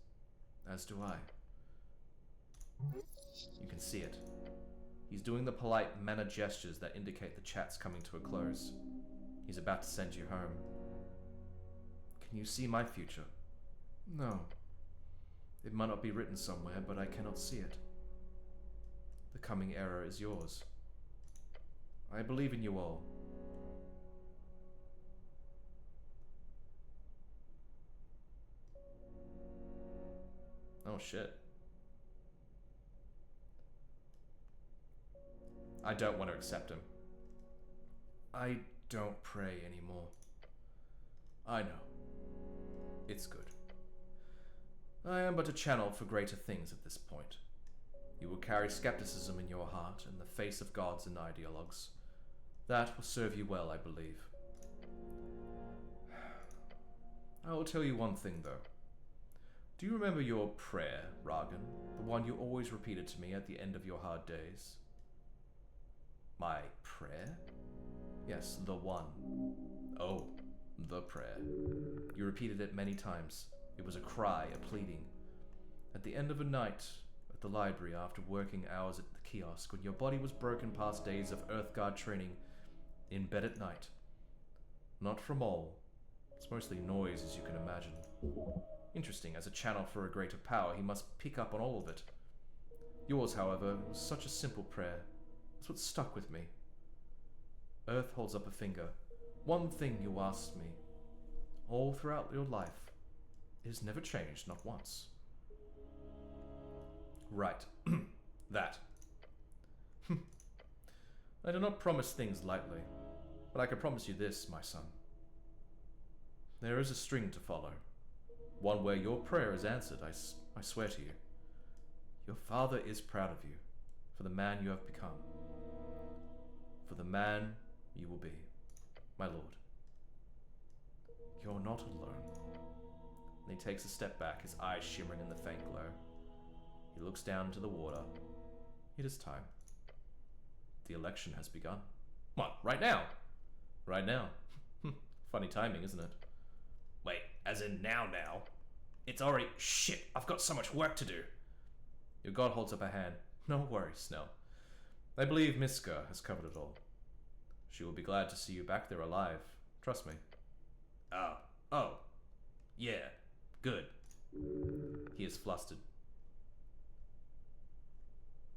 As do I. You can see it. He's doing the polite manner gestures that indicate the chat's coming to a close. He's about to send you home. Can you see my future? No. It might not be written somewhere, but I cannot see it. The coming era is yours. I believe in you all. Oh shit. I don't want to accept him. I don't pray anymore. I know. It's good. I am but a channel for greater things at this point. You will carry skepticism in your heart in the face of gods and ideologues. That will serve you well, I believe. I will tell you one thing, though. Do you remember your prayer, Ragan? The one you always repeated to me at the end of your hard days? My prayer? Yes, the one. Oh, the prayer. You repeated it many times. It was a cry, a pleading. At the end of a night, at the library after working hours at the kiosk, when your body was broken past days of Earthguard training, in bed at night. Not from all. It's mostly noise, as you can imagine. Interesting, as a channel for a greater power, he must pick up on all of it. Yours, however, was such a simple prayer. That's what stuck with me. Earth holds up a finger. One thing you asked me. All throughout your life. It has never changed, not once. Right. That. I do not promise things lightly, but I can promise you this, my son. There is a string to follow. One where your prayer is answered, I swear to you. Your father is proud of you, for the man you have become. For the man you will be, my lord. You're not alone. And he takes a step back, his eyes shimmering in the faint glow. He looks down into the water. It is time. The election has begun. What, right now? Right now. Funny timing, isn't it? Wait, as in now? It's already... Shit, I've got so much work to do. Your god holds up a hand. No worries, Snell. I believe Miska has covered it all. She will be glad to see you back there alive. Trust me. Oh. Yeah, good. He is flustered.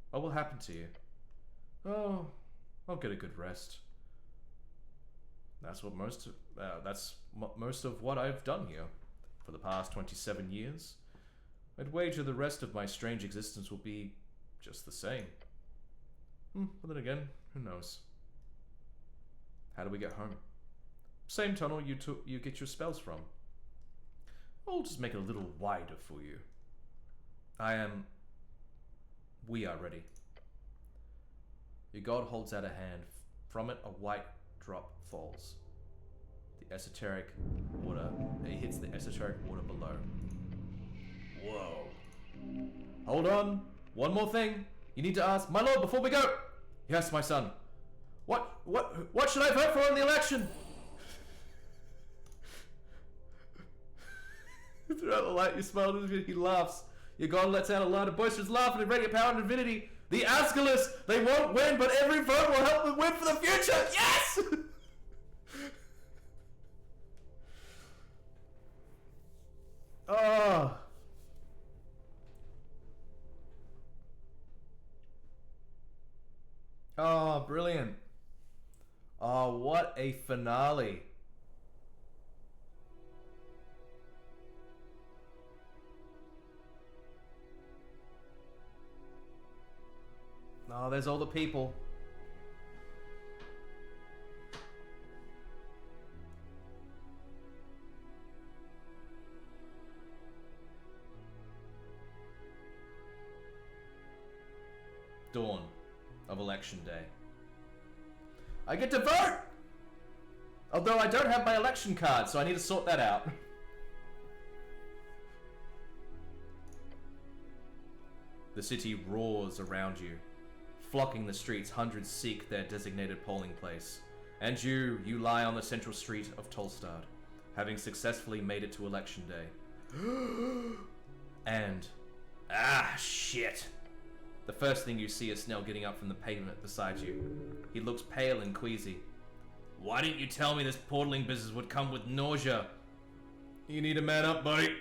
What will happen to you? Oh, I'll get a good rest. That's most of what I've done here for the past 27 years. I'd wager the rest of my strange existence will be just the same. But then again, who knows? How do we get home? Same tunnel you get your spells from. I'll just make it a little wider for you. We are ready. Your god holds out a hand. From it, a white drop falls. The esoteric water. It hits the esoteric water below. Whoa. Hold on. One more thing. You need to ask, my lord, before we go. Yes, my son. What should I vote for in the election? Throughout the light, you smile at him. He laughs. Your god lets out a loud and boisterous laugh and radiant power and divinity. The Asculus, they won't win, but every vote will help them win for the future. Yes! Oh. Oh, brilliant. Oh, what a finale. Oh, there's all the people. Dawn of election day. I get to vote! Although I don't have my election card, so I need to sort that out. The city roars around you. Flocking the streets, hundreds seek their designated polling place. And you lie on the central street of Tolstad, having successfully made it to election day. And... shit. The first thing you see is Snell getting up from the pavement beside you. He looks pale and queasy. Why didn't you tell me this portaling business would come with nausea? You need to man up, buddy.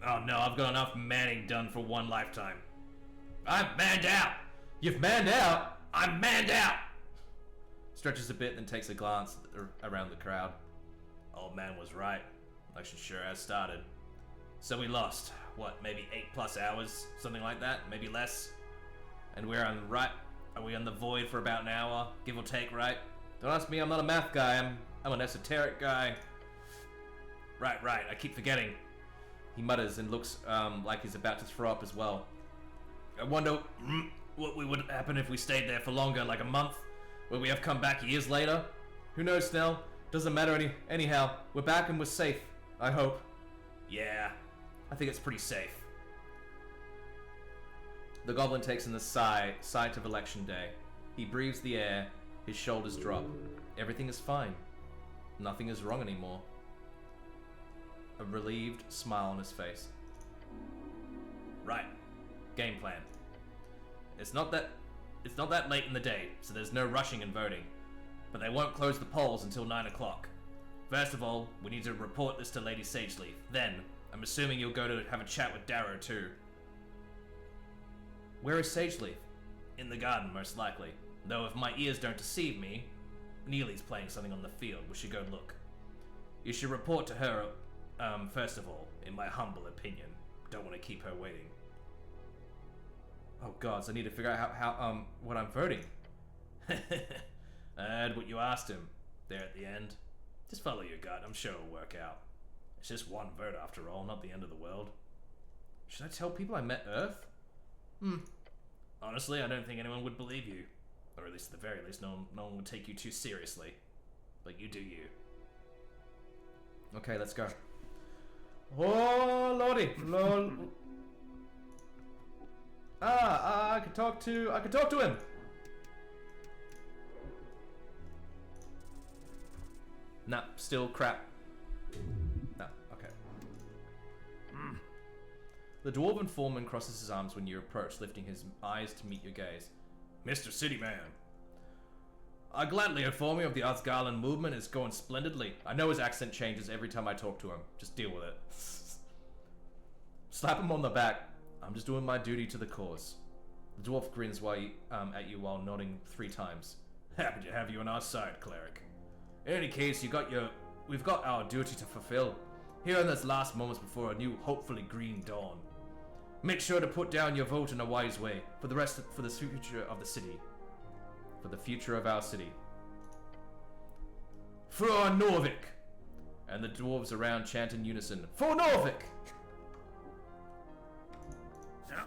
Oh no, I've got enough manning done for one lifetime. I'm manned out! You've manned out? I'm manned out! Stretches a bit, then takes a glance around the crowd. Old man was right. Election sure has started. So we lost, what, maybe 8+ hours? Something like that? Maybe less? And we're on the right. Are we on the void for about an hour? Give or take, right? Don't ask me, I'm not a math guy. I'm an esoteric guy. Right, I keep forgetting. He mutters and looks like he's about to throw up as well. I wonder what would happen if we stayed there for longer, like a month? Would we have come back years later? Who knows, Snell? Doesn't matter anyhow. We're back and we're safe. I hope. Yeah, I think it's pretty safe. The goblin takes in the sight of election day. He breathes the air. His shoulders drop. Everything is fine. Nothing is wrong anymore. A relieved smile on his face. Right. Game plan. It's not that late in the day, so there's no rushing and voting. But they won't close the polls until 9 o'clock. First of all, we need to report this to Lady Sageleaf. Then, I'm assuming you'll go to have a chat with Darrow too. Where is Sageleaf? In the garden, most likely. Though if my ears don't deceive me, Neely's playing something on the field. We should go look. You should report to her, first of all, in my humble opinion. Don't want to keep her waiting. Oh god, so I need to figure out how what I'm voting. I heard what you asked him there at the end. Just follow your gut. I'm sure it'll work out. It's just one vote after all, not the end of the world. Should I tell people I met Earth? Honestly, I don't think anyone would believe you. Or at least at the very least, no one would take you too seriously. But you do you. Okay, let's go. Oh lordy, lol. I could talk to him. Nah, still crap. Nah, okay. The dwarven foreman crosses his arms when you approach, lifting his eyes to meet your gaze. Mr. Cityman, I gladly inform you of the Asgarland movement is going splendidly. I know his accent changes every time I talk to him. Just deal with it. Slap him on the back. I'm just doing my duty to the cause. The dwarf grins at you while nodding 3 times. Happy to have you on our side, cleric. In any case, we've got our duty to fulfill. Here in those last moments before a new, hopefully green dawn. Make sure to put down your vote in a wise way for the future of the city. For the future of our city. For Norvik! And the dwarves around chant in unison. For Norvik! Yeah.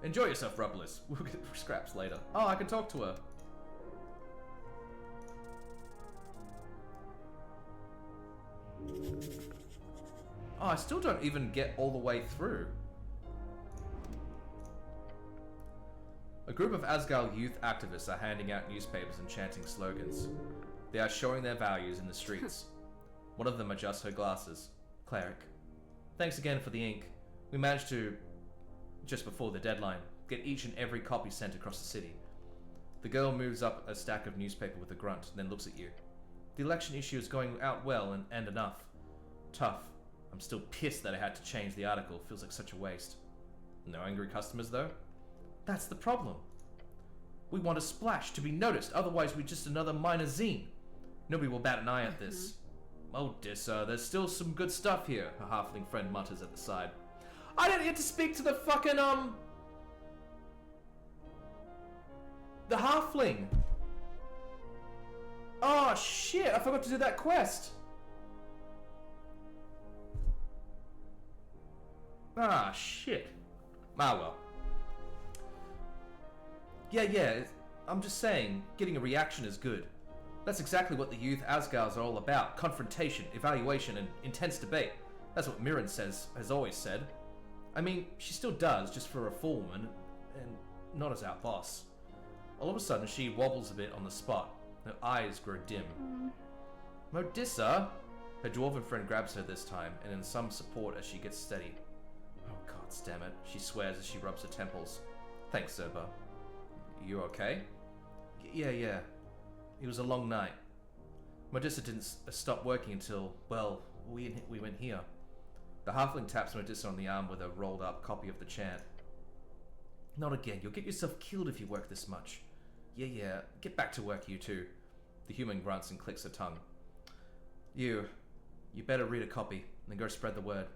Enjoy yourself, Rubblers. We'll get scraps later. Oh, I can talk to her. Oh, I still don't even get all the way through. A group of Asgard youth activists are handing out newspapers and chanting slogans. They are showing their values in the streets. One of them adjusts her glasses. Cleric. Thanks again for the ink. We managed to, just before the deadline, get each and every copy sent across the city. The girl moves up a stack of newspaper with a grunt, then looks at you. The election issue is going out well and enough. Tough. I'm still pissed that I had to change the article. Feels like such a waste. No angry customers, though? That's the problem. We want a splash to be noticed, otherwise we're just another minor zine. Nobody will bat an eye at this. Oh, Dissa, there's still some good stuff here, her halfling friend mutters at the side. I didn't get to speak to the fucking, the halfling! Oh, shit, I forgot to do that quest! Ah, shit. Ah, well. Yeah, I'm just saying, getting a reaction is good. That's exactly what the youth Asgards are all about. Confrontation, evaluation, and intense debate. That's what Mirren has always said. I mean, she still does, just for a full woman, and not as our boss. All of a sudden, she wobbles a bit on the spot. Her eyes grow dim. Modissa! Her dwarven friend grabs her this time, and in some support as she gets steady. Oh, god damn it, she swears as she rubs her temples. Thanks, Zerba. You okay? Yeah. It was a long night. Modissa didn't stop working until, well, we went here. The halfling taps Modissa on the arm with a rolled up copy of the chant. Not again. You'll get yourself killed if you work this much. Yeah. Get back to work, you two. The human grunts and clicks her tongue. You better read a copy, and then go spread the word.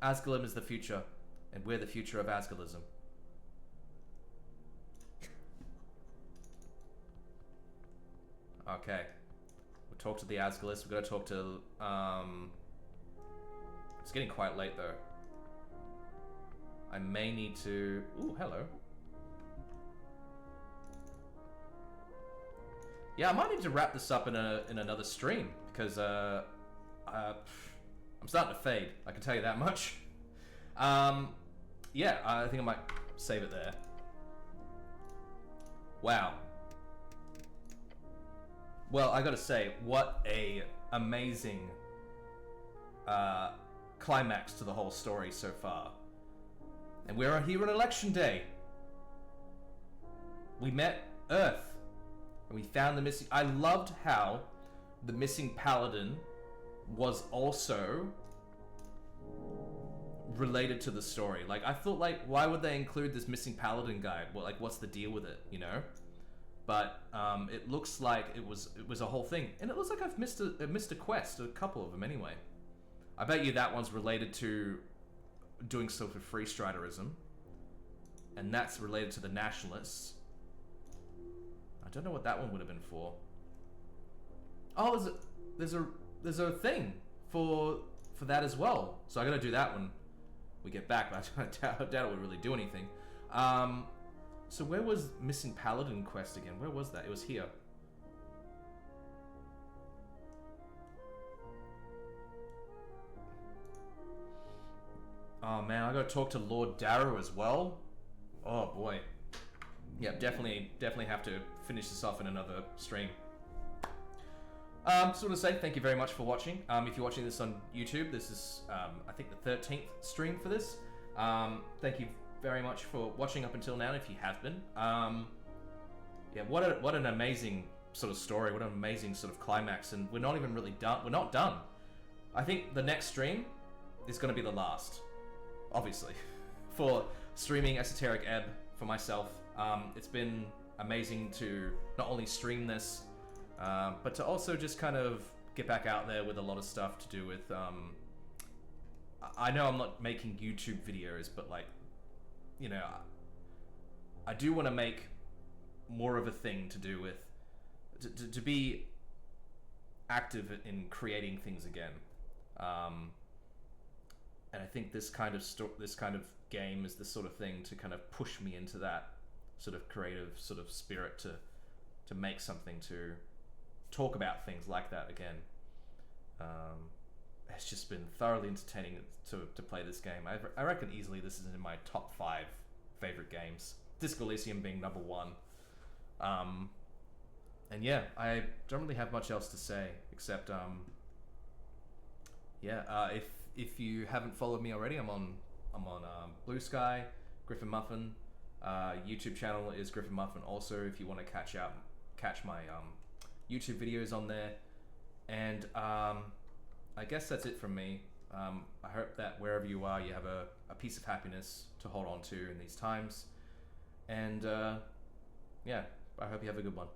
Asgalim is the future, and we're the future of Asgalism. Okay. We'll talk to the Asgalis. We've got to talk to, It's getting quite late, though. I may need to... Ooh, hello. Yeah, I might need to wrap this up in another stream, because, I'm starting to fade. I can tell you that much. Yeah, I think I might save it there. Wow. Well, I gotta say, what a amazing climax to the whole story so far. And we're here on election day. We met Earth, and we found the missing... I loved how the missing paladin was also related to the story. Like, I thought, like, why would they include this missing paladin guy? Well, like, what's the deal with it, you know? But it looks like it was a whole thing, and it looks like I've missed a quest, a couple of them anyway. I bet you that one's related to doing stuff with free striderism, and that's related to the nationalists. I don't know what that one would have been for. Oh, there's a thing for that as well. So I gotta do that when we get back. But I doubt it would really do anything. So where was missing paladin quest again? Where was that? It was here. Oh man, I gotta talk to Lord Darrow as well. Oh boy. Yeah, definitely have to finish this off in another stream. Just want to say thank you very much for watching. If you're watching this on YouTube, this is I think the 13th stream for this. Thank you very much for watching up until now, if you have been. Yeah, what an amazing sort of story, what an amazing sort of climax, and we're not even really done. We're not done. I think the next stream is going to be the last, obviously, for streaming Esoteric Ebb for myself. It's been amazing to not only stream this, but to also just kind of get back out there with a lot of stuff to do with, I know I'm not making YouTube videos, but like, you know, I do want to make more of a thing to do with, to be active in creating things again. And I think this kind of game is the sort of thing to kind of push me into that sort of creative sort of spirit to make something, to talk about things like that again. It's just been thoroughly entertaining to play this game. I reckon easily this is in my top 5 favorite games. Disco Elysium being number 1. And yeah, I don't really have much else to say except if you haven't followed me already, I'm on Bluesky, Griffinmuffin. YouTube channel is Griffinmuffin also, if you want to catch my YouTube videos on there. And I guess that's it from me. I hope that wherever you are, you have a piece of happiness to hold on to in these times. And yeah, I hope you have a good one.